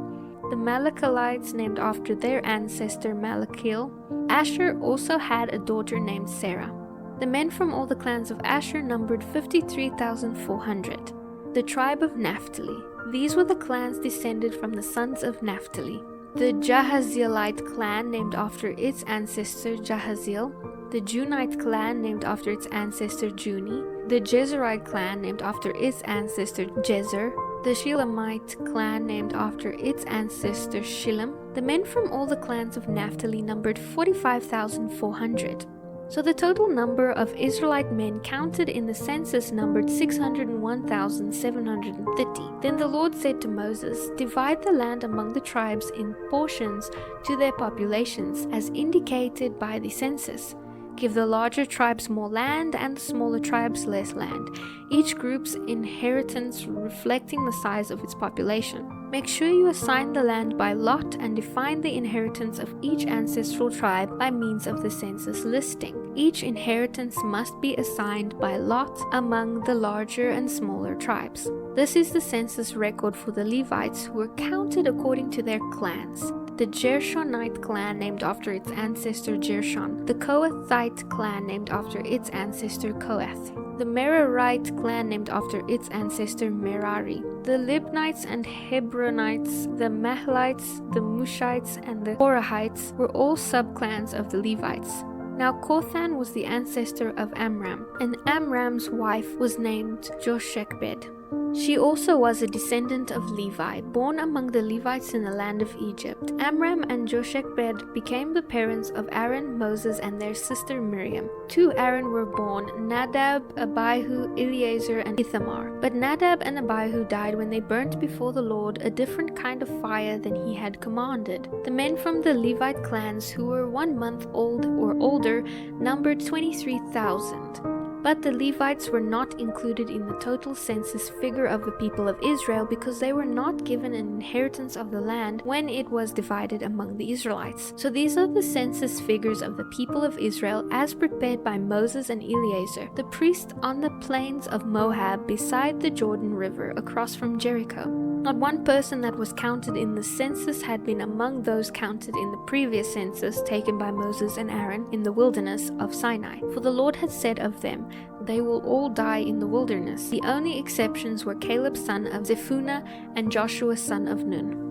the Malachalites named after their ancestor Malachil. Asher also had a daughter named Sarah. The men from all the clans of Asher numbered 53,400. The tribe of Naphtali. These were the clans descended from the sons of Naphtali. The Jahazielite clan named after its ancestor Jahaziel, the Junite clan named after its ancestor Juni, the Jezerite clan named after its ancestor Jezer, the Shilamite clan named after its ancestor Shilem. The men from all the clans of Naphtali numbered 45,400. So the total number of Israelite men counted in the census numbered 601,730. Then the Lord said to Moses, "Divide the land among the tribes in portions to their populations, as indicated by the census. Give the larger tribes more land and the smaller tribes less land, each group's inheritance reflecting the size of its population. Make sure you assign the land by lot and define the inheritance of each ancestral tribe by means of the census listing. Each inheritance must be assigned by lot among the larger and smaller tribes." This is the census record for the Levites, who were counted according to their clans. The Gershonite clan named after its ancestor Gershon, the Kohathite clan named after its ancestor Kohath, the Merarite clan named after its ancestor Merari, the Libnites and Hebronites, the Mahlites, the Mushites, and the Korahites were all subclans of the Levites. Now Kothan was the ancestor of Amram, and Amram's wife was named Joshechbed. She also was a descendant of Levi, born among the Levites in the land of Egypt. Amram and Joshechbed became the parents of Aaron, Moses, and their sister Miriam. To Aaron were born Nadab, Abihu, Eleazar, and Ithamar. But Nadab and Abihu died when they burnt before the Lord a different kind of fire than he had commanded. The men from the Levite clans who were 1 month old or older numbered 23,000. But the Levites were not included in the total census figure of the people of Israel because they were not given an inheritance of the land when it was divided among the Israelites. So these are the census figures of the people of Israel as prepared by Moses and Eleazar, the priest, on the plains of Moab beside the Jordan River across from Jericho. Not one person that was counted in the census had been among those counted in the previous census taken by Moses and Aaron in the wilderness of Sinai. For the Lord had said of them, "They will all die in the wilderness." The only exceptions were Caleb son of Jephunneh and Joshua son of Nun.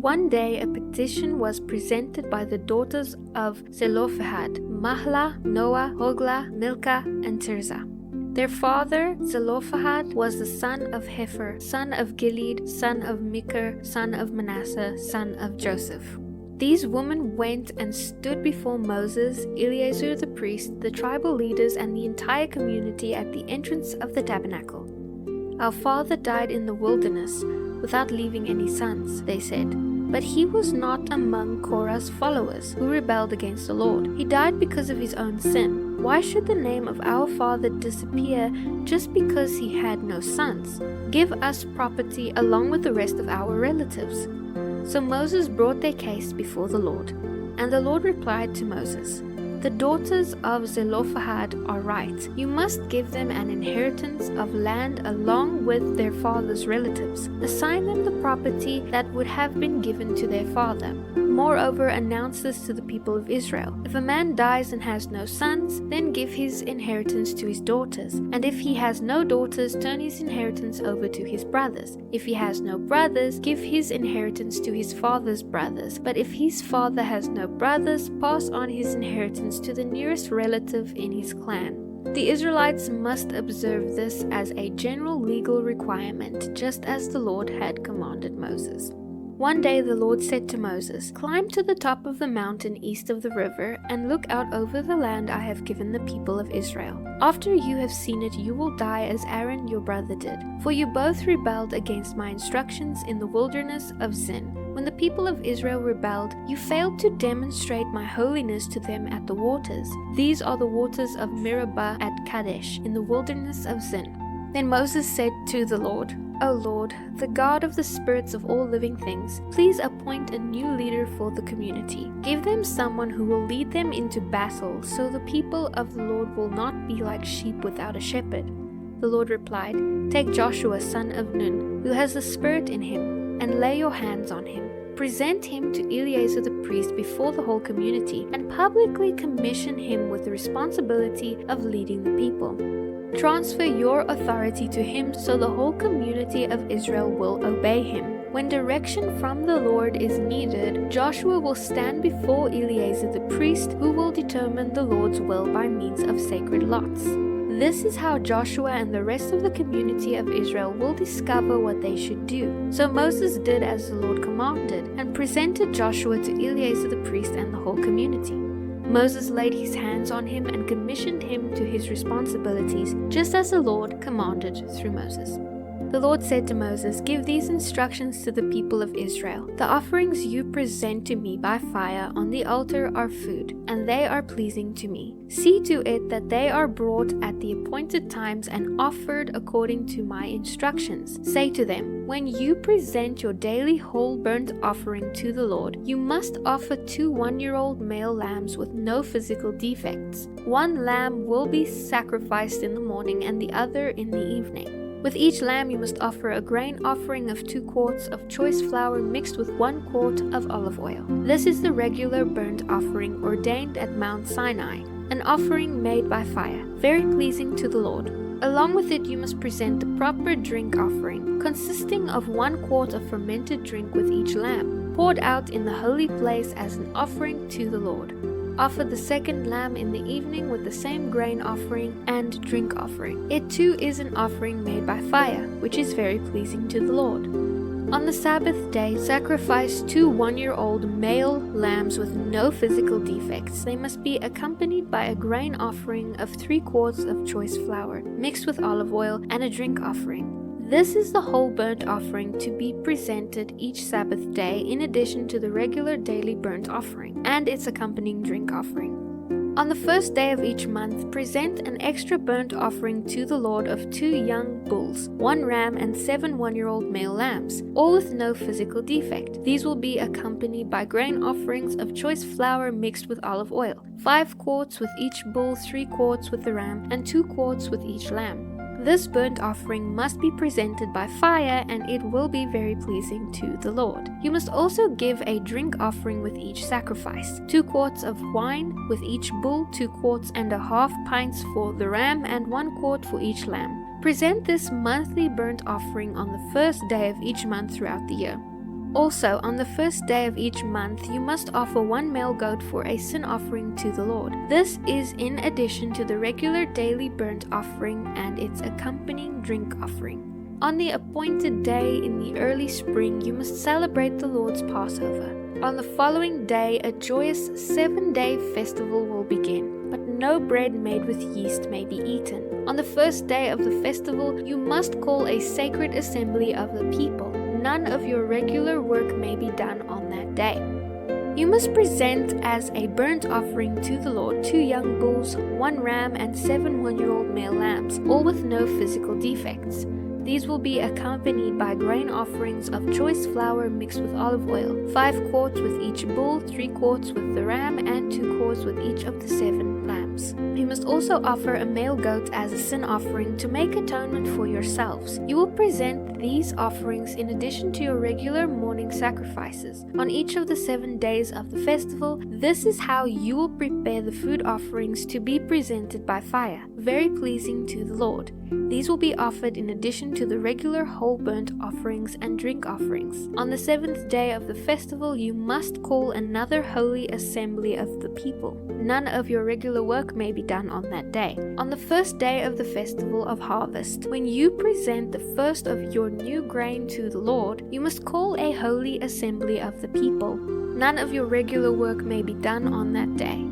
One day a petition was presented by the daughters of Zelophehad, Mahlah, Noah, Hoglah, Milcah, and Tirzah. Their father, Zelophehad, was the son of Hepher, son of Gilead, son of Machir, son of Manasseh, son of Joseph. These women went and stood before Moses, Eleazar the priest, the tribal leaders, and the entire community at the entrance of the tabernacle. "Our father died in the wilderness, without leaving any sons," they said. But he was not among Korah's followers who rebelled against the Lord. He died because of his own sin. Why should the name of our father disappear just because he had no sons? Give us property along with the rest of our relatives." So Moses brought their case before the Lord. And the Lord replied to Moses, "The daughters of Zelophehad are right. You must give them an inheritance of land along with their father's relatives. Assign them the property that would have been given to their father. Moreover, announce this to the people of Israel. If a man dies and has no sons, then give his inheritance to his daughters. And if he has no daughters, turn his inheritance over to his brothers. If he has no brothers, give his inheritance to his father's brothers. But if his father has no brothers, pass on his inheritance to the nearest relative in his clan." The Israelites must observe this as a general legal requirement, just as the Lord had commanded Moses. One day the Lord said to Moses, "Climb to the top of the mountain east of the river and look out over the land I have given the people of Israel. After you have seen it, you will die as Aaron your brother did, for you both rebelled against my instructions in the wilderness of Zin. When the people of Israel rebelled, you failed to demonstrate my holiness to them at the waters. These are the waters of Meribah at Kadesh, in the wilderness of Zin." Then Moses said to the Lord, "O Lord, the God of the spirits of all living things, please appoint a new leader for the community. Give them someone who will lead them into battle, so the people of the Lord will not be like sheep without a shepherd." The Lord replied, "Take Joshua son of Nun, who has the Spirit in him, and lay your hands on him. Present him to Eleazar the priest before the whole community, and publicly commission him with the responsibility of leading the people. Transfer your authority to him so the whole community of Israel will obey him. When direction from the Lord is needed, Joshua will stand before Eleazar the priest, who will determine the Lord's will by means of sacred lots. This is how Joshua and the rest of the community of Israel will discover what they should do." So Moses did as the Lord commanded, and presented Joshua to Eleazar the priest and the whole community. Moses laid his hands on him and commissioned him to his responsibilities, just as the Lord commanded through Moses. The Lord said to Moses, "Give these instructions to the people of Israel. The offerings you present to me by fire on the altar are food, and they are pleasing to me. See to it that they are brought at the appointed times and offered according to my instructions. Say to them, when you present your daily whole burnt offering to the Lord, you must offer 2 one-year-old male lambs with no physical defects. 1 lamb will be sacrificed in the morning and the other in the evening. With each lamb you must offer a grain offering of 2 quarts of choice flour mixed with 1 quart of olive oil. This is the regular burnt offering ordained at Mount Sinai, an offering made by fire, very pleasing to the Lord. Along with it you must present the proper drink offering, consisting of 1 quart of fermented drink with each lamb, poured out in the holy place as an offering to the Lord. Offer the 2nd lamb in the evening with the same grain offering and drink offering. It too is an offering made by fire, which is very pleasing to the Lord. On the Sabbath day, sacrifice 2 one-year-old male lambs with no physical defects. They must be accompanied by a grain offering of 3 quarts of choice flour, mixed with olive oil, and a drink offering. This is the whole burnt offering to be presented each Sabbath day, in addition to the regular daily burnt offering and its accompanying drink offering. On the 1st day of each month, present an extra burnt offering to the Lord of 2 young bulls, 1 ram, and 7 one-year-old male lambs, all with no physical defect. These will be accompanied by grain offerings of choice flour mixed with olive oil, 5 quarts with each bull, 3 quarts with the ram, and 2 quarts with each lamb. This burnt offering must be presented by fire, and it will be very pleasing to the Lord. You must also give a drink offering with each sacrifice, 2 quarts of wine with each bull, 2 quarts and a half pints for the ram, and 1 quart for each lamb. Present this monthly burnt offering on the 1st day of each month throughout the year. Also, on the 1st day of each month, you must offer 1 male goat for a sin offering to the Lord. This is in addition to the regular daily burnt offering and its accompanying drink offering. On the appointed day in the early spring, you must celebrate the Lord's Passover. On the following day, a joyous 7-day festival will begin, but no bread made with yeast may be eaten. On the 1st day of the festival, you must call a sacred assembly of the people. none of your regular work may be done on that day. You must present as a burnt offering to the Lord 2 young bulls, 1 ram, and 7 one-year-old male lambs, all with no physical defects. These will be accompanied by grain offerings of choice flour mixed with olive oil, 5 quarts with each bull, 3 quarts with the ram, and 2 quarts with each of the 7 lambs. You must also offer a male goat as a sin offering to make atonement for yourselves. You will present these offerings in addition to your regular morning sacrifices. On each of the 7 days of the festival, this is how you will prepare the food offerings to be presented by fire, very pleasing to the Lord. These will be offered in addition to the regular whole burnt offerings and drink offerings. On the 7th day of the festival, you must call another holy assembly of the people. None of your regular work may be done on that day. On the first day of the festival of harvest, when you present the first of your new grain to the Lord, you must call a holy assembly of the people. None of your regular work may be done on that day.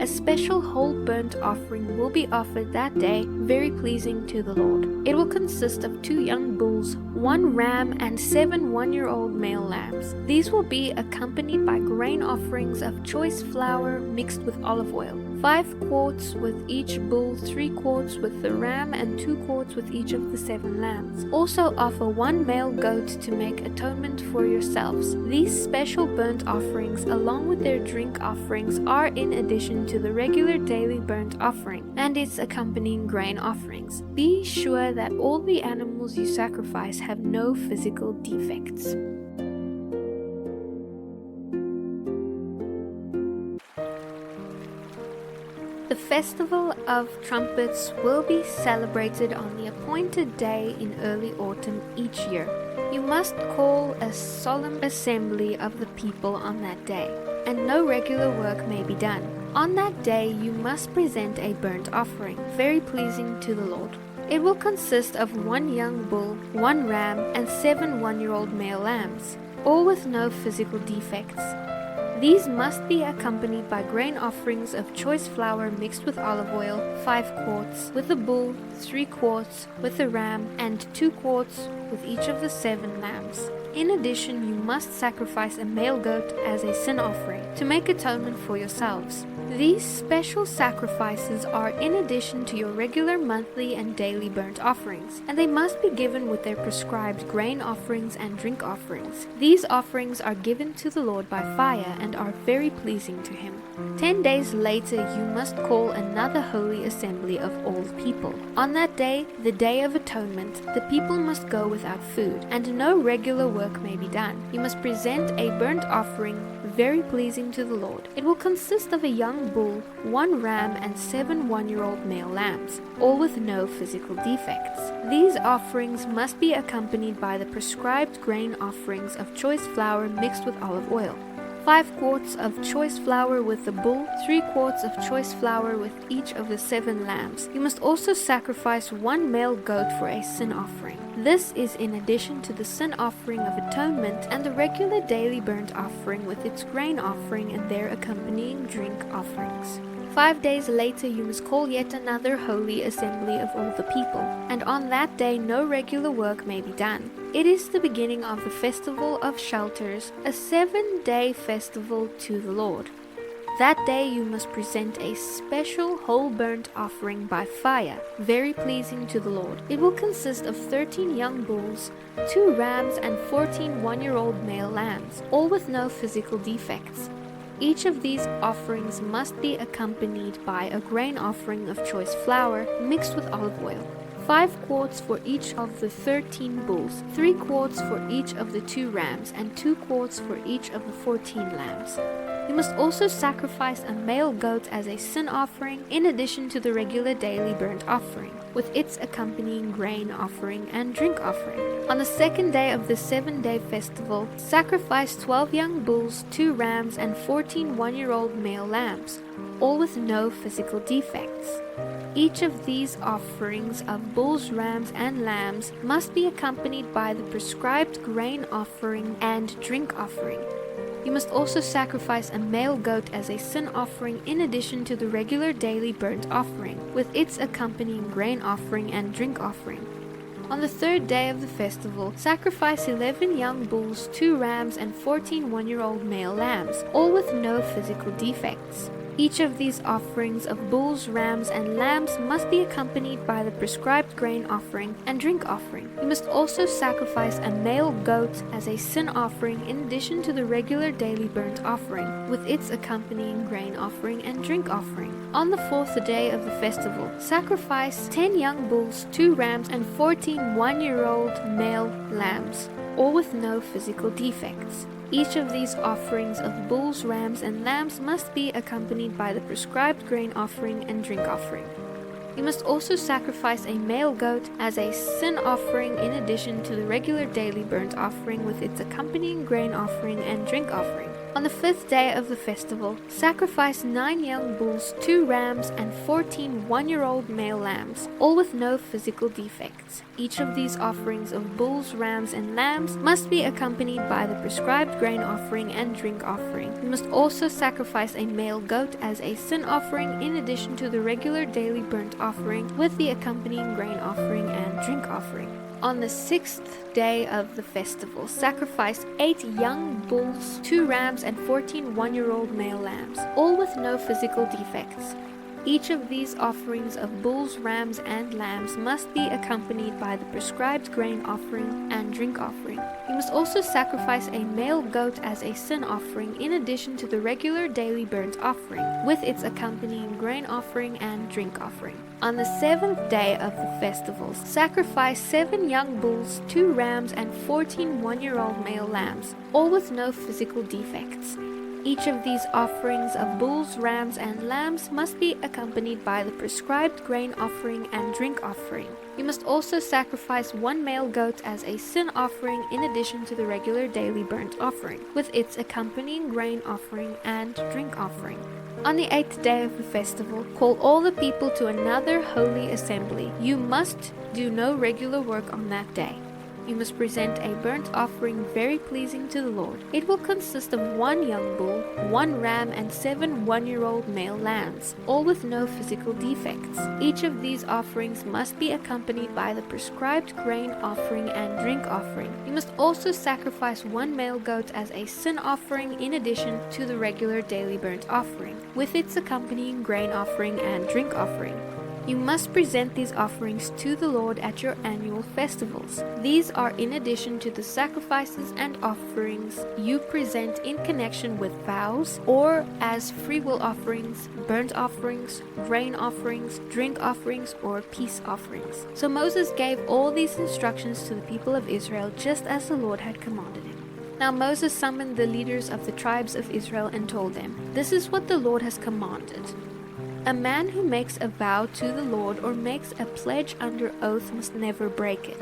A special whole burnt offering will be offered that day, very pleasing to the Lord. It will consist of 2 young bulls, 1 ram, and 7 one-year-old male lambs. These will be accompanied by grain offerings of choice flour mixed with olive oil, 5 quarts with each bull, 3 quarts with the ram, and 2 quarts with each of the 7 lambs. Also offer 1 male goat to make atonement for yourselves. These special burnt offerings, along with their drink offerings, are in addition to the regular daily burnt offering and its accompanying grain offerings. Be sure that all the animals you sacrifice have no physical defects. The Festival of Trumpets will be celebrated on the appointed day in early autumn each year. You must call a solemn assembly of the people on that day, and no regular work may be done. On that day you must present a burnt offering, very pleasing to the Lord. It will consist of 1 young bull, 1 ram, and 7 one-year-old male lambs, all with no physical defects. These must be accompanied by grain offerings of choice flour mixed with olive oil, 5 quarts with the bull, 3 quarts with the ram, and 2 quarts with each of the 7 lambs. In addition, you must sacrifice a male goat as a sin offering to make atonement for yourselves. These special sacrifices are in addition to your regular monthly and daily burnt offerings, and they must be given with their prescribed grain offerings and drink offerings. These offerings are given to the Lord by fire and are very pleasing to Him. 10 days later you must call another holy assembly of all the people. On that day, the Day of Atonement, the people must go without food, and no regular work may be done. You must present a burnt offering very pleasing to the Lord. It will consist of a young bull, 1 ram, and 7 one-year-old male lambs, all with no physical defects. These offerings must be accompanied by the prescribed grain offerings of choice flour mixed with olive oil, 5 quarts of choice flour with the bull, 3 quarts of choice flour with each of the 7 lambs. You must also sacrifice 1 male goat for a sin offering. This is in addition to the sin offering of atonement and the regular daily burnt offering with its grain offering and their accompanying drink offerings. 5 days later you must call yet another holy assembly of all the people, and on that day no regular work may be done. It is the beginning of the Festival of Shelters, a 7-day festival to the Lord. That day you must present a special whole burnt offering by fire, very pleasing to the Lord. It will consist of 13 young bulls, 2 rams, and 14 one-year-old male lambs, all with no physical defects. Each of these offerings must be accompanied by a grain offering of choice flour mixed with olive oil, 5 quarts for each of the 13 bulls, 3 quarts for each of the 2 rams, and 2 quarts for each of the 14 lambs. You must also sacrifice a male goat as a sin offering in addition to the regular daily burnt offering, with its accompanying grain offering and drink offering. On the 2nd day of the 7-day festival, sacrifice 12 young bulls, 2 rams, and 14 one-year-old male lambs, all with no physical defects. Each of these offerings of bulls, rams, and lambs must be accompanied by the prescribed grain offering and drink offering. You must also sacrifice a male goat as a sin offering in addition to the regular daily burnt offering, with its accompanying grain offering and drink offering. On the third day of the festival, sacrifice 11 young bulls, 2 rams, and 14 one-year-old male lambs, all with no physical defects. Each of these offerings of bulls, rams, and lambs must be accompanied by the prescribed grain offering and drink offering. You must also sacrifice a male goat as a sin offering in addition to the regular daily burnt offering, with its accompanying grain offering and drink offering. On the fourth day of the festival, sacrifice 10 young bulls, 2 rams, and 14 one-year-old male lambs, all with no physical defects. Each of these offerings of bulls, rams, and lambs must be accompanied by the prescribed grain offering and drink offering. You must also sacrifice a male goat as a sin offering in addition to the regular daily burnt offering with its accompanying grain offering and drink offering. On the fifth day of the festival, sacrifice 9 young bulls, 2 rams, and 14 one-year-old male lambs, all with no physical defects. Each of these offerings of bulls, rams, and lambs must be accompanied by the prescribed grain offering and drink offering. You must also sacrifice a male goat as a sin offering in addition to the regular daily burnt offering with the accompanying grain offering and drink offering. On the sixth day of the festival, sacrifice 8 young bulls, 2 rams, and 14 one-year-old male lambs, all with no physical defects. Each of these offerings of bulls, rams, and lambs must be accompanied by the prescribed grain offering and drink offering. You must also sacrifice a male goat as a sin offering in addition to the regular daily burnt offering, with its accompanying grain offering and drink offering. On the seventh day of the festivals, sacrifice 7 young bulls, 2 rams, and 14 one-year-old male lambs, all with no physical defects. Each of these offerings of bulls, rams, and lambs must be accompanied by the prescribed grain offering and drink offering. You must also sacrifice 1 male goat as a sin offering in addition to the regular daily burnt offering, with its accompanying grain offering and drink offering. On the 8th day of the festival, call all the people to another holy assembly. You must do no regular work on that day. You must present a burnt offering very pleasing to the Lord. It will consist of 1 young bull, 1 ram, and 7 one-year-old male lambs, all with no physical defects. Each of these offerings must be accompanied by the prescribed grain offering and drink offering. You must also sacrifice 1 male goat as a sin offering in addition to the regular daily burnt offering, with its accompanying grain offering and drink offering. You must present these offerings to the Lord at your annual festivals. These are in addition to the sacrifices and offerings you present in connection with vows or as freewill offerings, burnt offerings, grain offerings, drink offerings, or peace offerings. So Moses gave all these instructions to the people of Israel just as the Lord had commanded him. Now Moses summoned the leaders of the tribes of Israel and told them, "This is what the Lord has commanded. A man who makes a vow to the Lord or makes a pledge under oath must never break it.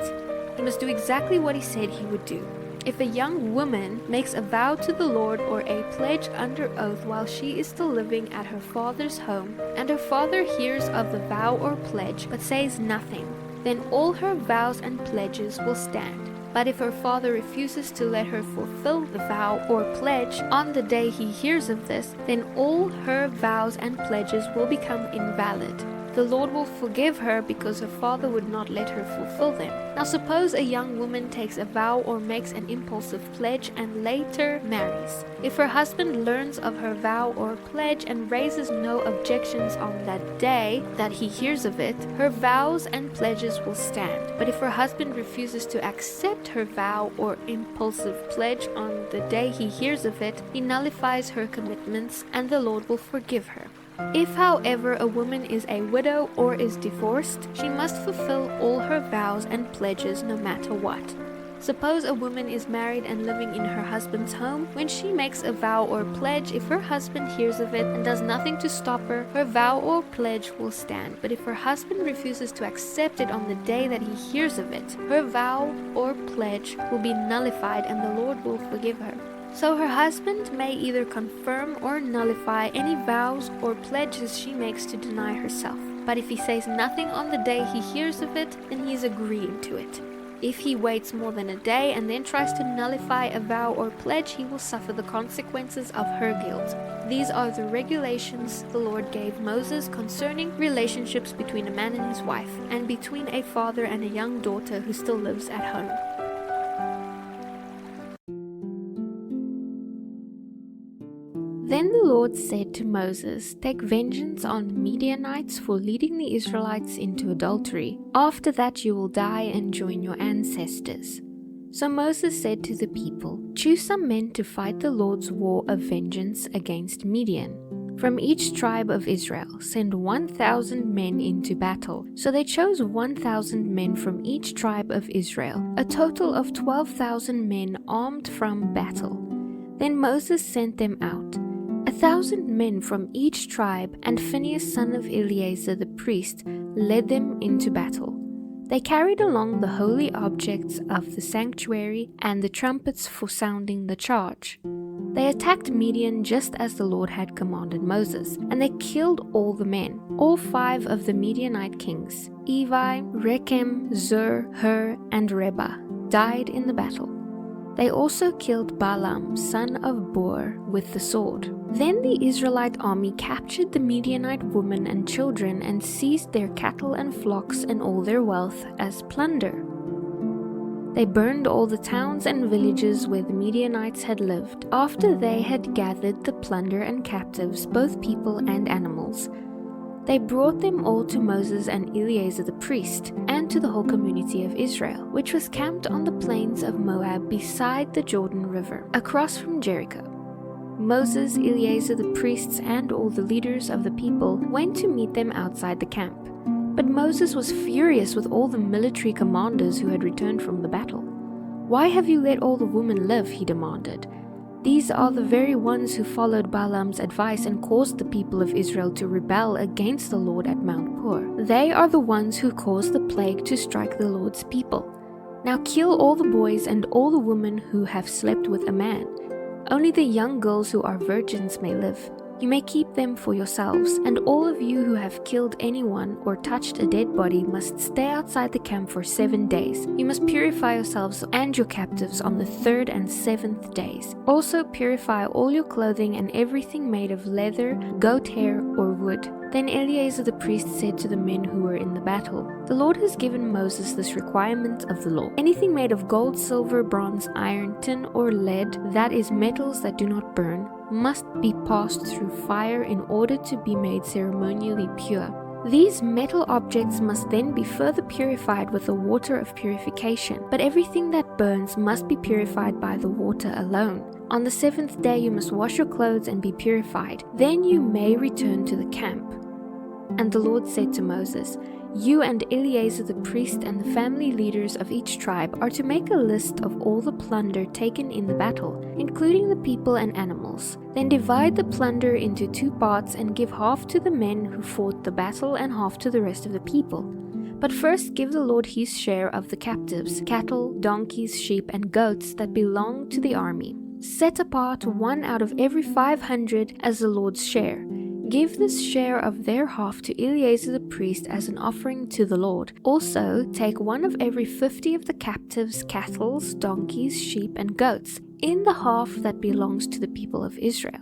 He must do exactly what he said he would do. If a young woman makes a vow to the Lord or a pledge under oath while she is still living at her father's home, and her father hears of the vow or pledge but says nothing, then all her vows and pledges will stand. But if her father refuses to let her fulfill the vow or pledge on the day he hears of this, then all her vows and pledges will become invalid. The Lord will forgive her because her father would not let her fulfill them. Now suppose a young woman takes a vow or makes an impulsive pledge and later marries. If her husband learns of her vow or pledge and raises no objections on that day that he hears of it, her vows and pledges will stand. But if her husband refuses to accept her vow or impulsive pledge on the day he hears of it, he nullifies her commitments and the Lord will forgive her. If, however, a woman is a widow or is divorced, she must fulfill all her vows and pledges no matter what. Suppose a woman is married and living in her husband's home. When she makes a vow or pledge, if her husband hears of it and does nothing to stop her, her vow or pledge will stand. But if her husband refuses to accept it on the day that he hears of it, her vow or pledge will be nullified and the Lord will forgive her. So her husband may either confirm or nullify any vows or pledges she makes to deny herself. But if he says nothing on the day he hears of it, then he is agreeing to it. If he waits more than a day and then tries to nullify a vow or pledge, he will suffer the consequences of her guilt. These are the regulations the Lord gave Moses concerning relationships between a man and his wife, and between a father and a young daughter who still lives at home. Then the Lord said to Moses, "Take vengeance on the Midianites for leading the Israelites into adultery. After that you will die and join your ancestors." So Moses said to the people, "Choose some men to fight the Lord's war of vengeance against Midian. From each tribe of Israel, send 1,000 men into battle." So they chose 1,000 men from each tribe of Israel, a total of 12,000 men armed from battle. Then Moses sent them out, 1,000 men from each tribe, and Phinehas son of Eleazar the priest led them into battle. They carried along the holy objects of the sanctuary and the trumpets for sounding the charge. They attacked Midian just as the Lord had commanded Moses, and they killed all the men. All 5 of the Midianite kings, Evi, Rechem, Zur, Hur, and Reba, died in the battle. They also killed Balaam, son of Beor, with the sword. Then the Israelite army captured the Midianite women and children and seized their cattle and flocks and all their wealth as plunder. They burned all the towns and villages where the Midianites had lived, after they had gathered the plunder and captives, both people and animals. They brought them all to Moses and Eleazar the priest, and to the whole community of Israel, which was camped on the plains of Moab beside the Jordan River, across from Jericho. Moses, Eleazar the priests, and all the leaders of the people went to meet them outside the camp. But Moses was furious with all the military commanders who had returned from the battle. "Why have you let all the women live?" he demanded. "These are the very ones who followed Balaam's advice and caused the people of Israel to rebel against the Lord at Mount Hor. They are the ones who caused the plague to strike the Lord's people. Now kill all the boys and all the women who have slept with a man. Only the young girls who are virgins may live. You may keep them for yourselves, and all of you who have killed anyone or touched a dead body must stay outside the camp for 7 days. You must purify yourselves and your captives on the 3rd and 7th days. Also purify all your clothing and everything made of leather, goat hair, or wood." Then Eleazar the priest said to the men who were in the battle, "The Lord has given Moses this requirement of the law. Anything made of gold, silver, bronze, iron, tin, or lead, that is metals that do not burn, must be passed through fire in order to be made ceremonially pure. These metal objects must then be further purified with the water of purification, but everything that burns must be purified by the water alone. On the 7th day you must wash your clothes and be purified. Then you may return to the camp." And the Lord said to Moses, "You and Eleazar the priest and the family leaders of each tribe are to make a list of all the plunder taken in the battle, including the people and animals. Then divide the plunder into 2 parts and give half to the men who fought the battle and half to the rest of the people. But first give the Lord his share of the captives, cattle, donkeys, sheep, and goats that belong to the army. Set apart 1 out of every 500 as the Lord's share. Give this share of their half to Eleazar the priest as an offering to the Lord. Also, take 1 of every 50 of the captives' cattle, donkeys, sheep, and goats, in the half that belongs to the people of Israel.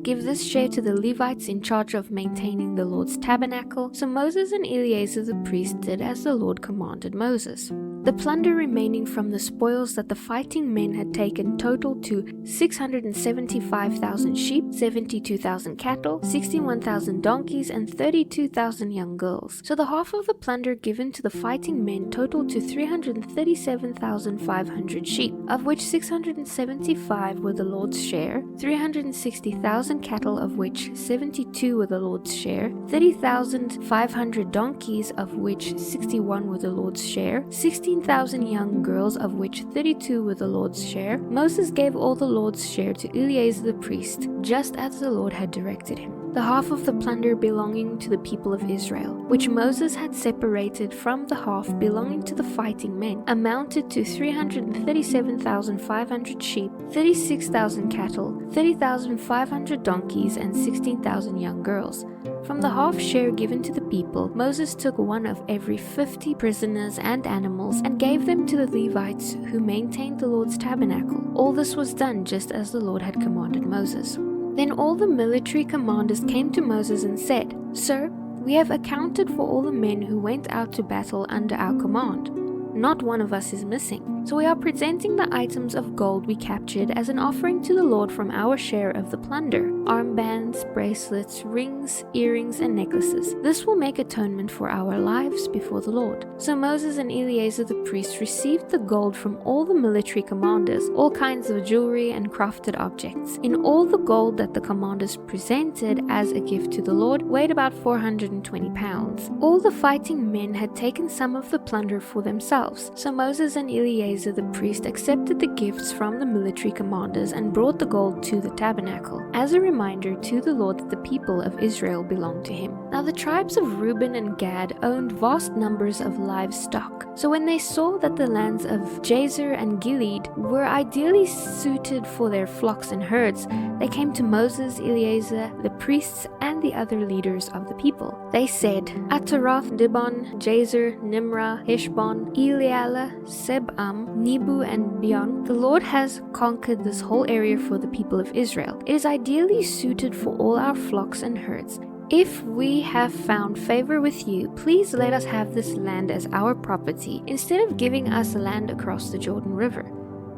Give this share to the Levites in charge of maintaining the Lord's tabernacle." So Moses and Eleazar the priest did as the Lord commanded Moses. The plunder remaining from the spoils that the fighting men had taken totaled to 675,000 sheep, 72,000 cattle, 61,000 donkeys, and 32,000 young girls. So the half of the plunder given to the fighting men totaled to 337,500 sheep, of which 675 were the Lord's share, 360,000 cattle, of which 72 were the Lord's share, 30,500 donkeys, of which 61 were the Lord's share, 16,000 young girls, of which 32 were the Lord's share. Moses gave all the Lord's share to Eleazar the priest, just as the Lord had directed him. The half of the plunder belonging to the people of Israel, which Moses had separated from the half belonging to the fighting men, amounted to 337,500 sheep, 36,000 cattle, 30,500 donkeys, and 16,000 young girls. From the half share given to the people, Moses took one of every 50 prisoners and animals and gave them to the Levites who maintained the Lord's tabernacle. All this was done just as the Lord had commanded Moses. Then all the military commanders came to Moses and said, "Sir, we have accounted for all the men who went out to battle under our command. Not one of us is missing. So we are presenting the items of gold we captured as an offering to the Lord from our share of the plunder: armbands, bracelets, rings, earrings, and necklaces. This will make atonement for our lives before the Lord." So Moses and Eleazar the priest received the gold from all the military commanders, all kinds of jewelry and crafted objects. In all, the gold that the commanders presented as a gift to the Lord weighed about 420 pounds. All the fighting men had taken some of the plunder for themselves. So Moses and Eleazar the priest accepted the gifts from the military commanders and brought the gold to the tabernacle, as a reminder to the Lord that the people of Israel belonged to him. Now the tribes of Reuben and Gad owned vast numbers of livestock. So when they saw that the lands of Jazer and Gilead were ideally suited for their flocks and herds, they came to Moses, Eleazar, the priests, and the other leaders of the people. They said, "Ataroth, Dibon, Jazer, Nimrah, Heshbon, Elealeh, Sebam, Nebu, and Beon, the Lord has conquered this whole area for the people of Israel. It is ideally suited for all our flocks and herds. If we have found favor with you, please let us have this land as our property, instead of giving us land across the Jordan River."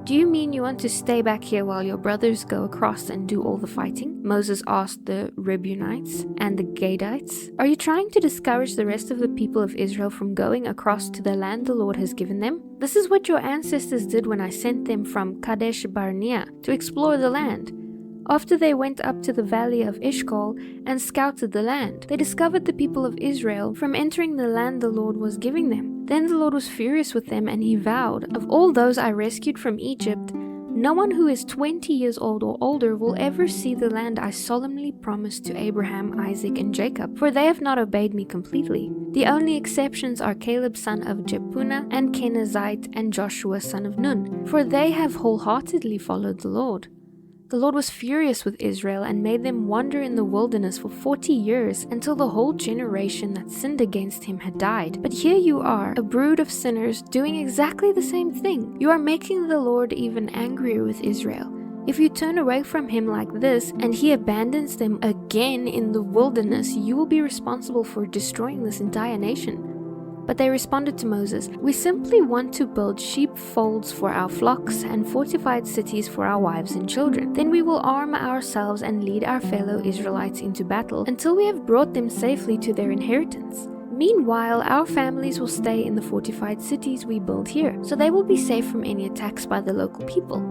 "Do you mean you want to stay back here while your brothers go across and do all the fighting?" Moses asked the Reubenites and the Gadites. "Are you trying to discourage the rest of the people of Israel from going across to the land the Lord has given them? This is what your ancestors did when I sent them from Kadesh Barnea to explore the land. After they went up to the valley of Eshcol and scouted the land, they discovered the people of Israel from entering the land the Lord was giving them. Then the Lord was furious with them, and he vowed, 'Of all those I rescued from Egypt, no one who is 20 years old or older will ever see the land I solemnly promised to Abraham, Isaac, and Jacob, for they have not obeyed me completely. The only exceptions are Caleb son of Jephunneh and Kenizzite and Joshua son of Nun, for they have wholeheartedly followed the Lord.' The Lord was furious with Israel and made them wander in the wilderness for 40 years until the whole generation that sinned against him had died. But here you are, a brood of sinners, doing exactly the same thing. You are making the Lord even angrier with Israel. If you turn away from him like this and he abandons them again in the wilderness, you will be responsible for destroying this entire nation." But they responded to Moses, "We simply want to build sheepfolds for our flocks and fortified cities for our wives and children. Then we will arm ourselves and lead our fellow Israelites into battle until we have brought them safely to their inheritance. Meanwhile, our families will stay in the fortified cities we build here, so they will be safe from any attacks by the local people.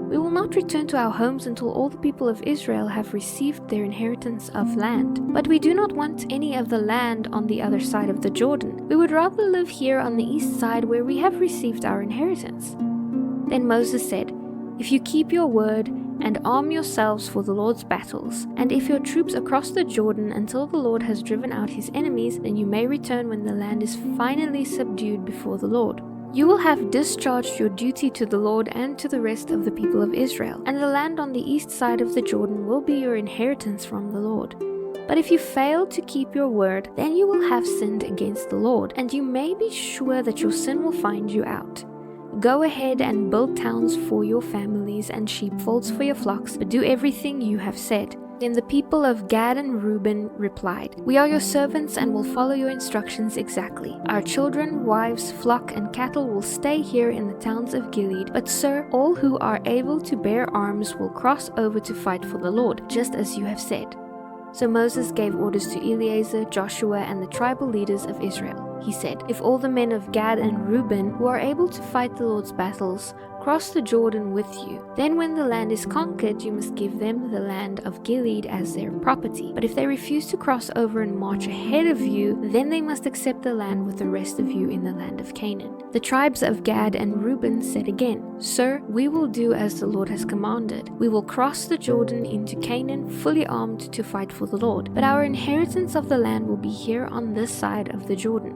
We will not return to our homes until all the people of Israel have received their inheritance of land. But we do not want any of the land on the other side of the Jordan. We would rather live here on the east side where we have received our inheritance." Then Moses said, "If you keep your word and arm yourselves for the Lord's battles, and if your troops across the Jordan until the Lord has driven out his enemies, then you may return when the land is finally subdued before the Lord. You will have discharged your duty to the Lord and to the rest of the people of Israel, and the land on the east side of the Jordan will be your inheritance from the Lord. But if you fail to keep your word, then you will have sinned against the Lord, and you may be sure that your sin will find you out. Go ahead and build towns for your families and sheepfolds for your flocks, but do everything you have said." Then the people of Gad and Reuben replied, "We are your servants and will follow your instructions exactly. Our children, wives, flock, and cattle will stay here in the towns of Gilead. But sir, all who are able to bear arms will cross over to fight for the Lord, just as you have said." So Moses gave orders to Eleazar, Joshua, and the tribal leaders of Israel. He said, "If all the men of Gad and Reuben who are able to fight the Lord's battles cross the Jordan with you, then when the land is conquered, you must give them the land of Gilead as their property. But if they refuse to cross over and march ahead of you, then they must accept the land with the rest of you in the land of Canaan." The tribes of Gad and Reuben said again, "Sir, we will do as the Lord has commanded. We will cross the Jordan into Canaan fully armed to fight for the Lord. But our inheritance of the land will be here on this side of the Jordan."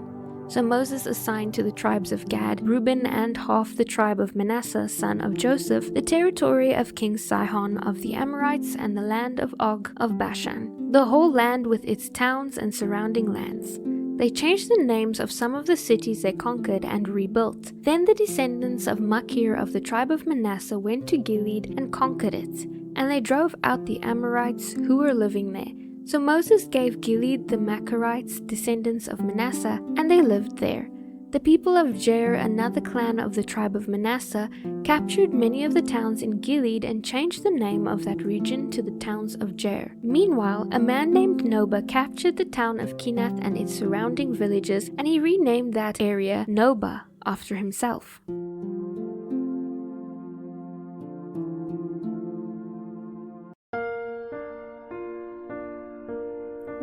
So Moses assigned to the tribes of Gad, Reuben, and half the tribe of Manasseh, son of Joseph, the territory of King Sihon of the Amorites and the land of Og of Bashan, the whole land with its towns and surrounding lands. They changed the names of some of the cities they conquered and rebuilt. Then the descendants of Machir of the tribe of Manasseh went to Gilead and conquered it, and they drove out the Amorites who were living there. So Moses gave Gilead the Machirites, descendants of Manasseh, and they lived there. The people of Jair, another clan of the tribe of Manasseh, captured many of the towns in Gilead and changed the name of that region to the towns of Jair. Meanwhile, a man named Noba captured the town of Kenath and its surrounding villages, and he renamed that area Noba after himself.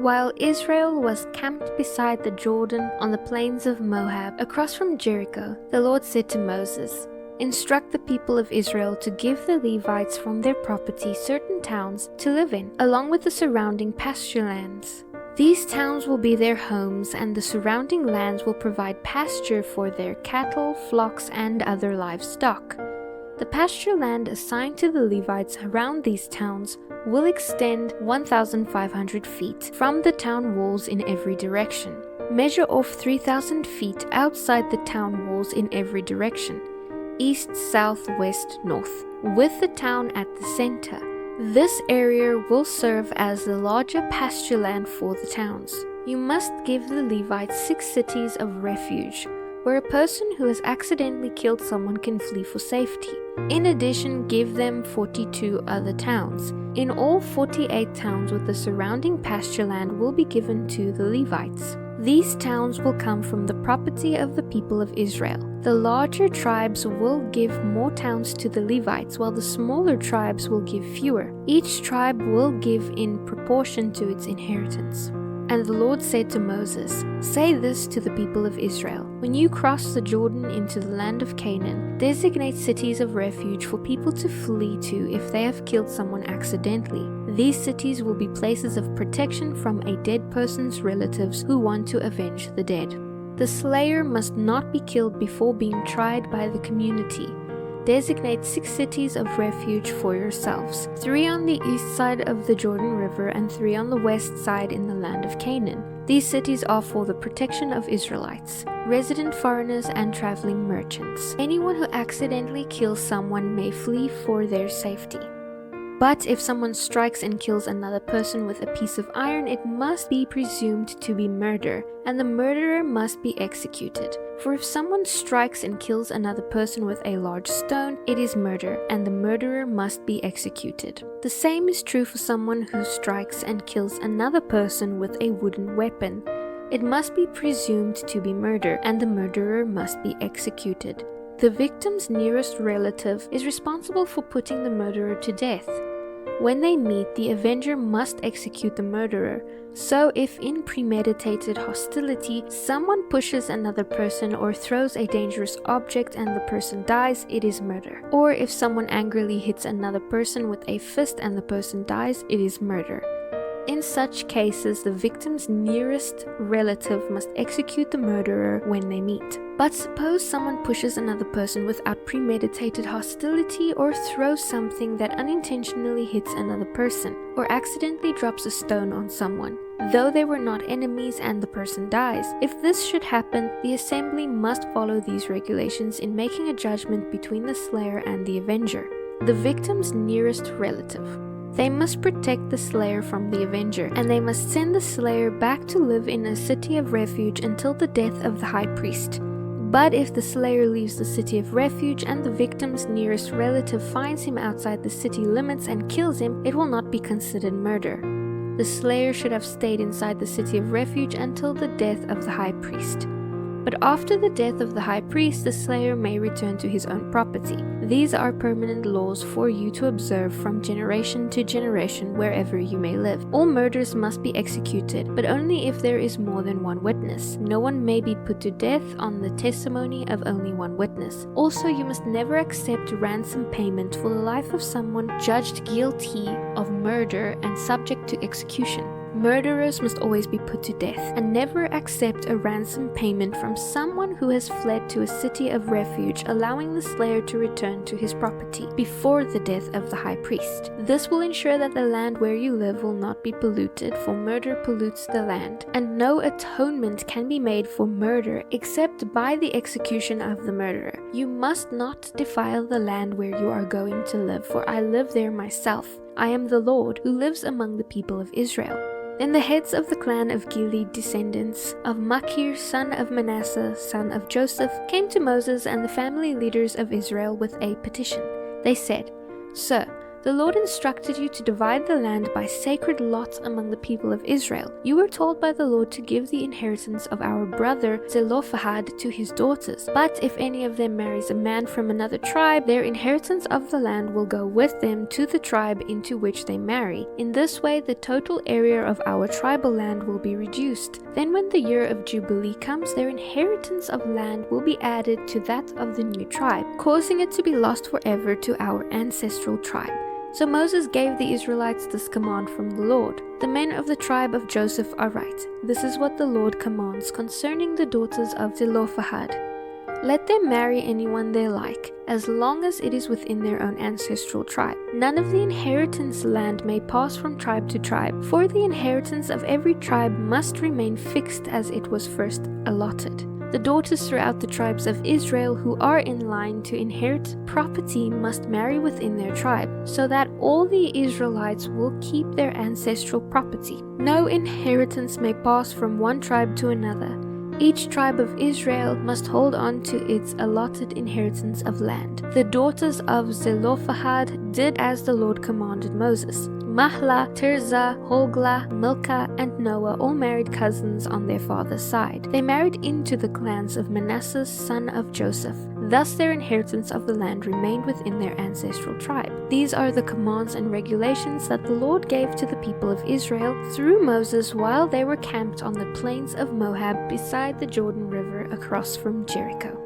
While Israel was camped beside the Jordan on the plains of Moab, across from Jericho, the Lord said to Moses, "Instruct the people of Israel to give the Levites from their property certain towns to live in, along with the surrounding pasture lands. These towns will be their homes, and the surrounding lands will provide pasture for their cattle, flocks, and other livestock. The pasture land assigned to the Levites around these towns will extend 1,500 feet from the town walls in every direction. Measure off 3,000 feet outside the town walls in every direction, east, south, west, north, with the town at the center. This area will serve as the larger pasture land for the towns. You must give the Levites 6 cities of refuge, where a person who has accidentally killed someone can flee for safety. In addition, give them 42 other towns. In all, 48 towns with the surrounding pasture land will be given to the Levites. These towns will come from the property of the people of Israel. The larger tribes will give more towns to the Levites, while the smaller tribes will give fewer. Each tribe will give in proportion to its inheritance." And the Lord said to Moses, "Say this to the people of Israel: when you cross the Jordan into the land of Canaan, designate cities of refuge for people to flee to if they have killed someone accidentally. These cities will be places of protection from a dead person's relatives who want to avenge the dead. The slayer must not be killed before being tried by the community. Designate 6 cities of refuge for yourselves, 3 on the east side of the Jordan River and 3 on the west side in the land of Canaan. These cities are for the protection of Israelites, resident foreigners, and traveling merchants. Anyone who accidentally kills someone may flee for their safety. But if someone strikes and kills another person with a piece of iron, it must be presumed to be murder, and the murderer must be executed. For if someone strikes and kills another person with a large stone, it is murder, and the murderer must be executed. The same is true for someone who strikes and kills another person with a wooden weapon. It must be presumed to be murder, and the murderer must be executed. The victim's nearest relative is responsible for putting the murderer to death. When they meet, the avenger must execute the murderer. So if in premeditated hostility someone pushes another person or throws a dangerous object and the person dies, it is murder. Or if someone angrily hits another person with a fist and the person dies, it is murder. In such cases, the victim's nearest relative must execute the murderer when they meet. But suppose someone pushes another person without premeditated hostility, or throws something that unintentionally hits another person, or accidentally drops a stone on someone, though they were not enemies, and the person dies. If this should happen, the assembly must follow these regulations in making a judgment between the slayer and the avenger, the victim's nearest relative. They must protect the slayer from the avenger, and they must send the slayer back to live in a city of refuge until the death of the high priest. But if the slayer leaves the city of refuge and the victim's nearest relative finds him outside the city limits and kills him, it will not be considered murder. The slayer should have stayed inside the city of refuge until the death of the high priest. But after the death of the high priest, the slayer may return to his own property. These are permanent laws for you to observe from generation to generation wherever you may live. All murders must be executed, but only if there is more than one witness. No one may be put to death on the testimony of only one witness. Also, you must never accept ransom payment for the life of someone judged guilty of murder and subject to execution. Murderers must always be put to death, and never accept a ransom payment from someone who has fled to a city of refuge, allowing the slayer to return to his property before the death of the high priest. This will ensure that the land where you live will not be polluted, for murder pollutes the land, and no atonement can be made for murder except by the execution of the murderer. You must not defile the land where you are going to live, for I live there myself. I am the Lord, who lives among the people of Israel. Then the heads of the clan of Gilead, descendants of Machir, son of Manasseh, son of Joseph, came to Moses and the family leaders of Israel with a petition. They said, "Sir, the Lord instructed you to divide the land by sacred lots among the people of Israel. You were told by the Lord to give the inheritance of our brother Zelophehad to his daughters. But if any of them marries a man from another tribe, their inheritance of the land will go with them to the tribe into which they marry. In this way, the total area of our tribal land will be reduced. Then when the year of Jubilee comes, their inheritance of land will be added to that of the new tribe, causing it to be lost forever to our ancestral tribe." So Moses gave the Israelites this command from the Lord. "The men of the tribe of Joseph are right. This is what the Lord commands concerning the daughters of Zelophehad. Let them marry anyone they like, as long as it is within their own ancestral tribe. None of the inheritance land may pass from tribe to tribe, for the inheritance of every tribe must remain fixed as it was first allotted. The daughters throughout the tribes of Israel who are in line to inherit property must marry within their tribe, so that all the Israelites will keep their ancestral property. No inheritance may pass from one tribe to another. Each tribe of Israel must hold on to its allotted inheritance of land." The daughters of Zelophehad did as the Lord commanded Moses. Mahlah, Tirzah, Hoglah, Milcah, and Noah all married cousins on their father's side. They married into the clans of Manasseh, son of Joseph. Thus their inheritance of the land remained within their ancestral tribe. These are the commands and regulations that the Lord gave to the people of Israel through Moses while they were camped on the plains of Moab beside the Jordan River across from Jericho.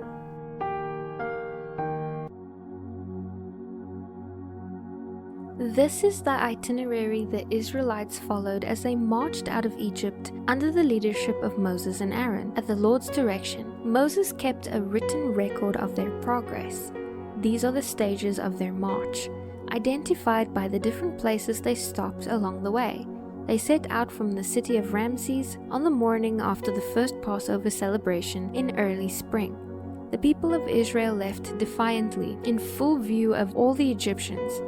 This is the itinerary the Israelites followed as they marched out of Egypt under the leadership of Moses and Aaron. At the Lord's direction, Moses kept a written record of their progress. These are the stages of their march, identified by the different places they stopped along the way. They set out from the city of Ramses on the morning after the first Passover celebration in early spring. The people of Israel left defiantly, in full view of all the Egyptians.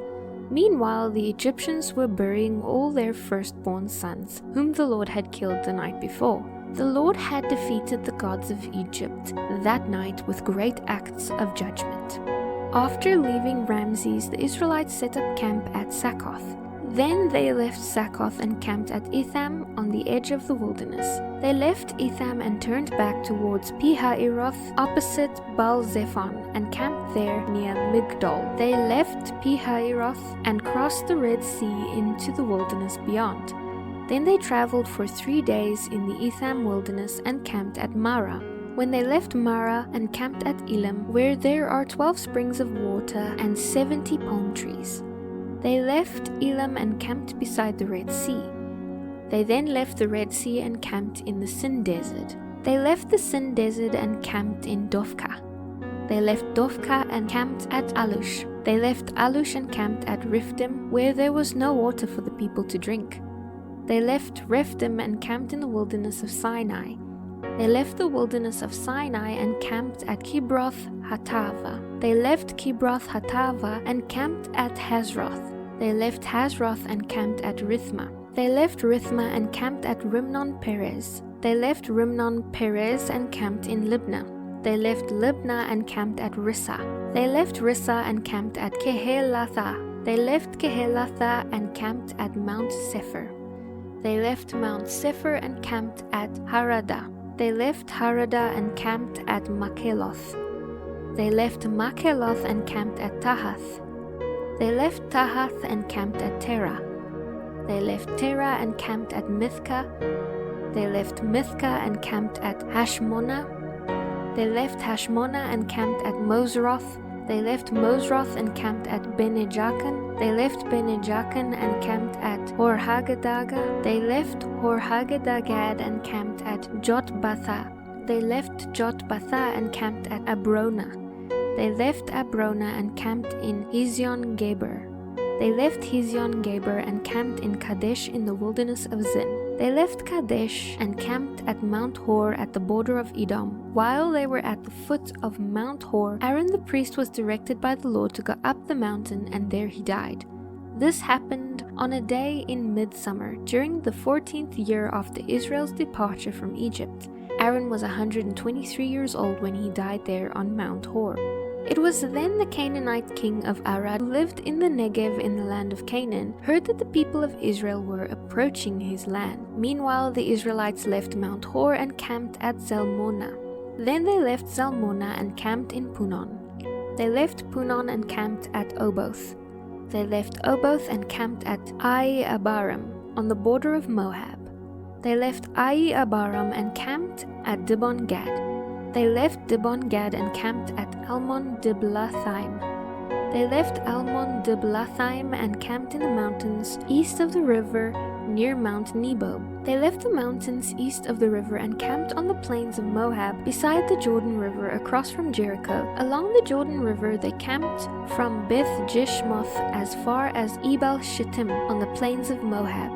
Meanwhile, the Egyptians were burying all their firstborn sons, whom the Lord had killed the night before. The Lord had defeated the gods of Egypt that night with great acts of judgment. After leaving Ramses, the Israelites set up camp at Succoth. Then they left Succoth and camped at Etham on the edge of the wilderness. They left Etham and turned back towards Pi-hahiroth opposite Baal-zephon and camped there near Migdol. They left Pi-hahiroth and crossed the Red Sea into the wilderness beyond. Then they traveled for 3 days in the Etham wilderness and camped at Marah. When they left Marah and camped at Elim, where there are 12 springs of water and 70 palm trees. They left Elim and camped beside the Red Sea. They then left the Red Sea and camped in the Sin Desert. They left the Sin Desert and camped in Dophkah. They left Dophkah and camped at Alush. They left Alush and camped at Rephidim, where there was no water for the people to drink. They left Rephidim and camped in the wilderness of Sinai. They left the wilderness of Sinai and camped at Kibroth Hattava. They left Kibroth Hattava and camped at Hazroth. They left Hazroth and camped at Rithmah. They left Rithmah and camped at Rimnon Perez. They left Rimnon Perez and camped in Libnah. They left Libnah and camped at Rissah. They left Rissah and camped at Kehelathah. They left Kehelathah and camped at Mount Sephir. They left Mount Sephir and camped at Haradah. They left Haradah and camped at Makheloth. They left Makheloth and camped at Tahath. They left Tahath and camped at Terah. They left Terah and camped at Mithkah. They left Mithkah and camped at Hashmonah. They left Hashmonah and camped at Moseroth. They left Mosroth and camped at Bene-Jaakan. They left Bene-Jaakan and camped at Hor-Haggidgad. They left Hor-Haggidgad and camped at Jotbatha. They left Jotbatha and camped at Abrona. They left Abrona and camped in Ezion-Geber. They left Ezion-Geber and camped in Kadesh in the wilderness of Zin. They left Kadesh and camped at Mount Hor at the border of Edom. While they were at the foot of Mount Hor, Aaron the priest was directed by the Lord to go up the mountain, and there he died. This happened on a day in midsummer, during the 14th year after Israel's departure from Egypt. Aaron was 123 years old when he died there on Mount Hor. It was then the Canaanite king of Arad, who lived in the Negev in the land of Canaan, heard that the people of Israel were approaching his land. Meanwhile, the Israelites left Mount Hor and camped at Zalmonah. Then they left Zalmonah and camped in Punon. They left Punon and camped at Oboth. They left Oboth and camped at Ai-Abarim on the border of Moab. They left Ai-Abarim and camped at Dibon-Gad. They left Dibon-Gad and camped at Almon-Diblathaim. They left Almon-Diblathaim and camped in the mountains east of the river near Mount Nebo. They left the mountains east of the river and camped on the plains of Moab beside the Jordan River across from Jericho. Along the Jordan River they camped from Beth-Jeshmoth as far as Ebal-Shittim on the plains of Moab.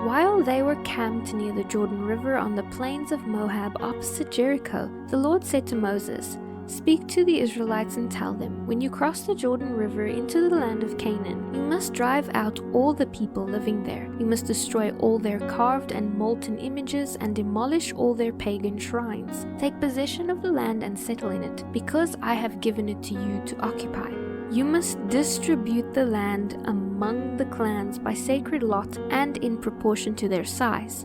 While they were camped near the Jordan River on the plains of Moab opposite Jericho, the Lord said to Moses, "Speak to the Israelites and tell them, when you cross the Jordan River into the land of Canaan, you must drive out all the people living there. You must destroy all their carved and molten images and demolish all their pagan shrines. Take possession of the land and settle in it, because I have given it to you to occupy. You must distribute the land among the clans by sacred lot and in proportion to their size.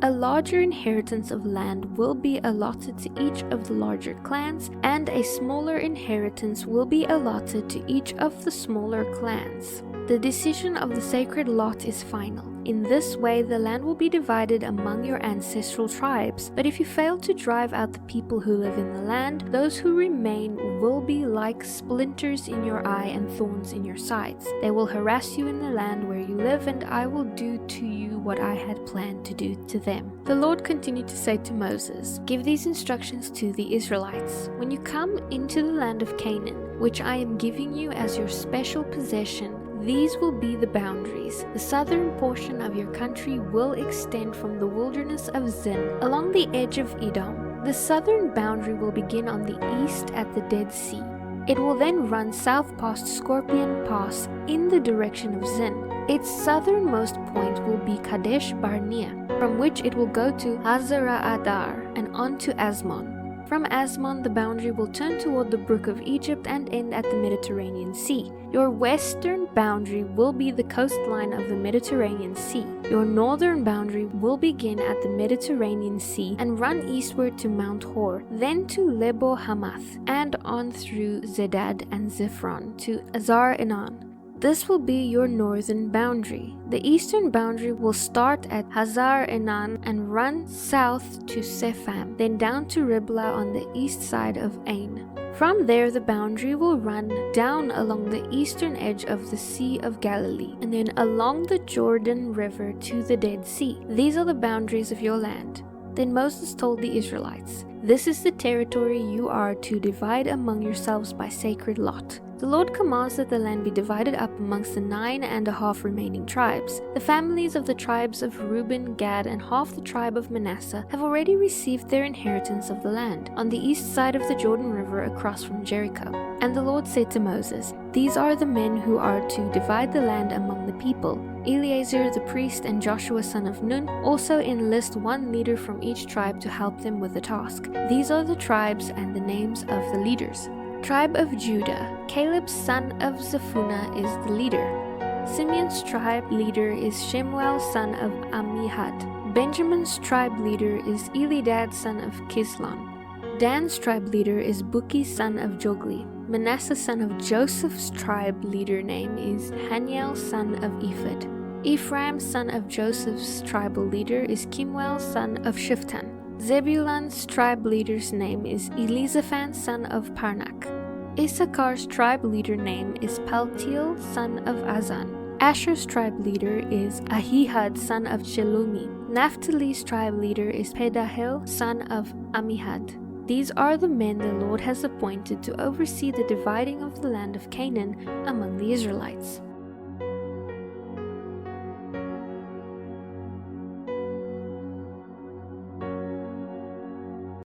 A larger inheritance of land will be allotted to each of the larger clans, and a smaller inheritance will be allotted to each of the smaller clans. The decision of the sacred lot is final. In this way, the land will be divided among your ancestral tribes. But if you fail to drive out the people who live in the land, those who remain will be like splinters in your eye and thorns in your sides. They will harass you in the land where you live, and I will do to you what I had planned to do to them." The Lord continued to say to Moses, "Give these instructions to the Israelites. When you come into the land of Canaan, which I am giving you as your special possession, these will be the boundaries. The southern portion of your country will extend from the wilderness of Zin along the edge of Edom. The southern boundary will begin on the east at the Dead Sea. It will then run south past Scorpion Pass in the direction of Zin. Its southernmost point will be Kadesh Barnea, from which it will go to Hazar-Adar and on to Asmon. From Asmon, the boundary will turn toward the brook of Egypt and end at the Mediterranean Sea. Your western boundary will be the coastline of the Mediterranean Sea. Your northern boundary will begin at the Mediterranean Sea and run eastward to Mount Hor, then to Lebo Hamath, and on through Zedad and Ziphron to Azar-Enan. This will be your northern boundary. The eastern boundary will start at Hazar-Enan and run south to Sepham, then down to Riblah on the east side of Ain. From there, the boundary will run down along the eastern edge of the Sea of Galilee, and then along the Jordan River to the Dead Sea. These are the boundaries of your land." Then Moses told the Israelites, "This is the territory you are to divide among yourselves by sacred lot." The Lord commands that the land be divided up amongst the 9.5 remaining tribes. The families of the tribes of Reuben, Gad, and half the tribe of Manasseh have already received their inheritance of the land, on the east side of the Jordan River across from Jericho. And the Lord said to Moses, "These are the men who are to divide the land among the people. Eleazar the priest and Joshua son of Nun also enlist one leader from each tribe to help them with the task. These are the tribes and the names of the leaders. Tribe of Judah, Caleb son of Zephunah is the leader. Simeon's tribe leader is Shemuel son of Ammihud. Benjamin's tribe leader is Elidad son of Kislon. Dan's tribe leader is Buki son of Jogli. Manasseh son of Joseph's tribe leader name is Haniel son of Ephod. Ephraim son of Joseph's tribal leader is Kimuel son of Shiftan. Zebulun's tribe leader's name is Elizaphan son of Parnak. Issachar's tribe leader name is Paltiel, son of Azan. Asher's tribe leader is Ahihud, son of Shelumi. Naphtali's tribe leader is Pedahel, son of Ammihud. These are the men the Lord has appointed to oversee the dividing of the land of Canaan among the Israelites.